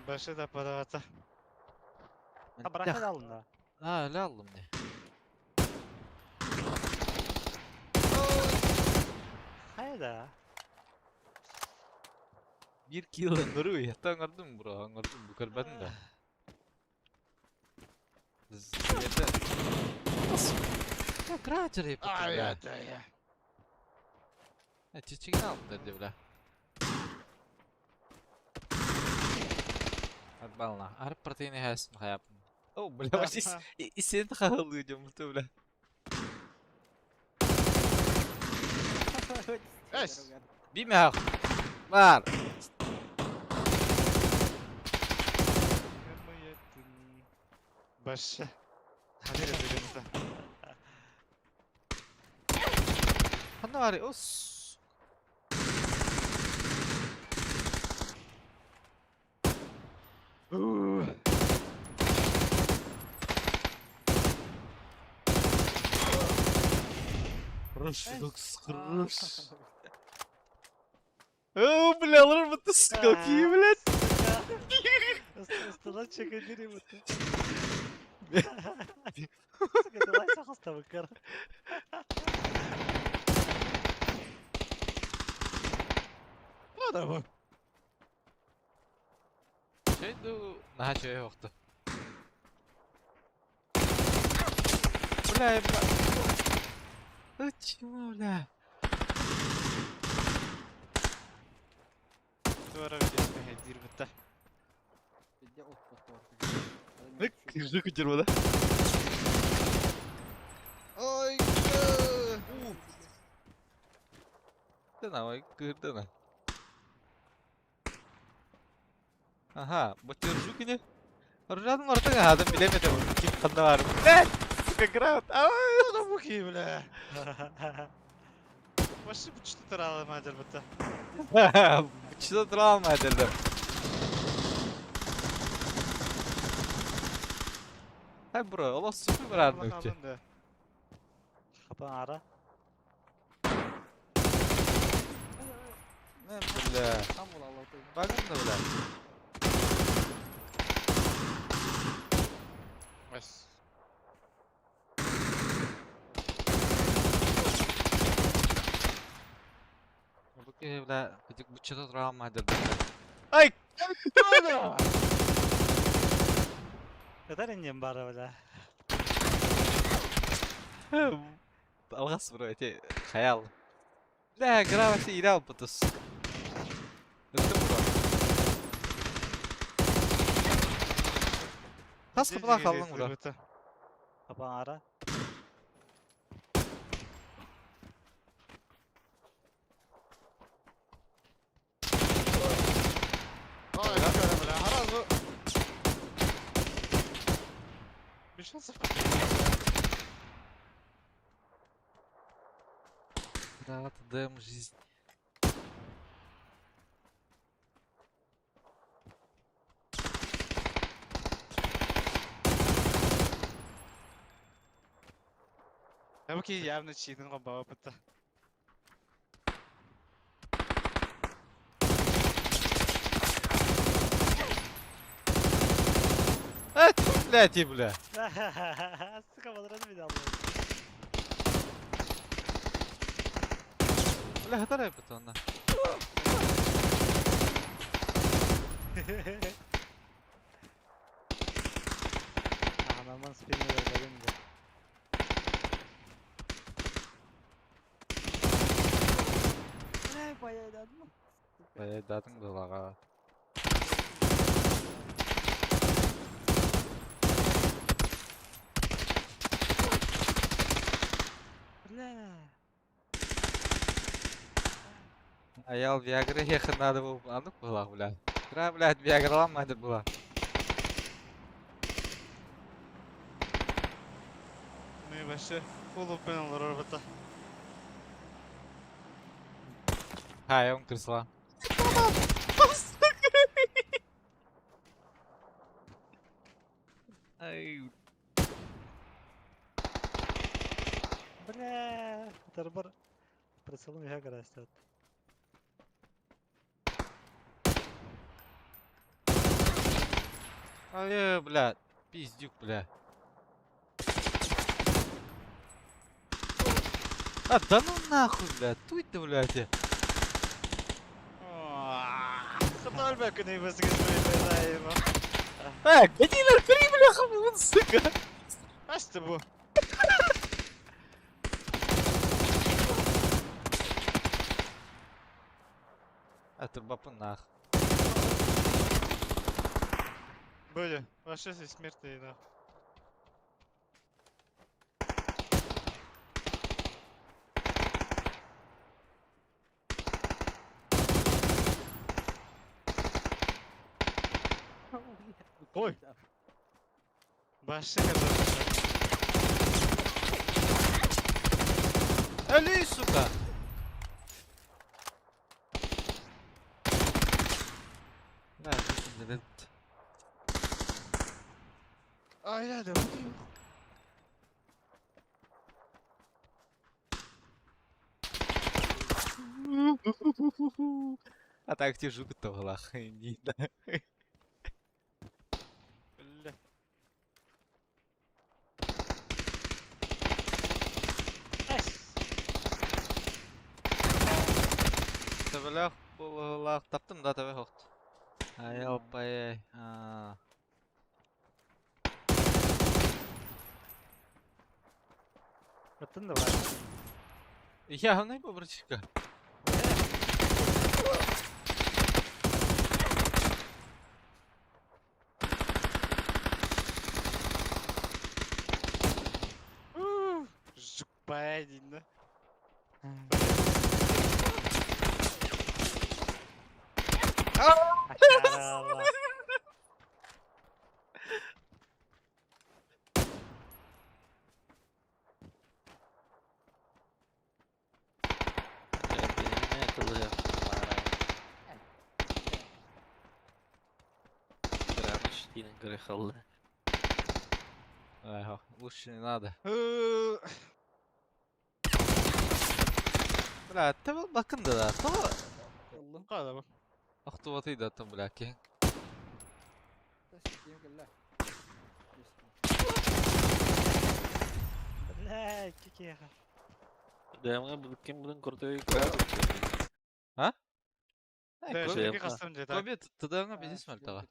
Speaker 6: Başı da parata.
Speaker 4: Ha bırak alın da.
Speaker 1: Ha, öyle aldım ne?
Speaker 4: Hayda.
Speaker 1: Bir kill anırıyor ya. Anladım bro, anladım. Bu kadar ben de. Ziyade. Nasıl? Ya gracer yapıyor ya.
Speaker 6: ya.
Speaker 1: Ha, çiçeğini aldım dedi bile. Hadi balına. Harap proteini hayasın hayapım. Oh, bile baş istediğin kahılıyor diyorum bu bile.
Speaker 6: Эс.
Speaker 1: Bir mi hak? Var.
Speaker 6: Başı. Hadi rezilimize.
Speaker 1: Hani var ya, os. Rush, rush. О, бля, алır mı скалки, блядь?
Speaker 4: Üstüne çekeceğim bu. Давай сахаста бакар.
Speaker 6: Ладно bu.
Speaker 1: Şeydi, naha şey yoktu. Bля, чего, бля?
Speaker 6: Duvara videosu hedir bitti.
Speaker 2: Где отпуск?
Speaker 1: Kırdı kıcırmadı.
Speaker 6: Ay.
Speaker 1: Kırdın ama kırdın ha. Aha, bu çocuk ne? Orada orada adam bilemedim. Kim kandı var mı? Ne? Sıkı ground.
Speaker 6: Bu da bu ki bile. Başı bu çıtı taralı macer bitti.
Speaker 1: Bıçıda drama ederdim. Hay bro, Allah sıfır var mı ki?
Speaker 4: Kapı ara.
Speaker 1: Бля.
Speaker 2: Там был Аллах тойын.
Speaker 1: Bakın da bля.
Speaker 6: Бас.
Speaker 1: Bu ki bля. Gıcık bıçıda duran mıdır?
Speaker 6: Ай!
Speaker 4: Kadar ineceğim bari öyle.
Speaker 1: Algas bro ete hayal. Bля, gravity ideal putus. Bıktım bro. Tas kapıdan kaldın bro.
Speaker 4: Kapağın ara.
Speaker 6: Ай, какая, бля, сразу. Без шансов.
Speaker 1: Брат, дэм жизнь.
Speaker 6: Таки явно читинг баба пытта.
Speaker 1: Блядь, и бля.
Speaker 4: Sıka balırını bir daha alalım.
Speaker 1: Бля, хатара я потом на.
Speaker 4: Anamın spin'i verdim de. Ne bayağı da mı?
Speaker 1: Бля, датың балаға.
Speaker 4: Бля.
Speaker 1: Аял Виагра ехать надо было. А ну была, бля. Бля, блядь, Виагра ломать была.
Speaker 6: Мы вообще full open робота.
Speaker 1: Хай, он крысла. Ай,
Speaker 4: Бля. Тарбар. Прицелом я растет.
Speaker 1: ай, блядь. Пиздюк, бля. А, да ну нахуй, блядь. Туй ты, блядь.
Speaker 6: Хатар бәкін ебесігіз бәйбәйма.
Speaker 1: Гадилер, кри, бляха, вон, сука.
Speaker 6: Ашты bu.
Speaker 1: А ты бапы нах.
Speaker 6: Böyle. Вообще здесь смертный нахуй. Ой. Başka kadar.
Speaker 1: Али, сука. Да, ты блядь.
Speaker 6: Ay hadi.
Speaker 1: А так тебе жук то охренеть, да.
Speaker 6: Bля.
Speaker 1: Табелях, булах, таптым да табе хокт. Ай, алпай, а.
Speaker 4: Yaptın da var.
Speaker 1: Я не бобрачка.
Speaker 6: Жук bayağı dinle.
Speaker 4: Aşağı Allah.
Speaker 5: Грехалле.
Speaker 1: Ай, лучше не надо. Бля, ты был бакында да. То
Speaker 2: الله
Speaker 6: Qada bu.
Speaker 1: Aktuvatıydı attım bırakayım.
Speaker 2: بس يمكن لا
Speaker 4: لا كيك يا اخي
Speaker 7: Dayımga kim bunun kurtuyu koyar.
Speaker 6: Da
Speaker 7: Koy-
Speaker 6: şuradaki custom jet ha.
Speaker 1: Kobi tadağına bir ismi altağa.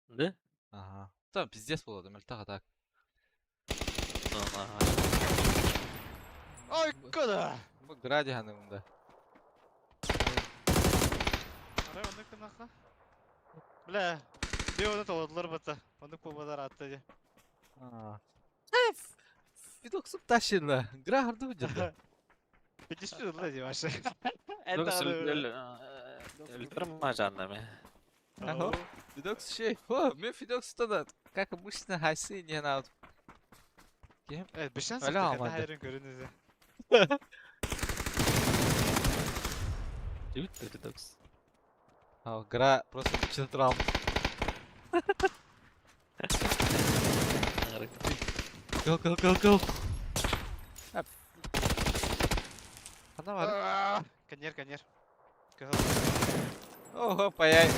Speaker 7: Ne?
Speaker 1: Aha. Tamam pizdes buladım altağa tak.
Speaker 7: Tamam.
Speaker 6: Ay kada.
Speaker 1: Bu Gradi hanımında.
Speaker 6: Aray onu kınaka. Bile. Bir onu topladılar bata. Onu kubalar attı ya.
Speaker 1: Aa. Hef. Fidoksum taşırla. Gra hardı ucunda.
Speaker 6: Peki şu da diyor aşağı.
Speaker 7: Yok öldürme canım.
Speaker 1: Ага. Фидокс şey. О, мен Фидокс'ta da как обычно хайсы не надо.
Speaker 6: Evet bir şans
Speaker 1: Öyle
Speaker 6: yaptık.
Speaker 1: ama
Speaker 6: Hadi
Speaker 1: hadi.
Speaker 6: hayırın görünüzü.
Speaker 7: Bitti Fidox.
Speaker 1: А, Гра просто начинает раунд. Go, go, go, go. Ana var.
Speaker 6: Kanyer kanyer.
Speaker 1: Ого, паяй.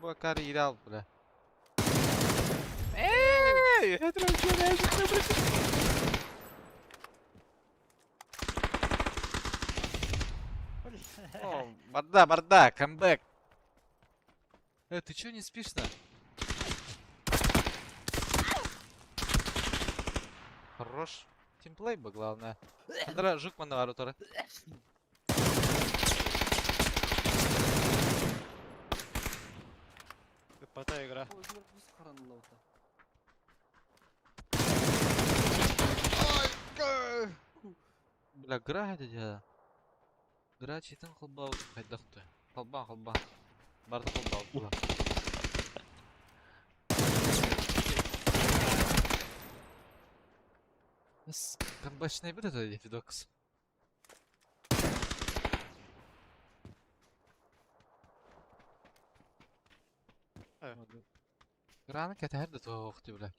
Speaker 1: Bu karı iyi al bile. Ey, О, барда, камбэк. Ты чё не спишь-то? Хорош. Тимплей бы, главное. Андра, жук на ворота.
Speaker 6: Pata игра.
Speaker 1: Бля, Гра это дядя. Гра читан кылбау кайдақты. Кылбан. Барды кылбау була. Biz kambaşına bir de dedi Fidox.
Speaker 6: Evet.
Speaker 1: Grana keter de tuğa vakti bile.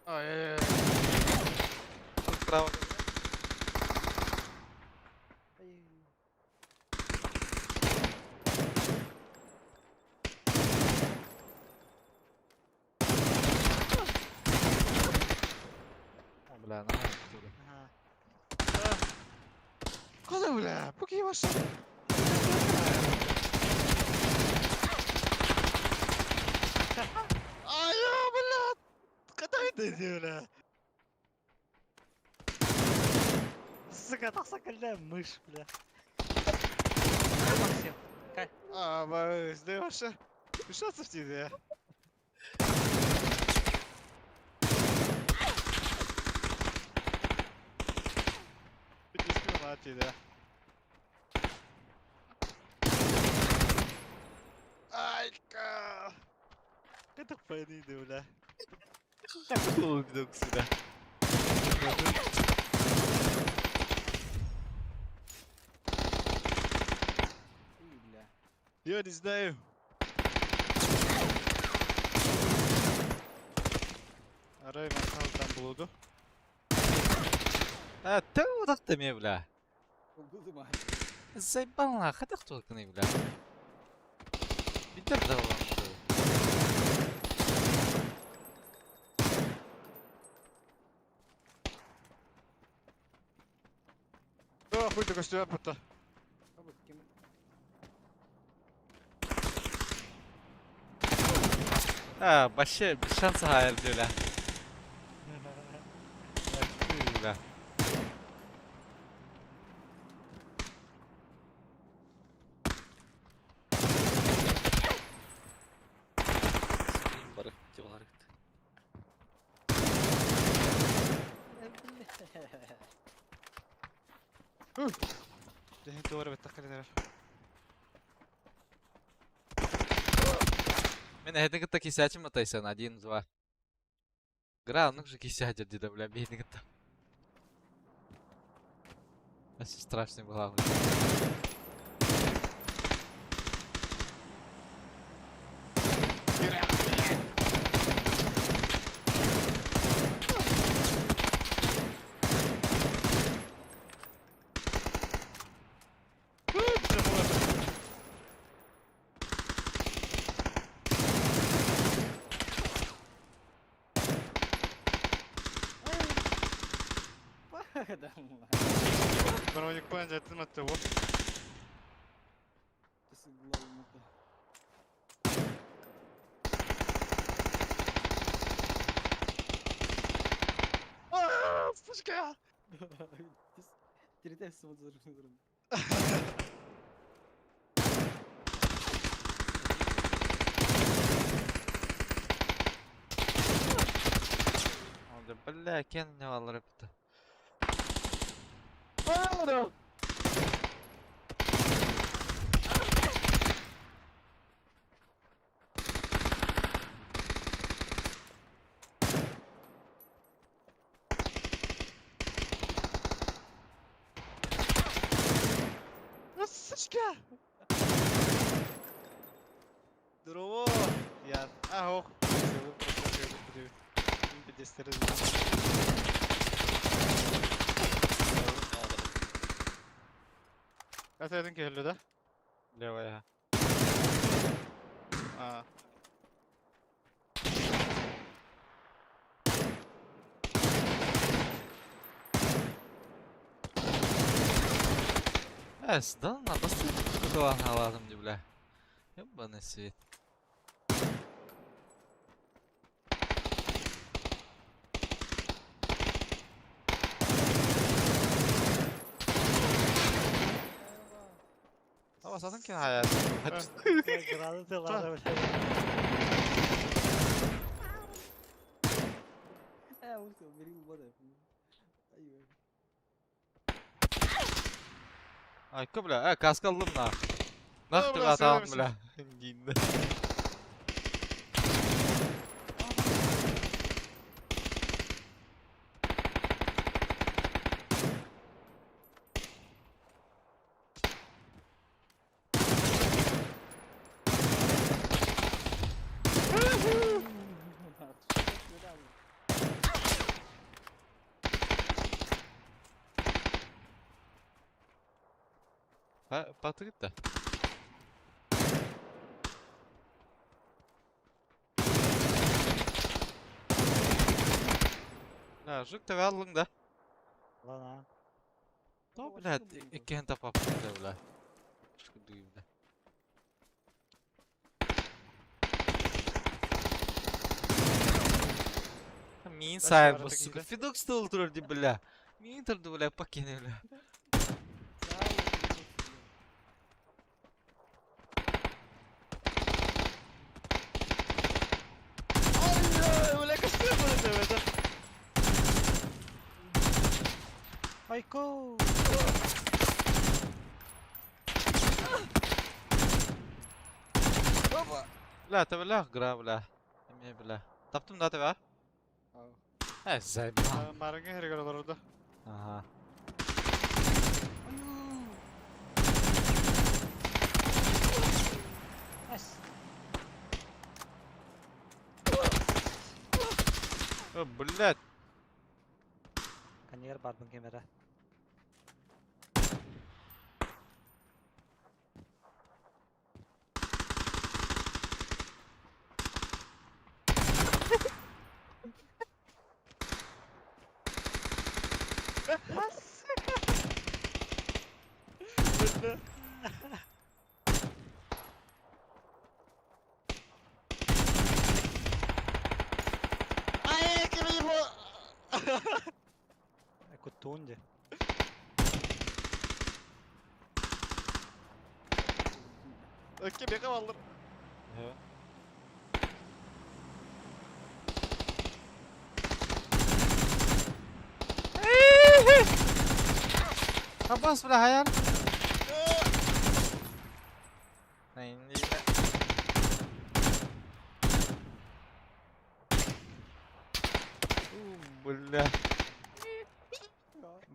Speaker 6: Ay ay ay.
Speaker 1: Bravo. Bля, ne yaptı?
Speaker 6: Kada bile. Bu iyi başladı. Ay ya bile. Kadaydı diyor la.
Speaker 4: Сука, так сокольная мышь, бля. Максим,
Speaker 6: Aa bak izle başla. Bir şey atıştıydı ya. Bir ismi matıydı ya. Ay ka. Kadar faydıydı öyle.
Speaker 1: О, Fidox bile.
Speaker 6: Я не знаю. Арай ben там булуду.
Speaker 1: А, ты вот это мне, бля. Заебал нахуй, это кто такой, бля? Видишь, да,
Speaker 6: О, хуй такой что yaptı.
Speaker 1: Ha, başı bir şans hayal diyor la. Bля.
Speaker 7: Barık diyorlar.
Speaker 6: Dehin duvara bettakaleler.
Speaker 1: Мен хэдэгэтэ кисячим атайсан 1-2. Граунг же кисячат деда, бля, беднэгэтэ. Вообще страшный была, бля.
Speaker 2: Kadang.
Speaker 6: Броник понял, жаттым атты бу.
Speaker 2: Kesebelah.
Speaker 6: Вспышка!
Speaker 2: Cerita semua turun.
Speaker 1: Oldu. Бля, kendine vallahi bitti.
Speaker 6: Вспышка! Здорово! Я... ох. Целый просто привет. Педестеры. Касайдың келді да?
Speaker 1: Levaya.
Speaker 6: А.
Speaker 1: Сдал на бассейн. Какого lazım diye bля. Ебаный свет. Ama satın ki hayat.
Speaker 4: Granatalar öyle.
Speaker 2: Usta, beri bana. Ayı.
Speaker 1: Ay bля, kask aldım da. Nasıl
Speaker 6: bля,
Speaker 1: atalım
Speaker 6: söylemişsin.
Speaker 1: bля. Giyindi. Ha, patı gitti. Ya, жук тебе алдың да.
Speaker 4: Lan ha.
Speaker 1: Да, блядь, ikeni tapap bize bля. Şükür duyayım da. Min sahibi
Speaker 6: arada
Speaker 1: suka.
Speaker 6: giyle.
Speaker 1: Fidox da öldürür di bля. Min tırdı bля, pakeni bля.
Speaker 6: Бля, костюм буде тебе, да?
Speaker 4: Ayko.
Speaker 1: Bля, te bля, gra bля. Еми bля. Taptım da tebe. He, sen.
Speaker 6: Марыңа херегер олар орда.
Speaker 1: Aha.
Speaker 4: As.
Speaker 1: Блядь.
Speaker 4: Kan yer barbun kamera.
Speaker 6: Ай, кем его?
Speaker 4: Aku tunje.
Speaker 6: Okey, beka alır.
Speaker 1: Abbas bля, hayal. Neyin değil de. Bля.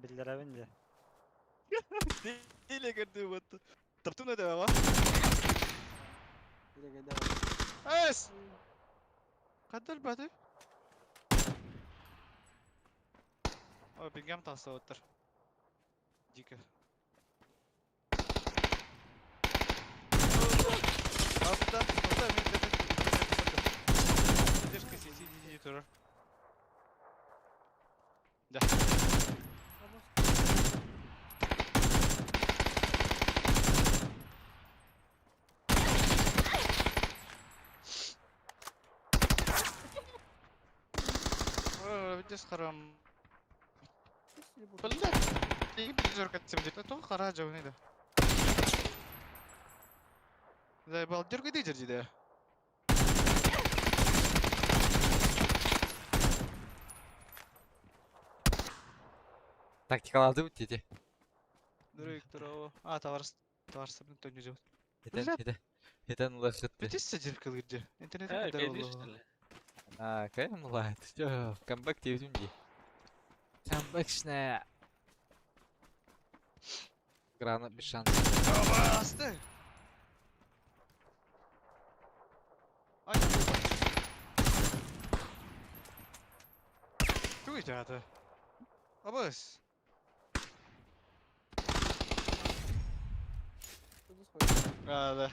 Speaker 4: Billere bence.
Speaker 6: Değil gördüğü battı. Taptım ne demek var?
Speaker 2: Tidak ada.
Speaker 6: Es. Kadar bade. О, пингам тасы отыр. Дико. Алда, мен Держка сиди, тұрыр. Да. Just харам.
Speaker 2: Если буду-
Speaker 6: Блядь. Тиги bir zor kaçsam diye. То хара жау нейді. Заебал, дергай дей жерде.
Speaker 1: Тактикаларды өтеді.
Speaker 6: Дөрек тұра. А, товарсы мен төнге жау.
Speaker 1: Хетен лахытты.
Speaker 6: Бетессе жеркел кірде. Интернет
Speaker 7: Э,
Speaker 6: кедер
Speaker 7: конечно
Speaker 6: олу.
Speaker 7: ли.
Speaker 1: Кайым лайт. Чё, камбэк девдім де. Камбэкшне. Гранат bir şans.
Speaker 6: Асты! Ай, Туй жады. Абыс.
Speaker 2: Буду сходить.
Speaker 6: Да.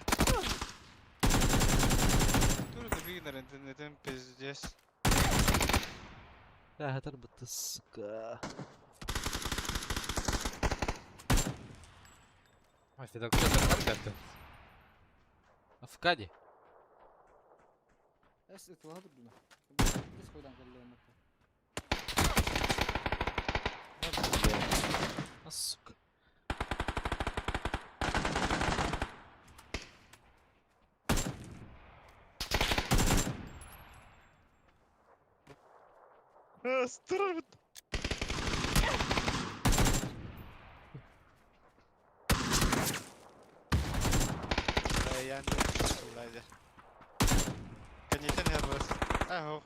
Speaker 6: Турды бигнер интернетен пиздец.
Speaker 1: Да, хатар бытты сука. Ой, ты так кто как-то? Афкади.
Speaker 2: Эс, это ладно, блин. Буду сходить, блин.
Speaker 1: А, сука.
Speaker 6: Стырыр бит. Yandı. Şulaydı. Kanyetten yapıyoruz. Aho.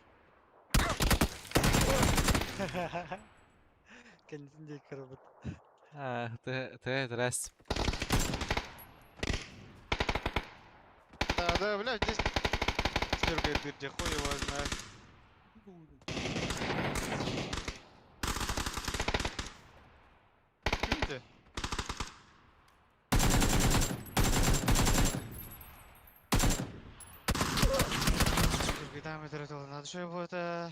Speaker 4: Kendisini kırıldı.
Speaker 1: Ты здрасте.
Speaker 6: Да, бля, здесь стыркает дырде, хуй его знает. Видите? Там это надо что его это...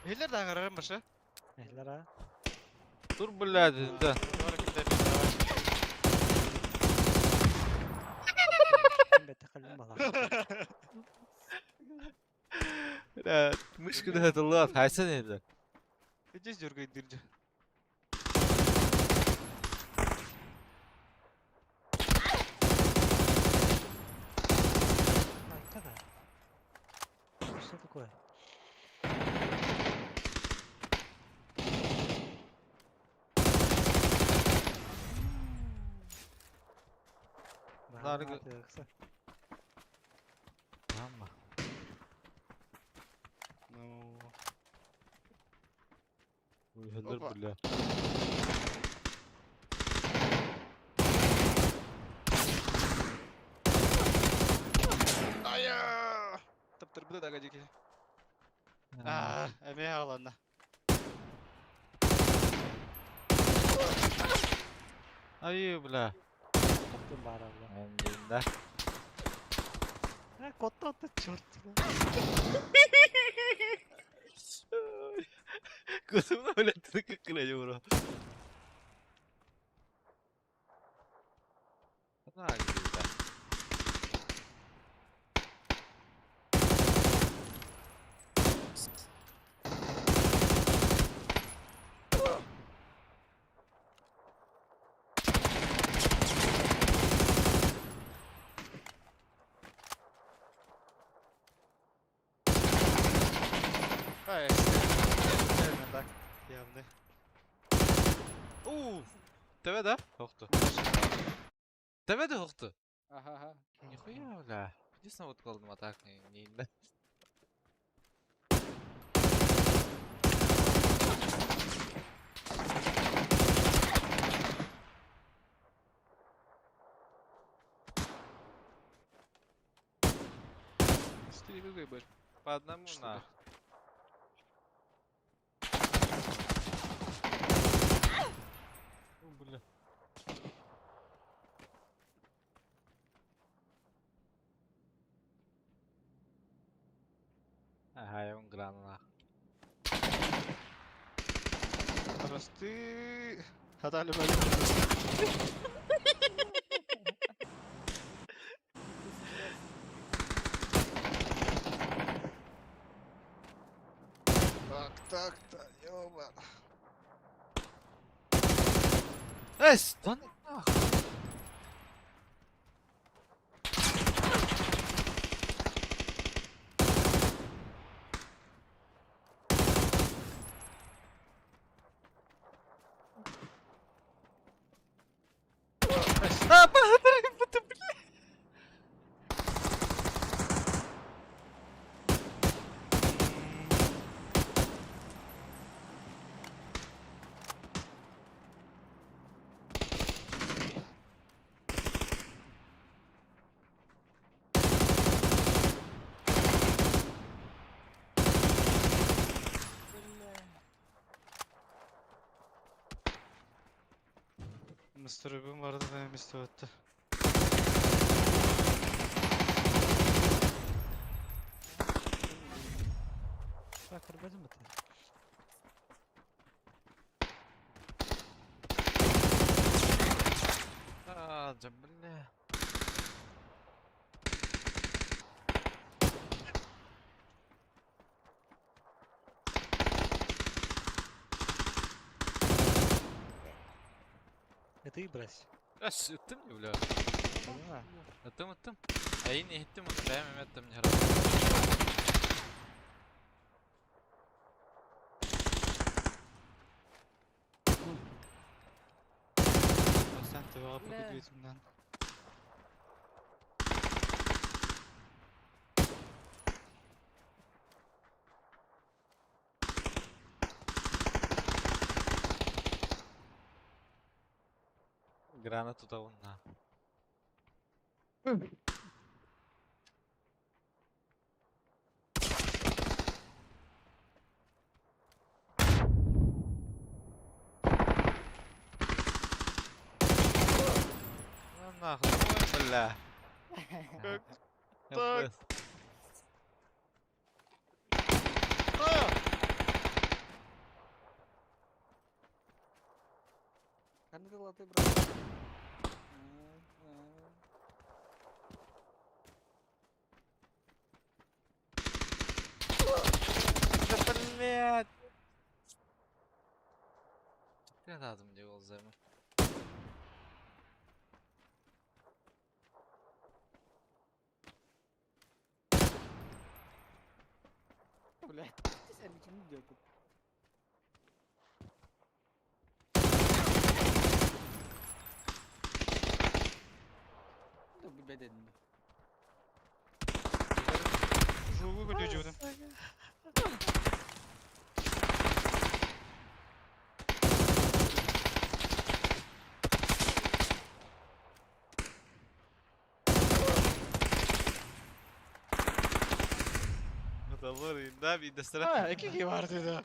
Speaker 6: Hiller daha kararım başı.
Speaker 4: Ehler ha.
Speaker 1: Dur блядь, да.
Speaker 4: Kim bette kalbim bala.
Speaker 1: Да, мышка да это лад, хайса не да.
Speaker 6: Здесь дергает дырди.
Speaker 4: Арка да. Что такое?
Speaker 1: Наргы-
Speaker 4: Bahane kısa.
Speaker 1: Мама.
Speaker 6: Ну...
Speaker 1: Ölür
Speaker 6: Опа.
Speaker 1: бля.
Speaker 6: Ая! Таптырбыды да гадеки. Эме алanda.
Speaker 1: Ай, бля.
Speaker 4: Kaptım bari abla.
Speaker 1: Endinde.
Speaker 4: Ha kotta attı çort.
Speaker 1: Gözümün öyle tıkık kıracı bro. Ne güzel.
Speaker 6: Ай, gelme tak. Yandı.
Speaker 1: Тебе да? Yoktu. Тебе de yoktu.
Speaker 2: Ага.
Speaker 1: Нихуя, бля. Единственное вот колдum атак нейinde.
Speaker 6: Стиль выбор.
Speaker 1: По одному
Speaker 6: Что
Speaker 1: на. Бля. Ага, я он гранна.
Speaker 6: Просты. Хатали böyle. Так, ёба.
Speaker 1: Эс! Да ну нахуй! А, благодарю, это, блин!
Speaker 6: Mr. Rubin vardı benim istiyordu.
Speaker 4: Bakır gözüm bitti.
Speaker 1: А, да бля.
Speaker 4: Это и брось.
Speaker 1: Эс, ıttım ya bля.
Speaker 4: Поняла?
Speaker 1: Ittım. А yine hittim onu beğenmem ettim herhalde.
Speaker 6: Sen tevap
Speaker 2: Ne?
Speaker 6: okudu yüzümden.
Speaker 1: Granat tutağı na. Lan nahul, bля.
Speaker 6: Как
Speaker 1: Ya
Speaker 6: так?
Speaker 1: bu-
Speaker 2: Kan itu latih bro.
Speaker 1: Да блядь! Гранатом делал займу.
Speaker 2: Блядь, sen biçimini diyorsun. Dur bir bedenini.
Speaker 6: Жугу көтөжүгүнүм.
Speaker 1: Adamlar indi bir de
Speaker 6: Ha, 2 var dedi.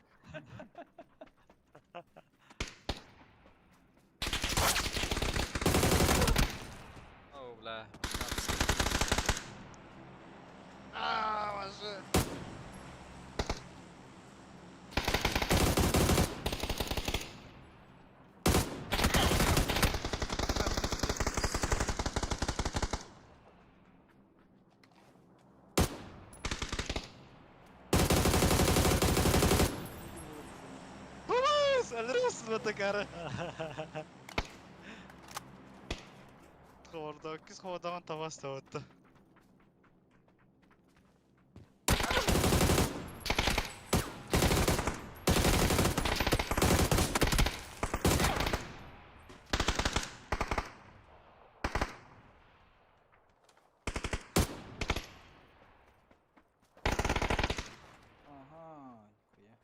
Speaker 1: Oh bля.
Speaker 6: Aa, başı. Vamos, öldürüyorsun bu takarı. Orada kız kovadan tavas tavattı.
Speaker 2: Aha. Ya.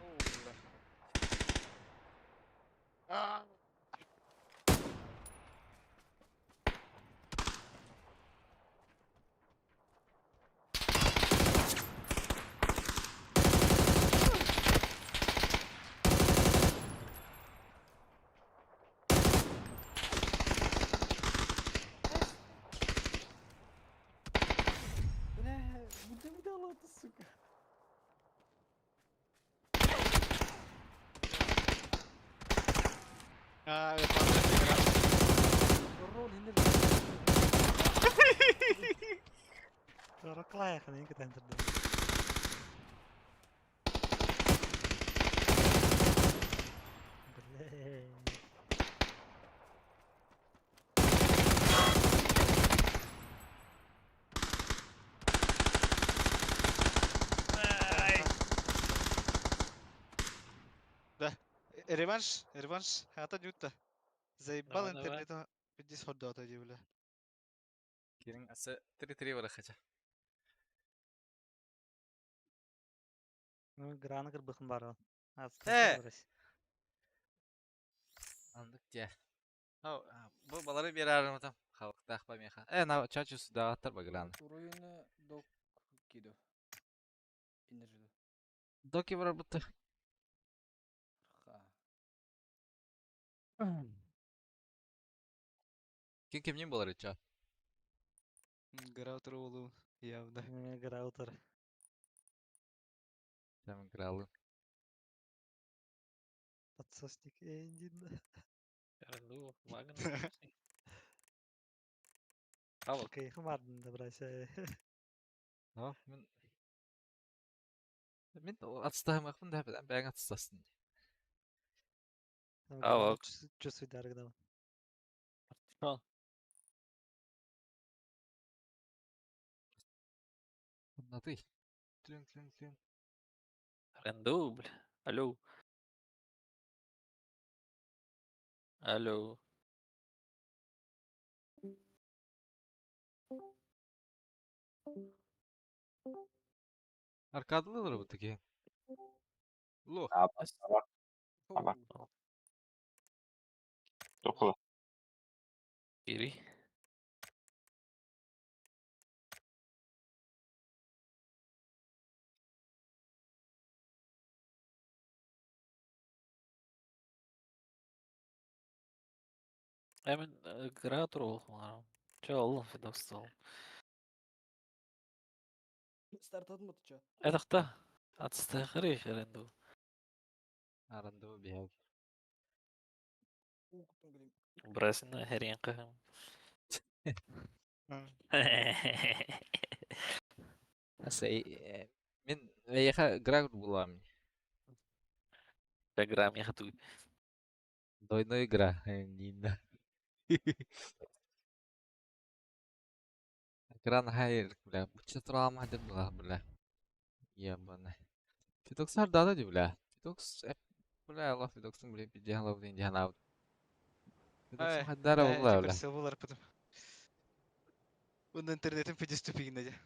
Speaker 2: Oh, udah.
Speaker 6: Aa.
Speaker 2: Bля, burada bir daha latı suka.
Speaker 6: Aa, evet, ben de tekrar.
Speaker 2: Rol indir.
Speaker 4: Kılaya yakın iki tane tırdım. Biley. Ay.
Speaker 6: Реванш. Hayata Newt'ta. Заебал
Speaker 7: Давай, давай.
Speaker 6: интернета. Пиздец ходда тоді, бля.
Speaker 1: Кирин асы 3-3 барахача.
Speaker 4: Граны кырбыхын бар ол.
Speaker 1: Э!
Speaker 4: Астын
Speaker 1: Андык те. Ау, бу балары бер арымытам. Халыкта акпа меха. На чачу сюда аттар багран.
Speaker 2: Уруйны док кидо. Инержиду.
Speaker 1: Доки бар бутты.
Speaker 2: Ха.
Speaker 1: Ким болар ича?
Speaker 6: Граутер болу. Явно.
Speaker 4: Граутер.
Speaker 1: Там играл.
Speaker 4: Подсосник Эндин.
Speaker 7: Аренду, Магнум. Алло.
Speaker 4: Кайхым ардын да брайса.
Speaker 1: Ну, мен атыстамакмын да бәң атыстасын.
Speaker 7: Алло.
Speaker 4: Чувствуй даргда.
Speaker 7: Шо?
Speaker 1: Наты. Тлин.
Speaker 7: Аренду, бля. Алло. Алло.
Speaker 1: Аркадылыр бу таки. Лох.
Speaker 8: Тоқылы.
Speaker 7: Кири. Эмен гратор болмарам. Чоолун фидостол.
Speaker 2: Стартадın mı tıça?
Speaker 7: Эдакта. Атыстай кырыш аренду.
Speaker 1: Аранды бияг.
Speaker 2: Уğuttun bileyim.
Speaker 7: Брасина херен кыгым.
Speaker 1: Аса мен яха грак булам.
Speaker 7: Программ я хату.
Speaker 1: Дойно игра. Нина. Экран хайр, бля. Буча трама деп була, бля. Ебана. Фитоксар дада ди, бля. Фитокс, бля, Allah Fitoks'un bile bir cihan lavdin cihan lavd. Fitoks'un haddara bula, bля.
Speaker 6: Все болар потом. Он интернетом пиздец тупик наде.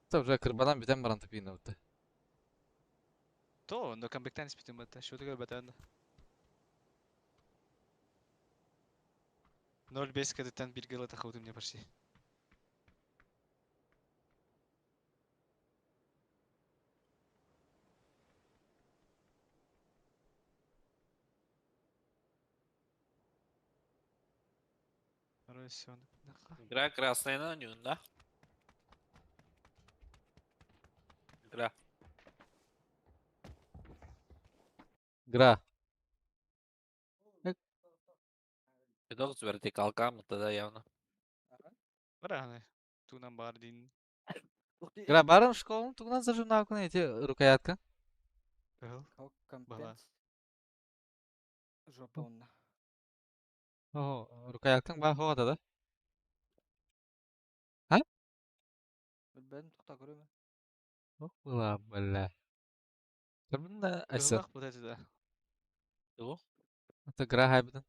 Speaker 1: Та уже кырбадан битен баран тапин авты.
Speaker 6: То, но камбектен испитим бата. Шо төгөр батанда. 0-5 кадеттен 1 гол атахауды мне почти. Все,
Speaker 7: Игра красная на нюн, да? Игра.
Speaker 1: Гра.
Speaker 7: Фидокс вертикалка мı тогда явно.
Speaker 6: Бране. Тунан бардин.
Speaker 1: Гра баран школун тугнан зажим на окна эти рукоятка.
Speaker 6: Бел.
Speaker 2: Kalk
Speaker 6: Bala.
Speaker 2: kampens. Жопа онна.
Speaker 1: О, рукояткаң бар хоғада да.
Speaker 2: Ben tukta görüyorum.
Speaker 1: Була, бля. Кырбында айсыр.
Speaker 6: Бел вот это да.
Speaker 7: Ду?
Speaker 1: Это гра хайбыдан.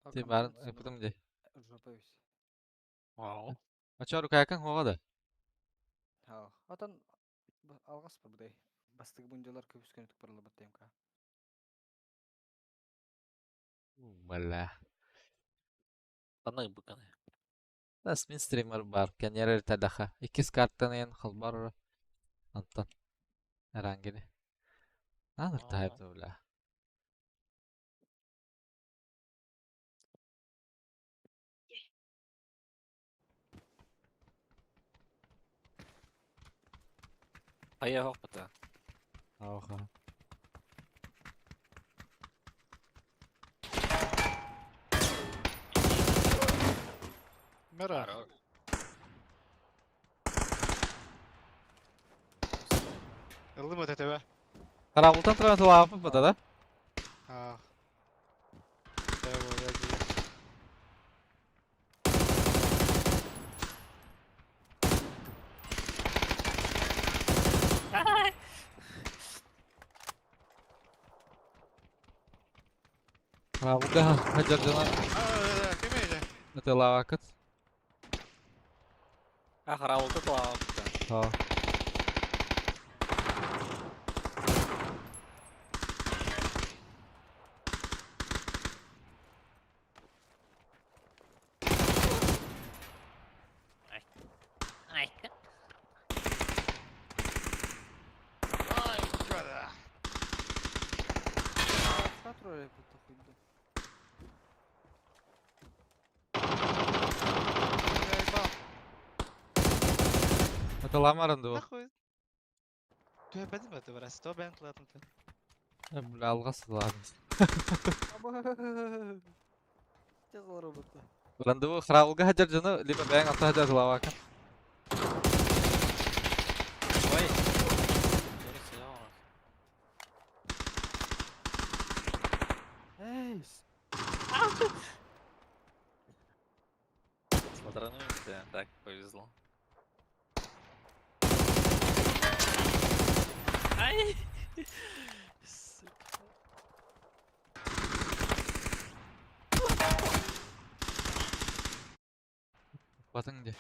Speaker 2: Kalk
Speaker 1: Те барын
Speaker 2: kampens.
Speaker 1: айпыдым де.
Speaker 2: Жопа вис.
Speaker 7: Вау.
Speaker 1: Ача рукояткаң хоғада.
Speaker 2: Ha. Atan algas mı buday? Bastık buncalar köpüskeni tıkparılı batayım ka.
Speaker 1: Бля.
Speaker 7: Таныг быканы.
Speaker 1: Нас мен стример бар. Кенерер тадаха. 2 карттан ен хыл бар. Антан. Эрангели. Аныр тайпты, бля.
Speaker 7: Ая хок бата.
Speaker 1: Ауха.
Speaker 6: Мера. Ыллы мы тетебе?
Speaker 1: Карабултан тұрған тылапын бұда да?
Speaker 6: Ah. Tebe böyle diyor.
Speaker 1: Karabulga hajar jana
Speaker 6: Kim öyle?
Speaker 1: tela vakit.
Speaker 7: Ахрауылды тылап.
Speaker 1: Ha.
Speaker 7: Ай.
Speaker 6: Ay brother.
Speaker 2: Контроль будто хуйня.
Speaker 1: Tela marındı bu.
Speaker 6: Нахуй. Tövbe mi tövbe? Sto ben kıladım tövbe.
Speaker 1: Böyle algası var.
Speaker 2: Aba. Tez olur будто.
Speaker 1: Ulandı bu karabulga hajar jana lima bayang atı hajar tela vakit.
Speaker 7: Ой. Geri silah var.
Speaker 2: Эй!
Speaker 7: Смотраны тебе так повезло. Ай! Сука.
Speaker 1: Batın diye.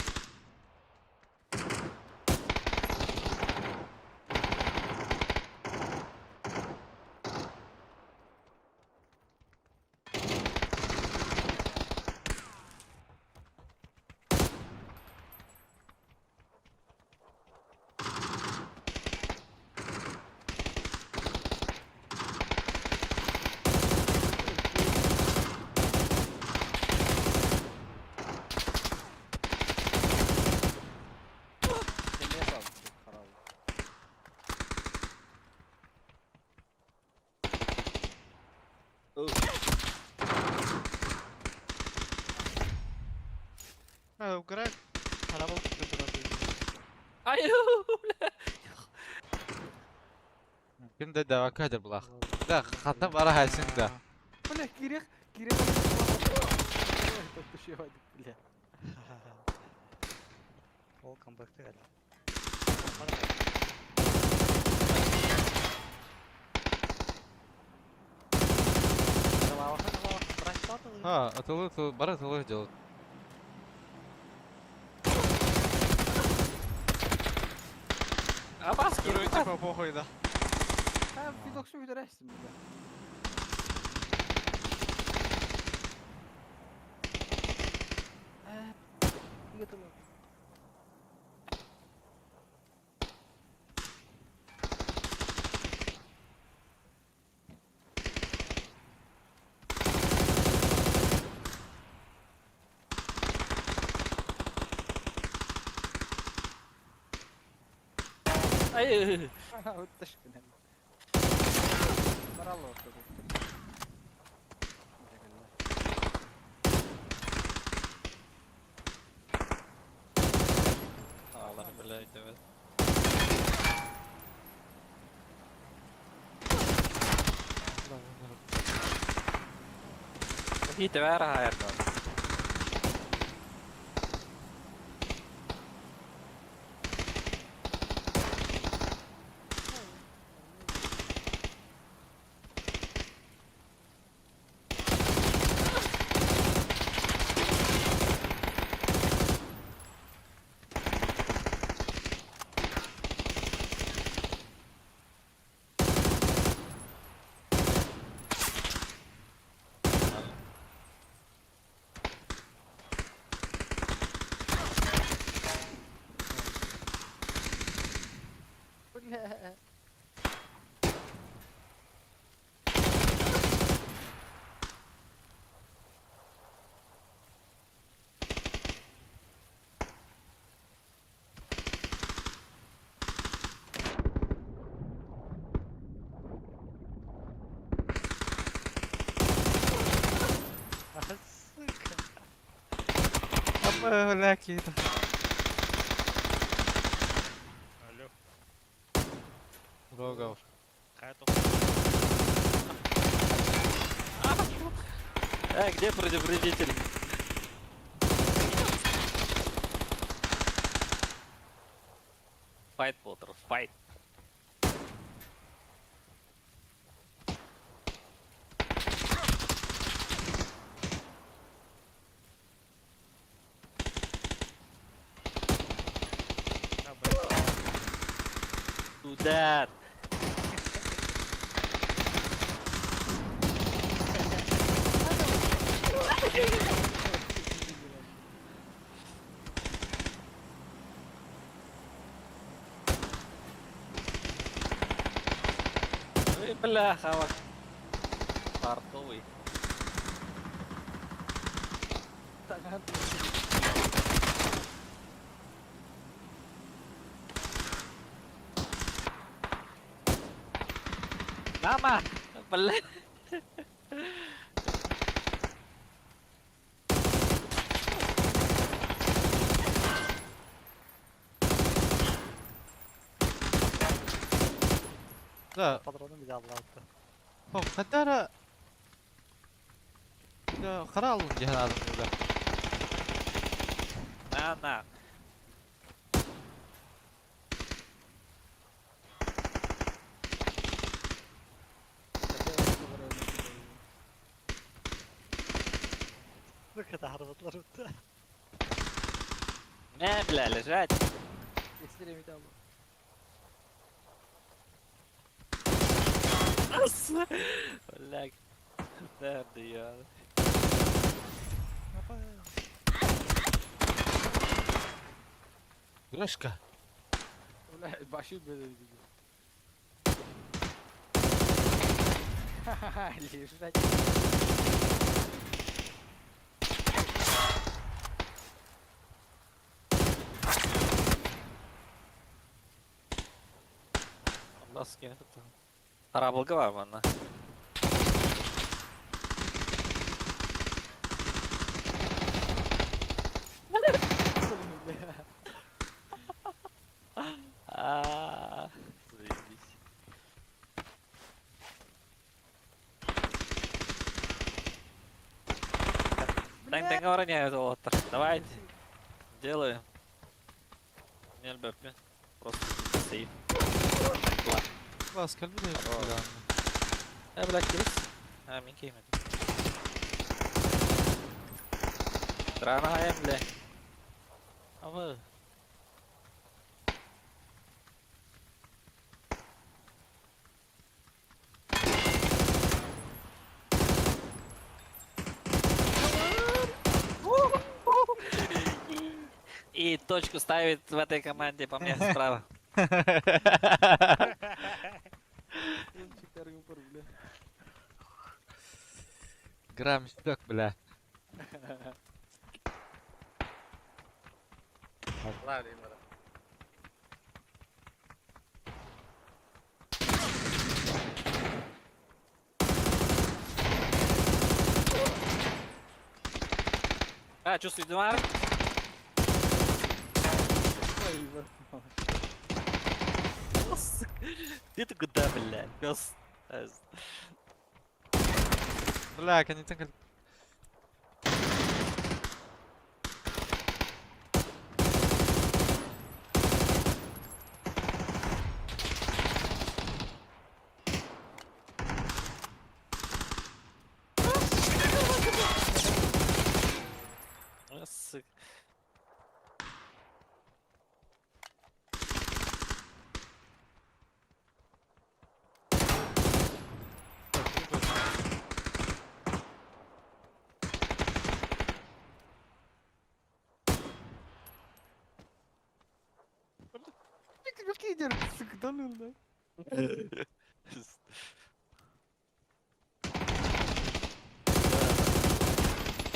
Speaker 2: Demeye saldım karavul.
Speaker 6: Ha, Greg. Araba tuttu.
Speaker 7: Ай!
Speaker 1: Kim de devaka hajar bulak. Da hatta bara halsin da.
Speaker 2: Бля, кирек, кирек. Тушевать, бля.
Speaker 4: Ол комплектте geldi.
Speaker 1: Ha, atılı bara atılı hajar.
Speaker 7: А бас
Speaker 6: Короче, типа похуй, да.
Speaker 2: Ha, fidok su gidersin bля. Yatılır.
Speaker 7: Ай!
Speaker 2: Ötteşkin. Barallo ortada.
Speaker 7: Allah блядь, evet. Hit väärä häärtä.
Speaker 2: Bля.
Speaker 4: Сука.
Speaker 1: Ama lakin.
Speaker 4: Алло.
Speaker 1: Рогов.
Speaker 6: Какая-то
Speaker 7: Где предупредитель? Файт, Поттер, файт. Туда. Ой, бляха, вот. Фартовый.
Speaker 2: Tangan.
Speaker 7: Мама! Бля.
Speaker 1: Да,
Speaker 4: Патроны bir de Allah'ta.
Speaker 1: хоп, хатара... Да, харалын жиһанадым да.
Speaker 7: На.
Speaker 4: Ne kadar arabalar öttü.
Speaker 7: Не, бля, лежать.
Speaker 2: Kestireyim bir daha bu.
Speaker 7: Бля. Nerede ya?
Speaker 1: Гришка.
Speaker 2: Ulan başı böyle gidiyor. Лежать.
Speaker 7: Баски. Арабылгы var bana. Заебись. Тәң обороняют вот. Давайте. Делаем. Не альберпи. Просто сейф.
Speaker 1: Бас, kalbi de yok.
Speaker 7: Black Kiss. Min game. Trana hem bile. Ama. И точку ставит в этой команде по мне справа.
Speaker 2: Çıkarım yapar bile.
Speaker 1: Gram yok bile.
Speaker 7: Чувствуете дымар? Ты куда, блядь, пес?
Speaker 1: Бля, kan inte tänka...
Speaker 7: Сука.
Speaker 2: Как лидер, сука, да ну да.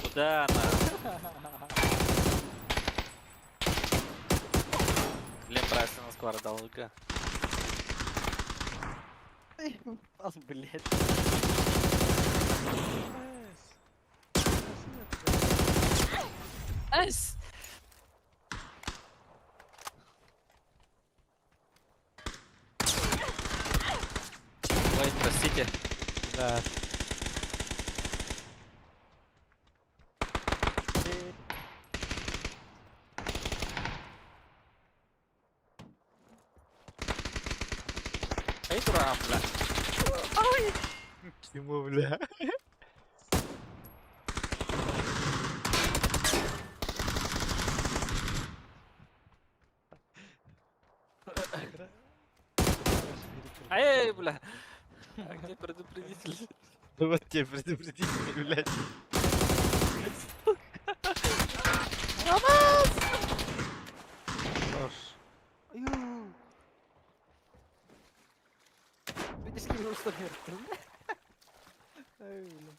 Speaker 7: Куда она? Блин, правильно, на сквара дал лука.
Speaker 2: Az блядь.
Speaker 7: Айс! Смотрите.
Speaker 1: Да.
Speaker 7: Эй, дурак, бля.
Speaker 1: Ему, бля.
Speaker 7: Эй, бля. А где предупредитель?
Speaker 1: Вот тебе предупредитель, блядь. Хорош.
Speaker 2: Аю. Bir de skill'i ustamıyorum. Öyle.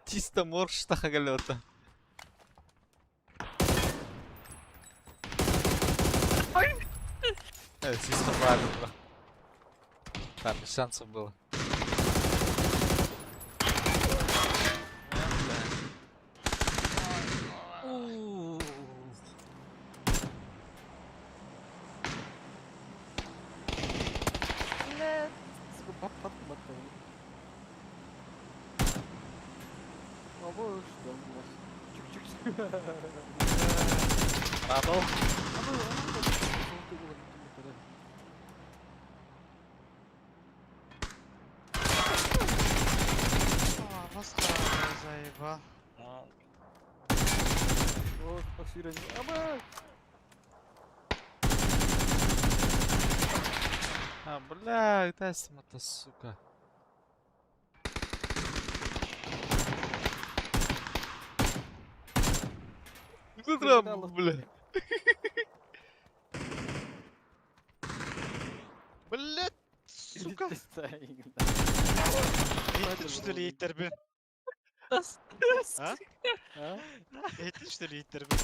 Speaker 1: Чисто морж тахагалета. Чисто правильно. Там без шансов было.
Speaker 2: Блядь. Сука, patladı. Ama işte olmaz. Çık çık çık.
Speaker 7: Рабл.
Speaker 2: Ama onun da soğukta bulabildim bu kadar.
Speaker 6: А, масхара, заебал.
Speaker 7: Ну,
Speaker 2: О, спасибо. Ama.
Speaker 1: А, бля, дай это, сука. Ну
Speaker 2: Криминалов.
Speaker 1: бля.
Speaker 6: Блять, сука.
Speaker 2: Стоим.
Speaker 6: Эйтин что ли ейтер бен? А?
Speaker 2: А?
Speaker 6: Эйтин что ли ейтер бен?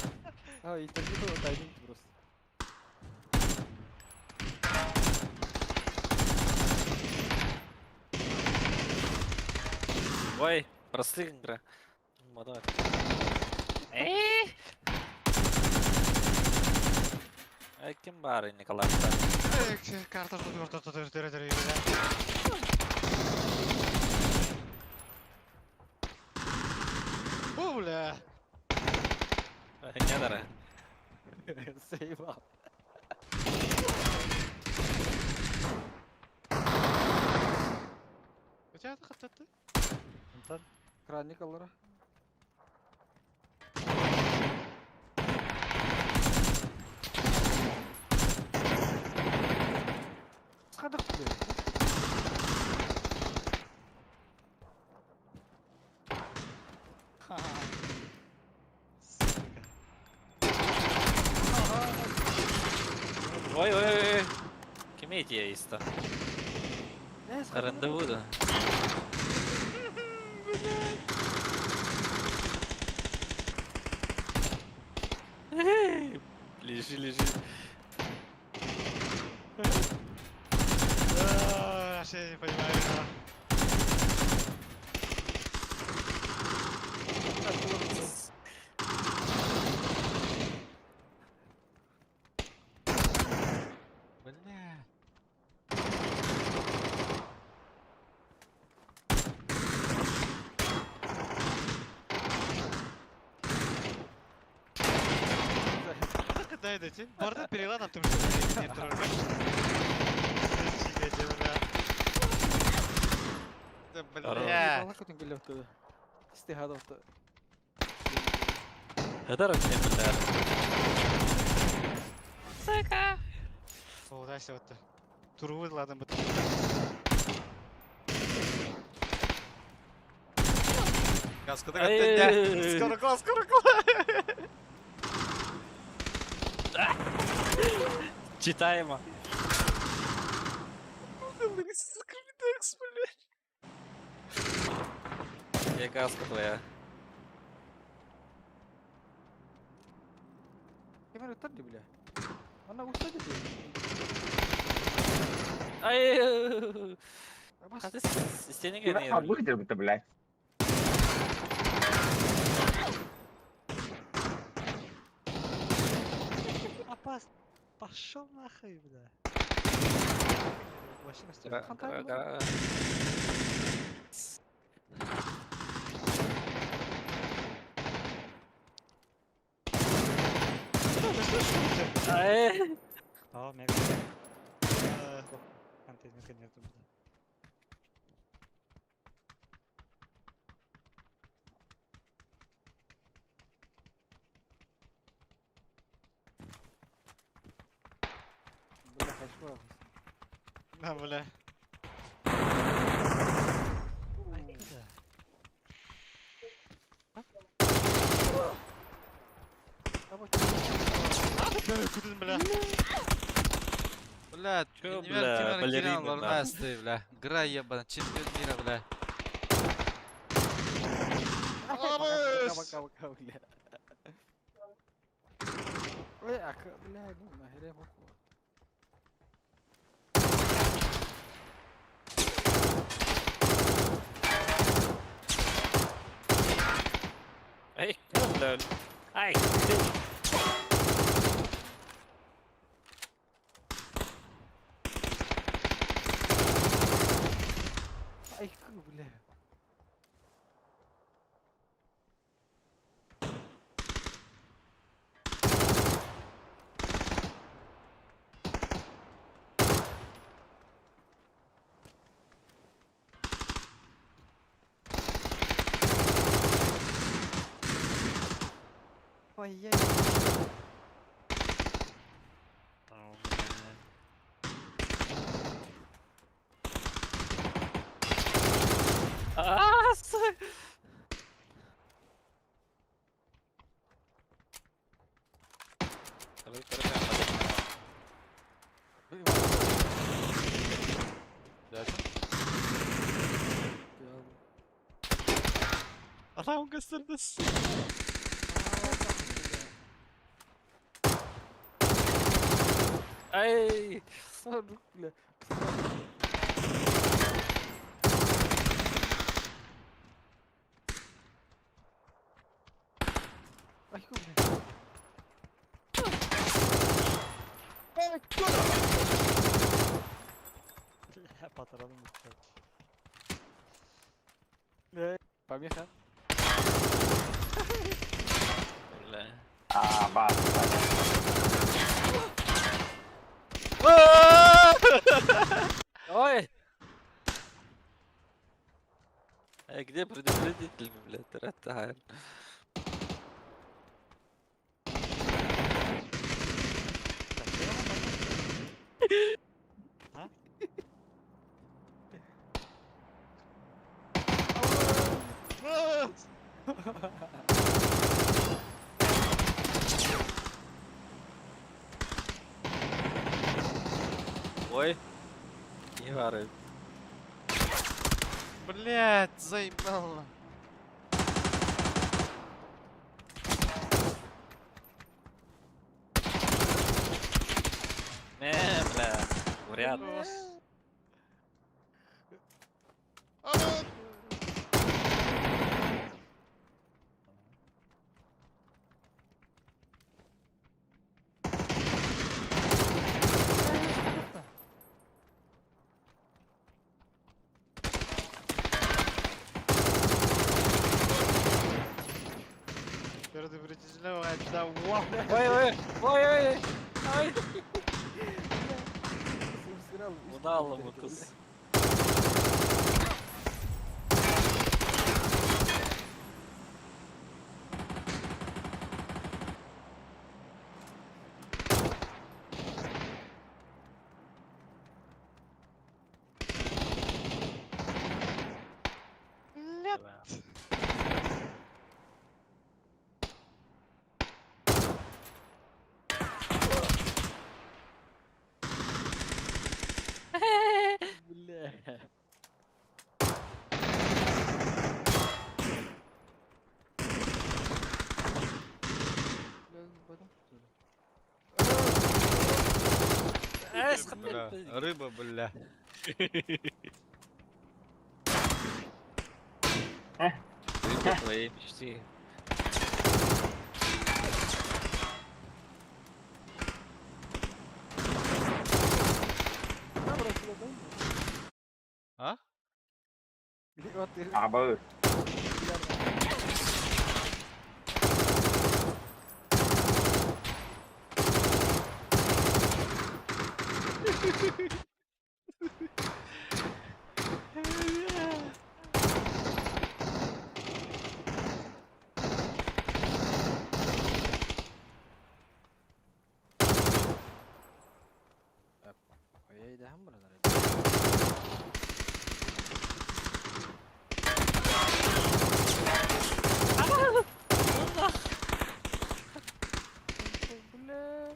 Speaker 2: А, и тогда было тайминг просто.
Speaker 7: Ой, простых игра. Мадак. Эй, кем бары, Николай?
Speaker 6: Карта тут дөрөдөрөй. Бу, бля.
Speaker 7: Не дара.
Speaker 2: Save up.
Speaker 6: У тебя хатты?
Speaker 2: Kranlık alır. Sıkadık diyor.
Speaker 7: Ой, ой, ой. Комедия есть-то.
Speaker 2: Ne sıkadık?
Speaker 7: Рандеву, да. Лежи, лежи.
Speaker 6: Вообще не понимаю.
Speaker 1: Бля.
Speaker 6: Дай дайте. Можно перела на том же не трогай. Да
Speaker 7: Здорово.
Speaker 6: бля.
Speaker 2: Allah kötü geliyor tadı. İstihada oldu.
Speaker 7: Это мне, бля.
Speaker 6: О, дай вот. Туру ладно бы.
Speaker 1: Каска
Speaker 7: Эй.
Speaker 1: скоро.
Speaker 7: Читаемо. Где каска твоя?
Speaker 2: Kemer öter de bile. Bana usta dedi.
Speaker 7: Ай!
Speaker 2: Ama
Speaker 7: А ты стены
Speaker 8: Куда
Speaker 7: генерировал.
Speaker 8: выйдем-то, блядь?
Speaker 4: попасть. Пошел нахуй, бля. Вообще
Speaker 7: Гра-
Speaker 2: Хантайм
Speaker 7: гра-
Speaker 2: был?
Speaker 7: гра- Ай!
Speaker 4: О, мега. Контейнерка нету, бля.
Speaker 2: Бля, хочу вас.
Speaker 6: На, бля.
Speaker 4: Ай, бля.
Speaker 6: Кудин, бля.
Speaker 1: Блядь,
Speaker 7: Чё,
Speaker 1: универ
Speaker 7: бля,
Speaker 1: Кимера
Speaker 7: балерина,
Speaker 1: Кирилл
Speaker 7: нахуй.
Speaker 1: Лорнасты, бля. Грай ебаный, чемпион мира, бля.
Speaker 2: Пока, бля. Бля, ну нахер я похуй.
Speaker 7: Ай, бля. Ай!
Speaker 2: Ай, бля. Ой-яй.
Speaker 7: А, сука!
Speaker 1: Дальше.
Speaker 6: Adam gösterdi.
Speaker 7: Ай!
Speaker 2: Рук, бля. Ай, бля.
Speaker 4: Бля, патроном быстро.
Speaker 2: Помеха.
Speaker 7: Бля. Ой! Эй, где предупредитель, блядь, ратаем?
Speaker 4: А?
Speaker 7: Ой! Не вары.
Speaker 6: Блять, заебало.
Speaker 7: Не, бля. Вряд.
Speaker 6: Предупредительного это вау.
Speaker 7: Ой, ой, ой, ой, ой. Унало мутус.
Speaker 2: Бля.
Speaker 1: Бля, рыба, бля.
Speaker 7: Ты твои мечты.
Speaker 2: Вот ты.
Speaker 8: Абы.
Speaker 2: Ой, да, buralar. Bля.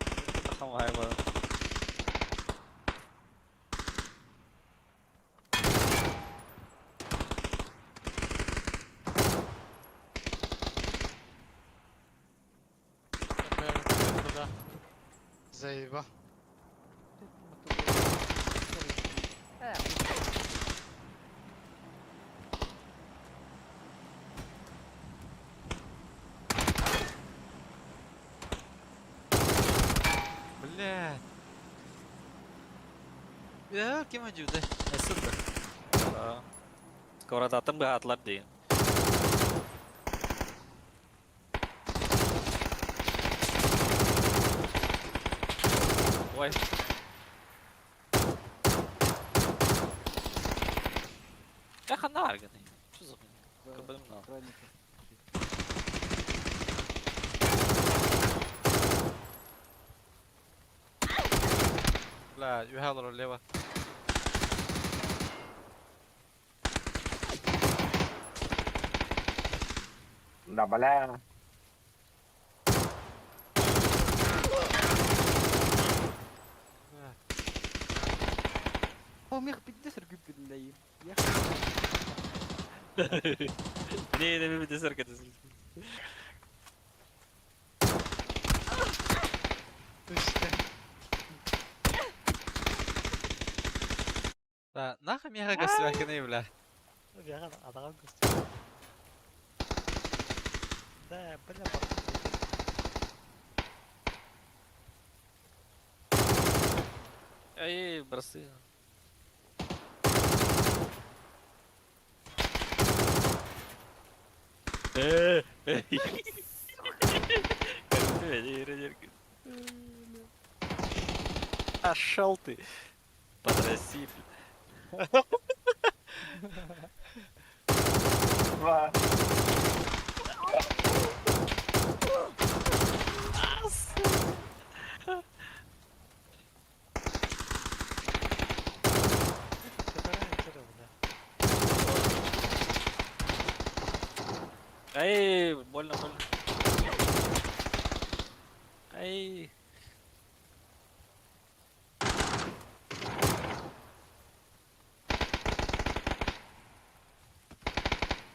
Speaker 7: Không hay mà.
Speaker 6: Burada. Zeyba.
Speaker 1: Блядь. Ya kim acı de? Nasıldı?
Speaker 7: Đó. Скоро datang atlar diye. Ой. Как она арганы? Что за хуйня? Кабелем на.
Speaker 2: Хроники.
Speaker 1: Блядь, yuhalar leva.
Speaker 8: Да, бля.
Speaker 2: Oğlum yak bitti sır güpündeyim. Yak.
Speaker 7: Не, не би десер като си.
Speaker 1: Да, нахуй меня гостевахины, бля.
Speaker 4: Бяга адага гөстө. Да, бля бар.
Speaker 7: Эй, бросы. Пошел ты, подроститель.
Speaker 8: Ва.
Speaker 7: Эй, больно, больно. Эй.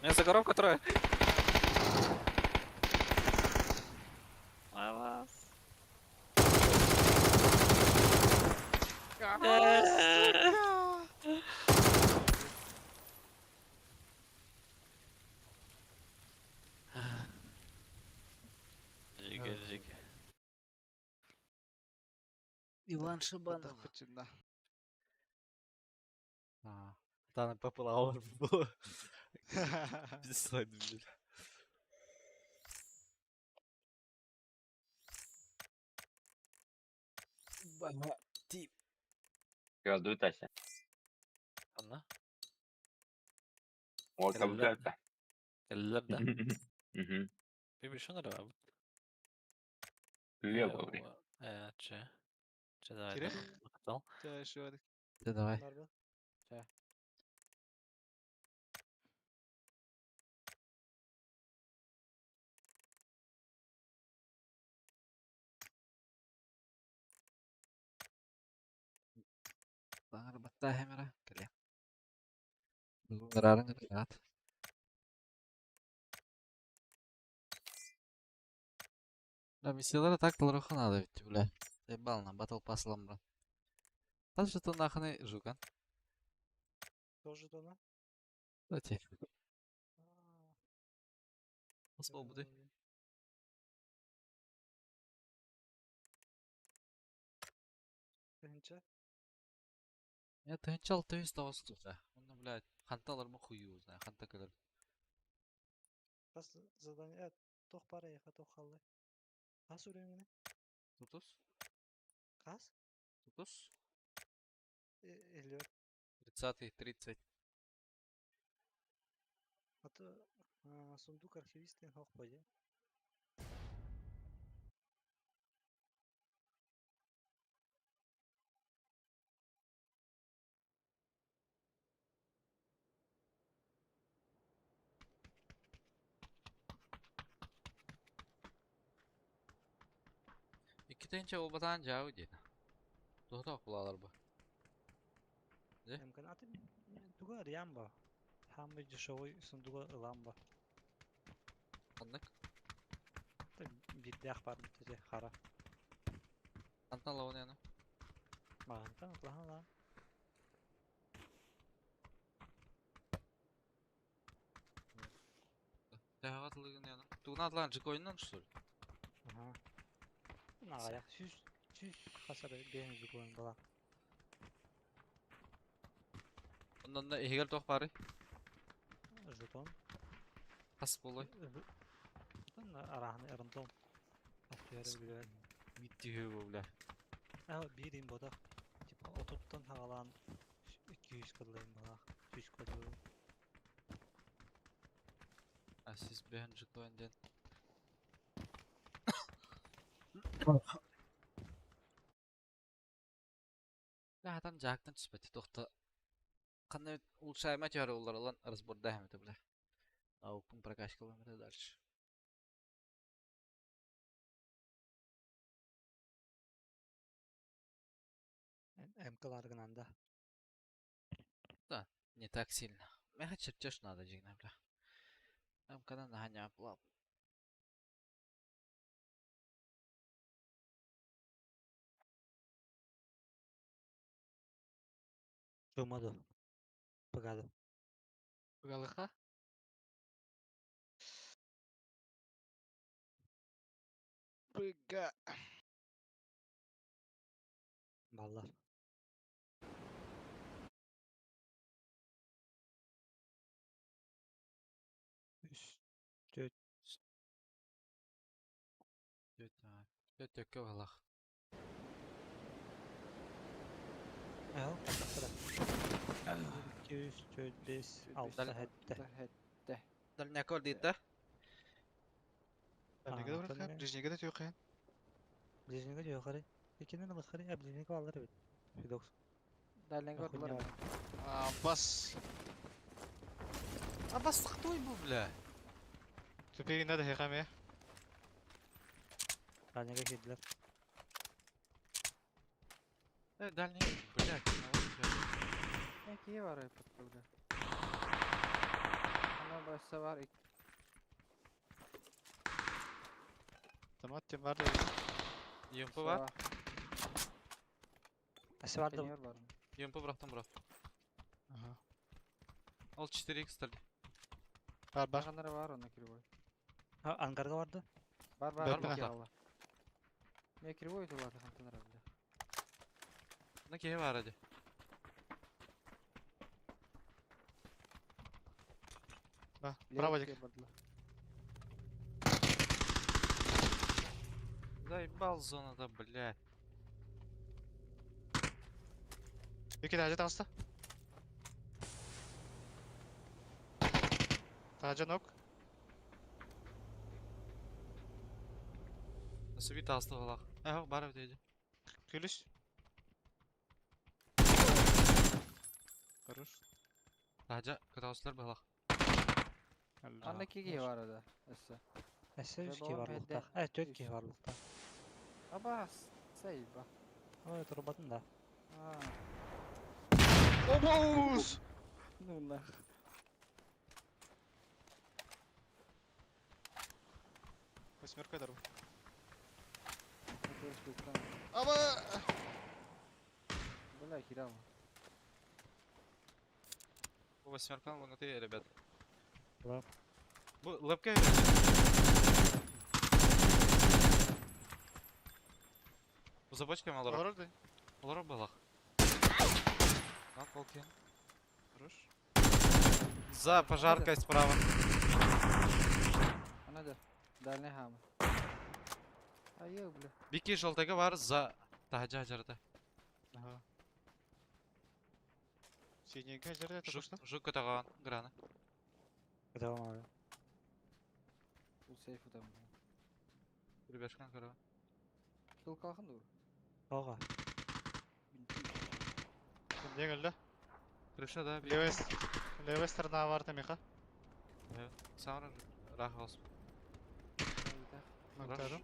Speaker 7: Мясокоровка трое. А вас. Жига, жига.
Speaker 1: Иван Шибанов.
Speaker 6: Починна.
Speaker 1: Таны попылауыр бұл. Біз слайды білер. Баба, тип.
Speaker 8: Gözlüğü taşı.
Speaker 7: Anla.
Speaker 8: O kabul
Speaker 7: Eller.
Speaker 8: etti.
Speaker 7: Eller de.
Speaker 8: Hı hı.
Speaker 7: Bir şey var abi.
Speaker 8: Duyuyor bu burayı.
Speaker 7: Че. Че давай.
Speaker 6: Кире?
Speaker 7: Потом.
Speaker 6: Шо.
Speaker 1: Ти давай. Таңыр батта хемера. Келе. Бұл нырарын гад. Да, миссиялары так толроха надо ведь, бля. Ебал на батл паслом, бро. Таз что нахуй жукан.
Speaker 4: Тоже тона.
Speaker 1: Да те. Осмол буде.
Speaker 4: Тынча.
Speaker 1: Я тынчал, ты стал стука. Он, блядь, Ханталар мı хуyu знаю, ханта калар.
Speaker 4: Kas задание тох пара яха тох халлы. Kas үреңіне?
Speaker 1: Тутус,
Speaker 4: Kas?
Speaker 1: тутус.
Speaker 4: Элер.
Speaker 1: 30, 30.
Speaker 4: Аты сундук архивистин хох пойде.
Speaker 1: İki tane o batan jağı dedi. Doğru kulalar bu. Ne?
Speaker 4: Эмкан аты туга риамба. Хамы дешевой сундуга ламба.
Speaker 1: Anlık.
Speaker 4: Bir дах бар теже хара.
Speaker 1: Хантал lavun yana.
Speaker 4: Мағантан атлахан ла.
Speaker 1: Tehavatlığın yana. Tuğun atlan çık oyundan şu soru.
Speaker 4: Ага. Нагая. Süz хасары бензик ойын бала.
Speaker 1: Ondan da ehgel toq bari.
Speaker 4: Жетон.
Speaker 1: Has bolay.
Speaker 4: Тан арахны ырымтом. Актер билген.
Speaker 1: Bitti hüve bula.
Speaker 4: Бирин бода. Типа отуттан хагалан 200 кыдлайын бала. 100 кыдлайын.
Speaker 1: Siz beğen çık oyundan. Zaten jaktan çıspeti toqta. Qanday улучшаемать yarı olar olan разборда hem bula. Aukun прокачка kilometre дальше.
Speaker 4: Эмкаларгын анда.
Speaker 1: Не так сильно. Меха чертеж надо жигна бля. Там когда наганяю плав.
Speaker 4: Жумаду. Пагаду.
Speaker 6: Галыха? Быга.
Speaker 4: Баллар. Üç, dört,
Speaker 1: Göt tökke valak.
Speaker 4: Al, bırak. 200, 400, 6 hette.
Speaker 1: Dal ne kol deydi?
Speaker 6: Ben ne kadar
Speaker 4: Ага,
Speaker 6: bırakayım? Rejine kadar yok yani.
Speaker 4: Ближнего yukarı. İkinin yukarı, ya ближнего alır evet. Fidox.
Speaker 2: Дальний год
Speaker 4: Охуенно.
Speaker 6: Bas.
Speaker 1: Ama sıktıy bu bile.
Speaker 6: Tüpeğin de hekam ya.
Speaker 4: Dальнего kediler.
Speaker 1: Dal ne? Bırak.
Speaker 2: Какие вары подпрыгли? Она başta var.
Speaker 6: Tamam atacağım var da.
Speaker 1: Yumpu var.
Speaker 4: Ası vardı.
Speaker 2: Senior var.
Speaker 1: Yumpu bıraktım bırak.
Speaker 6: Aha.
Speaker 1: Al 4x tabi.
Speaker 6: Var.
Speaker 2: Bakanları var onda kривой.
Speaker 4: Ha, Angarga vardı.
Speaker 2: Var
Speaker 6: Var
Speaker 2: var.
Speaker 6: mı?
Speaker 2: iki Allah. Ne kривой tu var kankalar bile.
Speaker 1: Ne ki var hadi.
Speaker 6: Ha, bravo
Speaker 2: Левый
Speaker 6: Дик.
Speaker 2: bardılar.
Speaker 1: Заебал зонада, блядь.
Speaker 6: İki tane hasta. Taca nok.
Speaker 1: Nasıl bir taslı valak. Yok bari ödeyeceğim.
Speaker 6: Gülüş. Görür.
Speaker 1: Sadece kıtavuslar balak.
Speaker 2: Anne kiki var orada. Esse.
Speaker 4: Ası 3
Speaker 2: babam
Speaker 4: varlıkta.
Speaker 2: hede-
Speaker 4: Evet 4
Speaker 2: üç.
Speaker 4: varlıkta.
Speaker 2: Aba say bak.
Speaker 4: Evet robotun da.
Speaker 2: Ha.
Speaker 6: Obuz!
Speaker 2: Bunlar.
Speaker 6: Восьмерка дорогу.
Speaker 2: Это штука.
Speaker 6: Ama!
Speaker 2: Бля, херава.
Speaker 1: Bu восьмеркан лунатые, ребят.
Speaker 4: Да.
Speaker 1: Bu лапка. Bu забочками алар.
Speaker 6: Olur da.
Speaker 1: Алар балак. Bak okey.
Speaker 6: Görür.
Speaker 1: За пожаркой справа.
Speaker 2: Ана да. Дальний хам. Айо, бля.
Speaker 1: Бики желтыгы бар за тахажа жарда.
Speaker 6: Ага. Синенький жерде
Speaker 1: Жук
Speaker 6: тапышты.
Speaker 1: жук көтөгөн граны.
Speaker 4: Кыта алмады.
Speaker 2: Бұл сейф там.
Speaker 1: Бирбешкен көрө.
Speaker 2: Сол қалқын dur.
Speaker 4: Ага.
Speaker 6: Не geldi?
Speaker 1: Крыша да бик.
Speaker 6: Левая сторона var Миха.
Speaker 1: Саура рахос.
Speaker 6: Монтажу.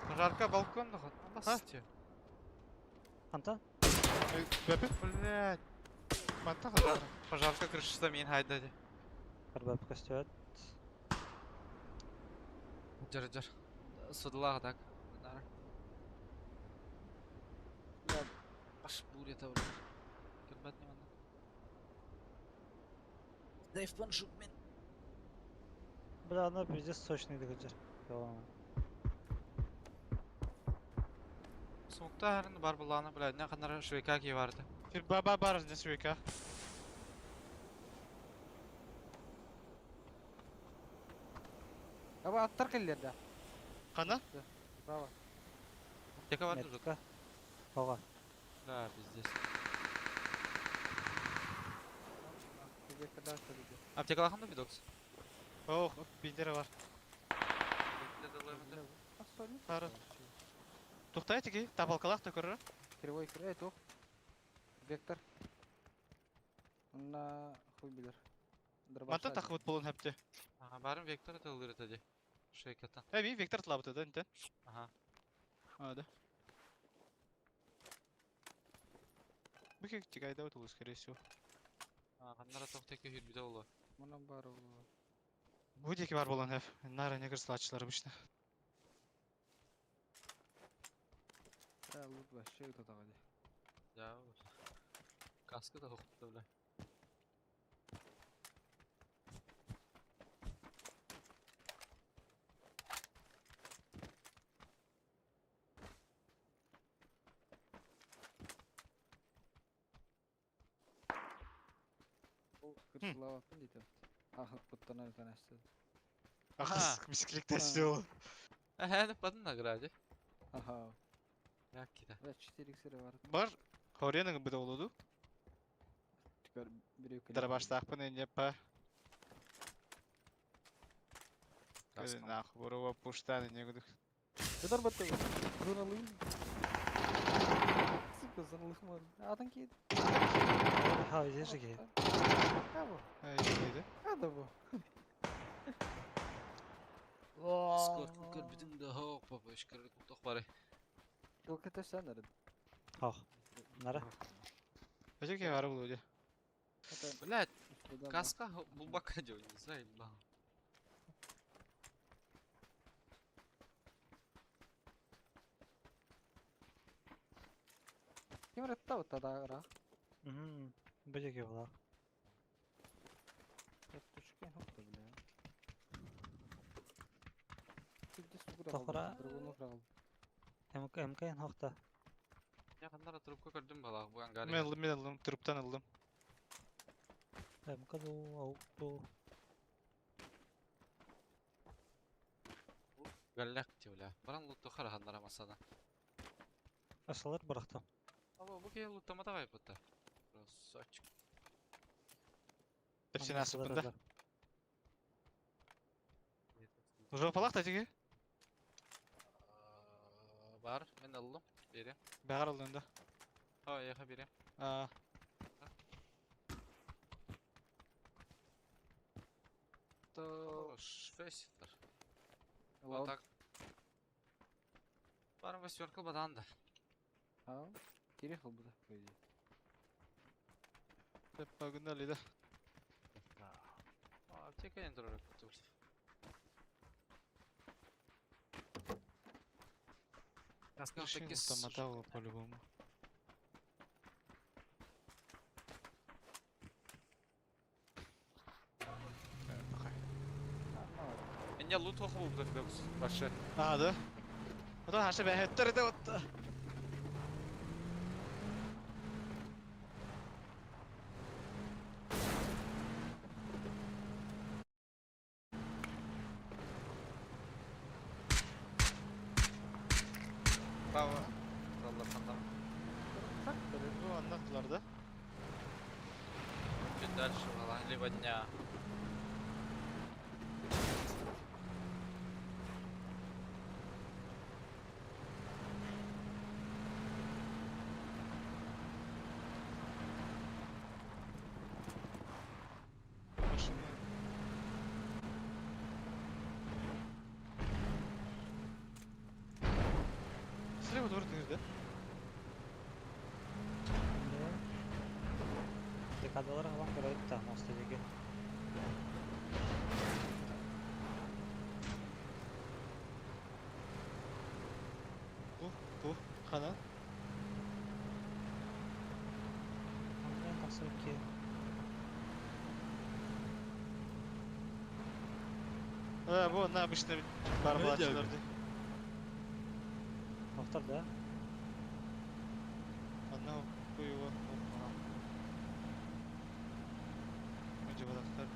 Speaker 1: Пожарка балкон да хат. Басти.
Speaker 4: Анта?
Speaker 6: Бепи?
Speaker 1: Блять.
Speaker 6: Манта
Speaker 1: Пожарка крышасы мен хайдады.
Speaker 4: Карбап кастет.
Speaker 1: Жар жар. Судылага так. Нара.
Speaker 2: Ya
Speaker 1: Аш буря тавр. Кырбат не манда. Дэйфпан шук мен.
Speaker 4: Бля, ана пиздец сочный дегажар. Tamam.
Speaker 1: Смокта харны бар буланы, блядь, не канара швейка ки барды.
Speaker 6: Bir бар здесь века.
Speaker 2: Aba atlar kellerde.
Speaker 6: Кана?
Speaker 2: Bravo.
Speaker 1: Тека барды жук.
Speaker 4: Метка. Ага.
Speaker 1: Да, пиздец.
Speaker 2: Тебе когда söyledi.
Speaker 1: Аптека лахында бидокс.
Speaker 6: Ох, бендері var. Ары. Тоқтайды ки, табалқалақ та көрі.
Speaker 2: Кривой край, тух. Вектор. На хуй билер.
Speaker 6: Манта тақыбыт болын әпті.
Speaker 1: Ага, барым вектор тылдыр этеди. Шейкаттан.
Speaker 6: Әбей, вектор тылабыты да, інтен.
Speaker 1: Ага.
Speaker 6: Ады. Бүкек тек айда өт олы, скорее всего.
Speaker 1: Канара тоқтеке хүрбіде олу.
Speaker 2: Мына бар ул.
Speaker 6: Будеки бар болын әп. Нара негір сылатшылар обычно.
Speaker 2: Лут вообще это так де.
Speaker 1: Я каска да тоқтыды, бля.
Speaker 2: Кырсылап аттым дейді. Ах, буттан танышты.
Speaker 6: Ақыс, бискілікті әсті
Speaker 1: Әһә, падын награде.
Speaker 2: Ага.
Speaker 1: Як киде.
Speaker 2: Да 4 бар.
Speaker 6: Бар, хоренің бұда олуду.
Speaker 2: Тикер биреу келе.
Speaker 6: Дарабаштақпын енепа.
Speaker 1: Каска.
Speaker 6: Наху, бұрова пуштаны негуду.
Speaker 2: Кыдар батты. Журналым. Сука, занлых мар. Атан кийди.
Speaker 4: Ha, izleyici ki.
Speaker 2: Ha bu.
Speaker 6: Нейді?
Speaker 2: Ha da bu.
Speaker 1: Скорт кукар бүтін да хоқ папа, ішкерлік мұқтақ бары.
Speaker 2: Только это sen nerede?
Speaker 4: Ha. Nara?
Speaker 6: Өжеке бары бұл өде.
Speaker 2: Это
Speaker 1: Блядь,
Speaker 2: üstte de
Speaker 1: каска бұл бака дел, не знаю, ба.
Speaker 2: Kim retta bu tadara?
Speaker 4: Бөжеке була.
Speaker 2: Тушки хопта бля. Тигде сугура
Speaker 4: Тохра.
Speaker 2: Другunu кырал.
Speaker 4: МКН хокта.
Speaker 1: Я қандара трубка көрдім бала, бұл ангари.
Speaker 6: Мен алдым, тұрыптан алдым.
Speaker 4: МК ду, аук ду.
Speaker 1: Галляк те, бля. Баран лутты қара қандара масада.
Speaker 4: Асалар бырақтым.
Speaker 1: Aba, bu keye lootamada kaybetti. Burası açık.
Speaker 6: Hepsini asıpında. Жопалақ та теге?
Speaker 1: Var, ben aldım. Biri.
Speaker 6: Бәғар алдында.
Speaker 1: Ha, yaha biri.
Speaker 2: То
Speaker 1: Фестер. Вот
Speaker 2: лаут.
Speaker 1: так. Барым восьмерка баданды.
Speaker 2: А? Переехал бы, да, по идее.
Speaker 6: Деп погнали, да.
Speaker 1: Аптека не дорого купил. Каска
Speaker 6: Решил
Speaker 1: таки
Speaker 6: автоматал по-любому.
Speaker 1: Меня лут хохол будет вообще.
Speaker 6: Да? Одан ашы бәхеттер де отты.
Speaker 1: Bravo. Allah kandan.
Speaker 2: Так,
Speaker 6: Bu anlattılar da.
Speaker 1: Чуть дальше, либо дня.
Speaker 6: Машина. Слева doğru nerede?
Speaker 4: Dekadalar havan görüldü de mostedeki.
Speaker 6: Bu. Kanal.
Speaker 4: Ondan nasıl ki?
Speaker 6: Ha bu ne yapmıştı? Barbaçılardı.
Speaker 4: Muhtar da.
Speaker 6: Anna bu yuva. Önce balıklar.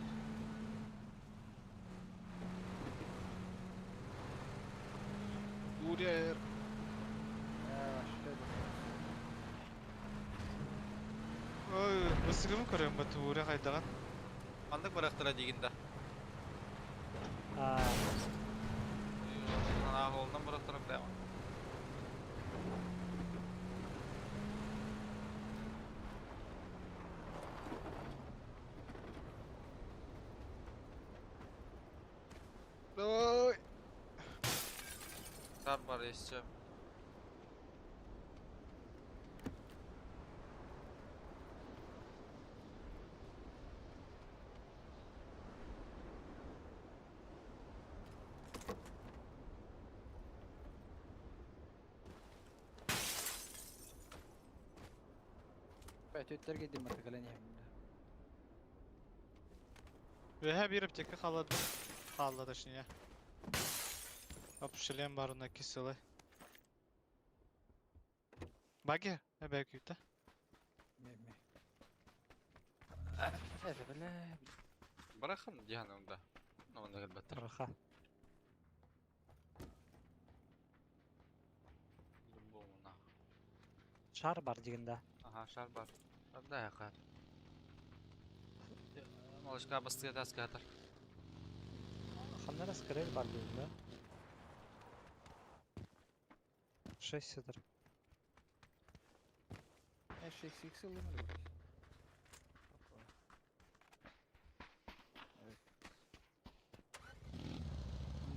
Speaker 6: Uriyer. Ой, быстрым көрөм бат ура кайдаган.
Speaker 1: Андык бырактыра дегенде.
Speaker 4: Aa,
Speaker 1: Ана голдан бырактырып дайма.
Speaker 6: Ой.
Speaker 1: Шар бар ешче.
Speaker 2: Ötütler gidin matakalan yeminde.
Speaker 6: Ve her bir apteka kaladı. Kaladı şimdi ya. Apşalyan barına kisele. Bagi, ne belki de.
Speaker 2: Meme. Evet böyle.
Speaker 1: Bırakın cehennemde. Ne oldu elbette.
Speaker 4: raha.
Speaker 1: Bu ona.
Speaker 4: Şar bar diginde.
Speaker 1: Aha şar бар. Şarda yakar. Malışka bastıya da skatar.
Speaker 4: Xanlara skrel bar diginde. 6 сидр.
Speaker 2: Her şey siksi olur mu? Evet.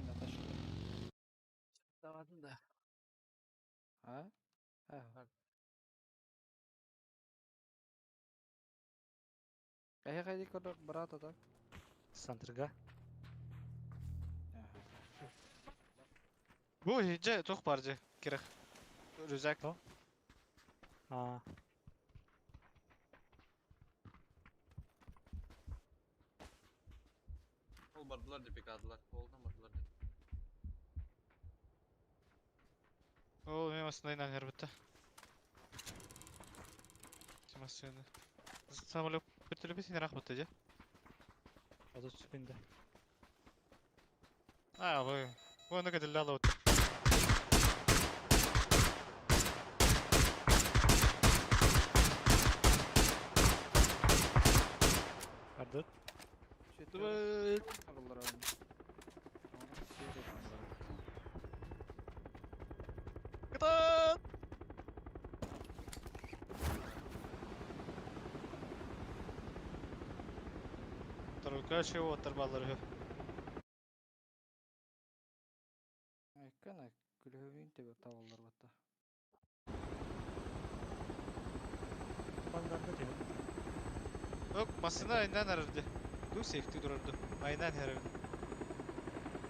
Speaker 2: Наташка.
Speaker 1: Давадın da.
Speaker 2: Ha? Ha. Kaydı kadar berat adam.
Speaker 4: Центрга.
Speaker 6: Bu hice çok barcı. Kirek. Rüzak.
Speaker 4: Aa,
Speaker 1: Ol bardılar dipik adılar. Oldan bardılar dipik.
Speaker 6: O benim aslında inan her bitti. Çamasyonu. Samoluk bir türlü bir sinir akmadı ya.
Speaker 4: o da üstünde.
Speaker 6: Ha bu. Bu ne kadar lalo.
Speaker 4: Gördün?
Speaker 6: Dur.
Speaker 2: Ağırlar abi.
Speaker 6: Gıdan. Taruka şey o tarbaları.
Speaker 2: Kana külüğün tebe tavallar batta.
Speaker 4: Bandan da diyor.
Speaker 6: Yok masına aynen arardı. Du safety dururdu. Aynen her evde.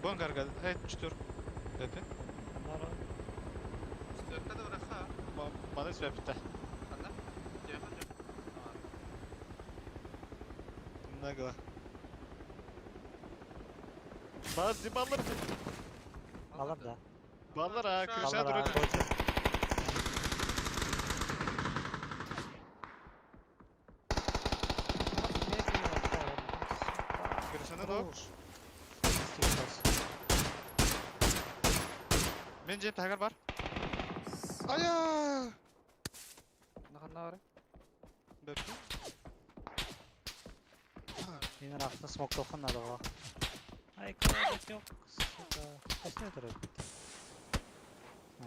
Speaker 6: Bon garga. Evet çıtır. Pepe.
Speaker 4: Onlar o.
Speaker 1: Störtte de bırak ha.
Speaker 6: Bana sebepte.
Speaker 1: Anla. Cevap hocam.
Speaker 6: Naga. Bazı ballar.
Speaker 4: Alır da.
Speaker 6: Ballar ha.
Speaker 1: Şu an-
Speaker 6: Kırışa
Speaker 4: Alır ha.
Speaker 6: durur.
Speaker 4: Koyacak.
Speaker 6: Kırışana da ok.
Speaker 4: Stik olsun.
Speaker 6: Ben cep tagar var. Aya!
Speaker 2: Ne kadar var?
Speaker 6: Bakın.
Speaker 4: Yine aklına smoke dokunmadı bak. Ay kıyafet yok. Suka. Kaç ne taraf? Ha.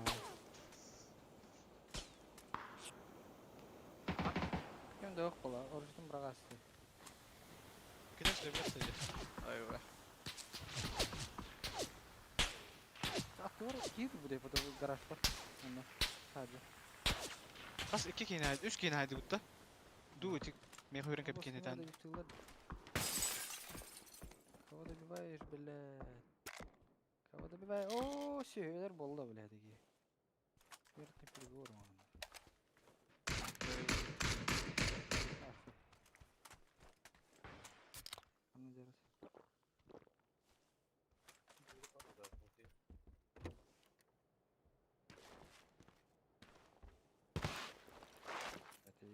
Speaker 2: Kim de yok bula. Oruçtum bırakastı.
Speaker 6: Gidelim şöyle bir sadece.
Speaker 1: Ayva.
Speaker 2: Aklı var. Girdi bu depoda bu garaj var. Ondan. Hadi.
Speaker 6: Kas 2 kine haydi, 3 kine haydi butta. Du itik. Meh höyren kapı kine tan.
Speaker 2: Havada bir bayır bile. Havada bir bayır. Ooo şeyler bolda bile degi. Bir tepki görüm onu. Anlayacağız. Hadi.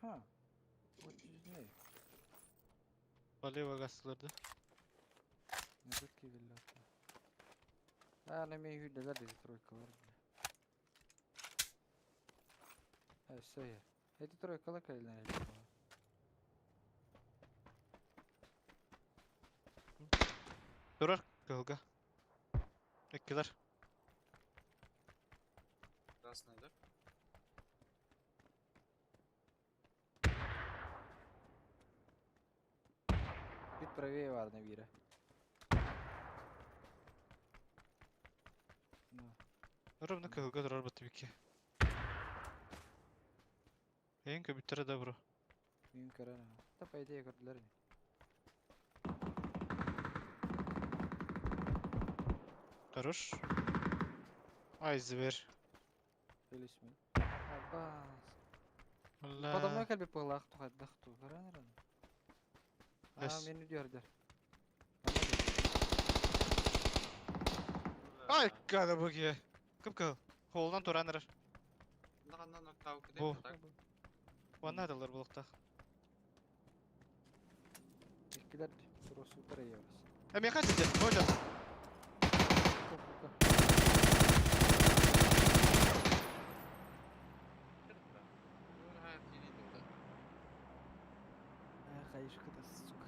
Speaker 2: Aha. O ne?
Speaker 6: Balaya gastılardı.
Speaker 2: Назад кивилляться. А, на меня видно, да, здесь тройка вроде. Все я. Эти тройка локальная.
Speaker 6: Durar kılga. Ekkiler.
Speaker 1: Красный, да?
Speaker 2: Чуть правее варна вира. Ну,
Speaker 6: Ровно kılga durar bu tabii ki. En köbüttere de bro.
Speaker 2: мимо карана. Да, по идее, как для рынка.
Speaker 6: Karış. Ay zver.
Speaker 2: Полисмен. Абас. Подо мной
Speaker 6: Allah.
Speaker 2: кальби пылах, тухать, дахту. Карана рано. А,
Speaker 6: Yes.
Speaker 2: меня дёрдер.
Speaker 6: Ay kada bu ki. Kıpkıl. Holdan toranır.
Speaker 1: Мынаған ноктау
Speaker 6: О.
Speaker 1: кидем, так?
Speaker 6: Vanna adalar bulukta.
Speaker 2: Eskiden burası parayı orası.
Speaker 6: Hem kaç dedi? Hocam.
Speaker 1: Hayat yeniydi o da.
Speaker 2: Kayışkı da suka.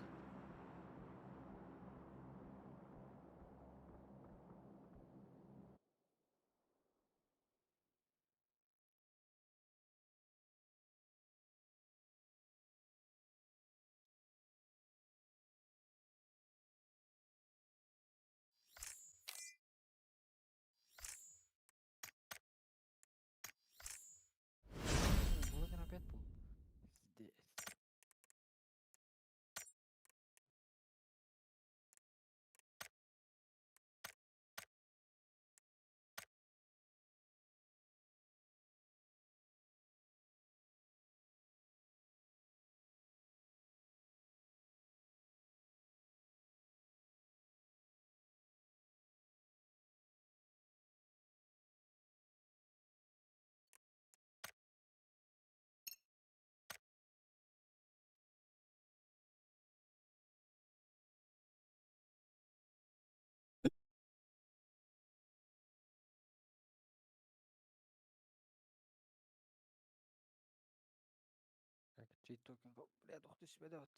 Speaker 2: Блогер опять был. Здесь. Так, чей токен? Бля, ух ты себя да вот.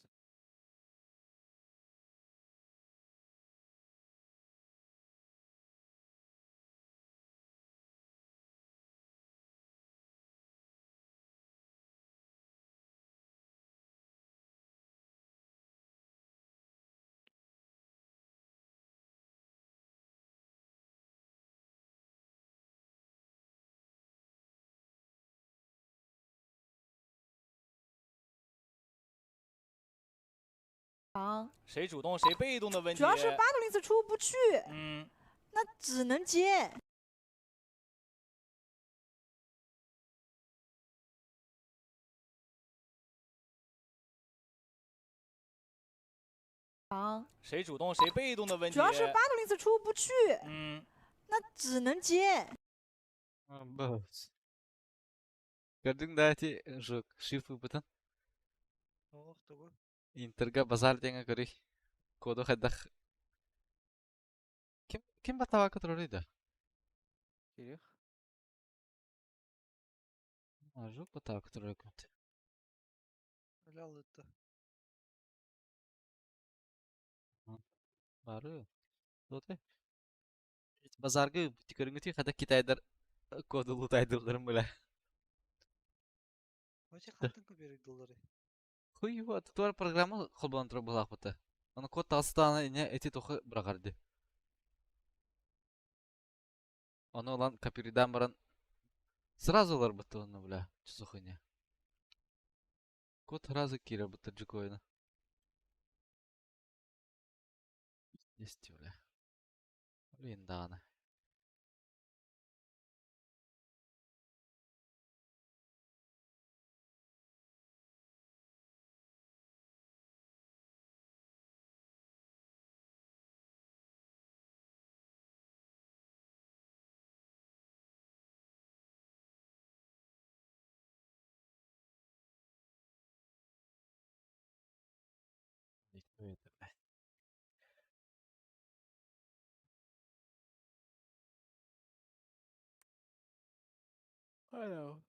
Speaker 9: 谁主动谁被动的问题。
Speaker 10: 主要是860出不去，
Speaker 9: 嗯，
Speaker 10: 那只能接。
Speaker 9: 谁主动谁被动的问题。
Speaker 10: 主要是860出不去，
Speaker 9: 嗯，
Speaker 10: 那只能接。
Speaker 1: Bas. Gördün de eti Shift buton.
Speaker 4: Oh, tuh.
Speaker 1: Интерга базар теңе көрі. Коду хайдах. Kim batava katırıyordu?
Speaker 2: Керек.
Speaker 1: Жоқ batava katırıyor kötü.
Speaker 4: Öyle aldı.
Speaker 1: Бары. Доты. Базаргы тикөрүңүти хада Китайдар кодулу тайдылдырым беле.
Speaker 4: Вообще хантын көберек доллары.
Speaker 1: Хуй вот туар программа холбантыр булак бата. Аны код талстаны не эти тохы брагарды. Аны улан каперидан баран сразу лар бата оны бля. Чусухыня. Код сразу кира бата джикоина. Есть бля. Блин, да она. Это, бля.
Speaker 2: I know.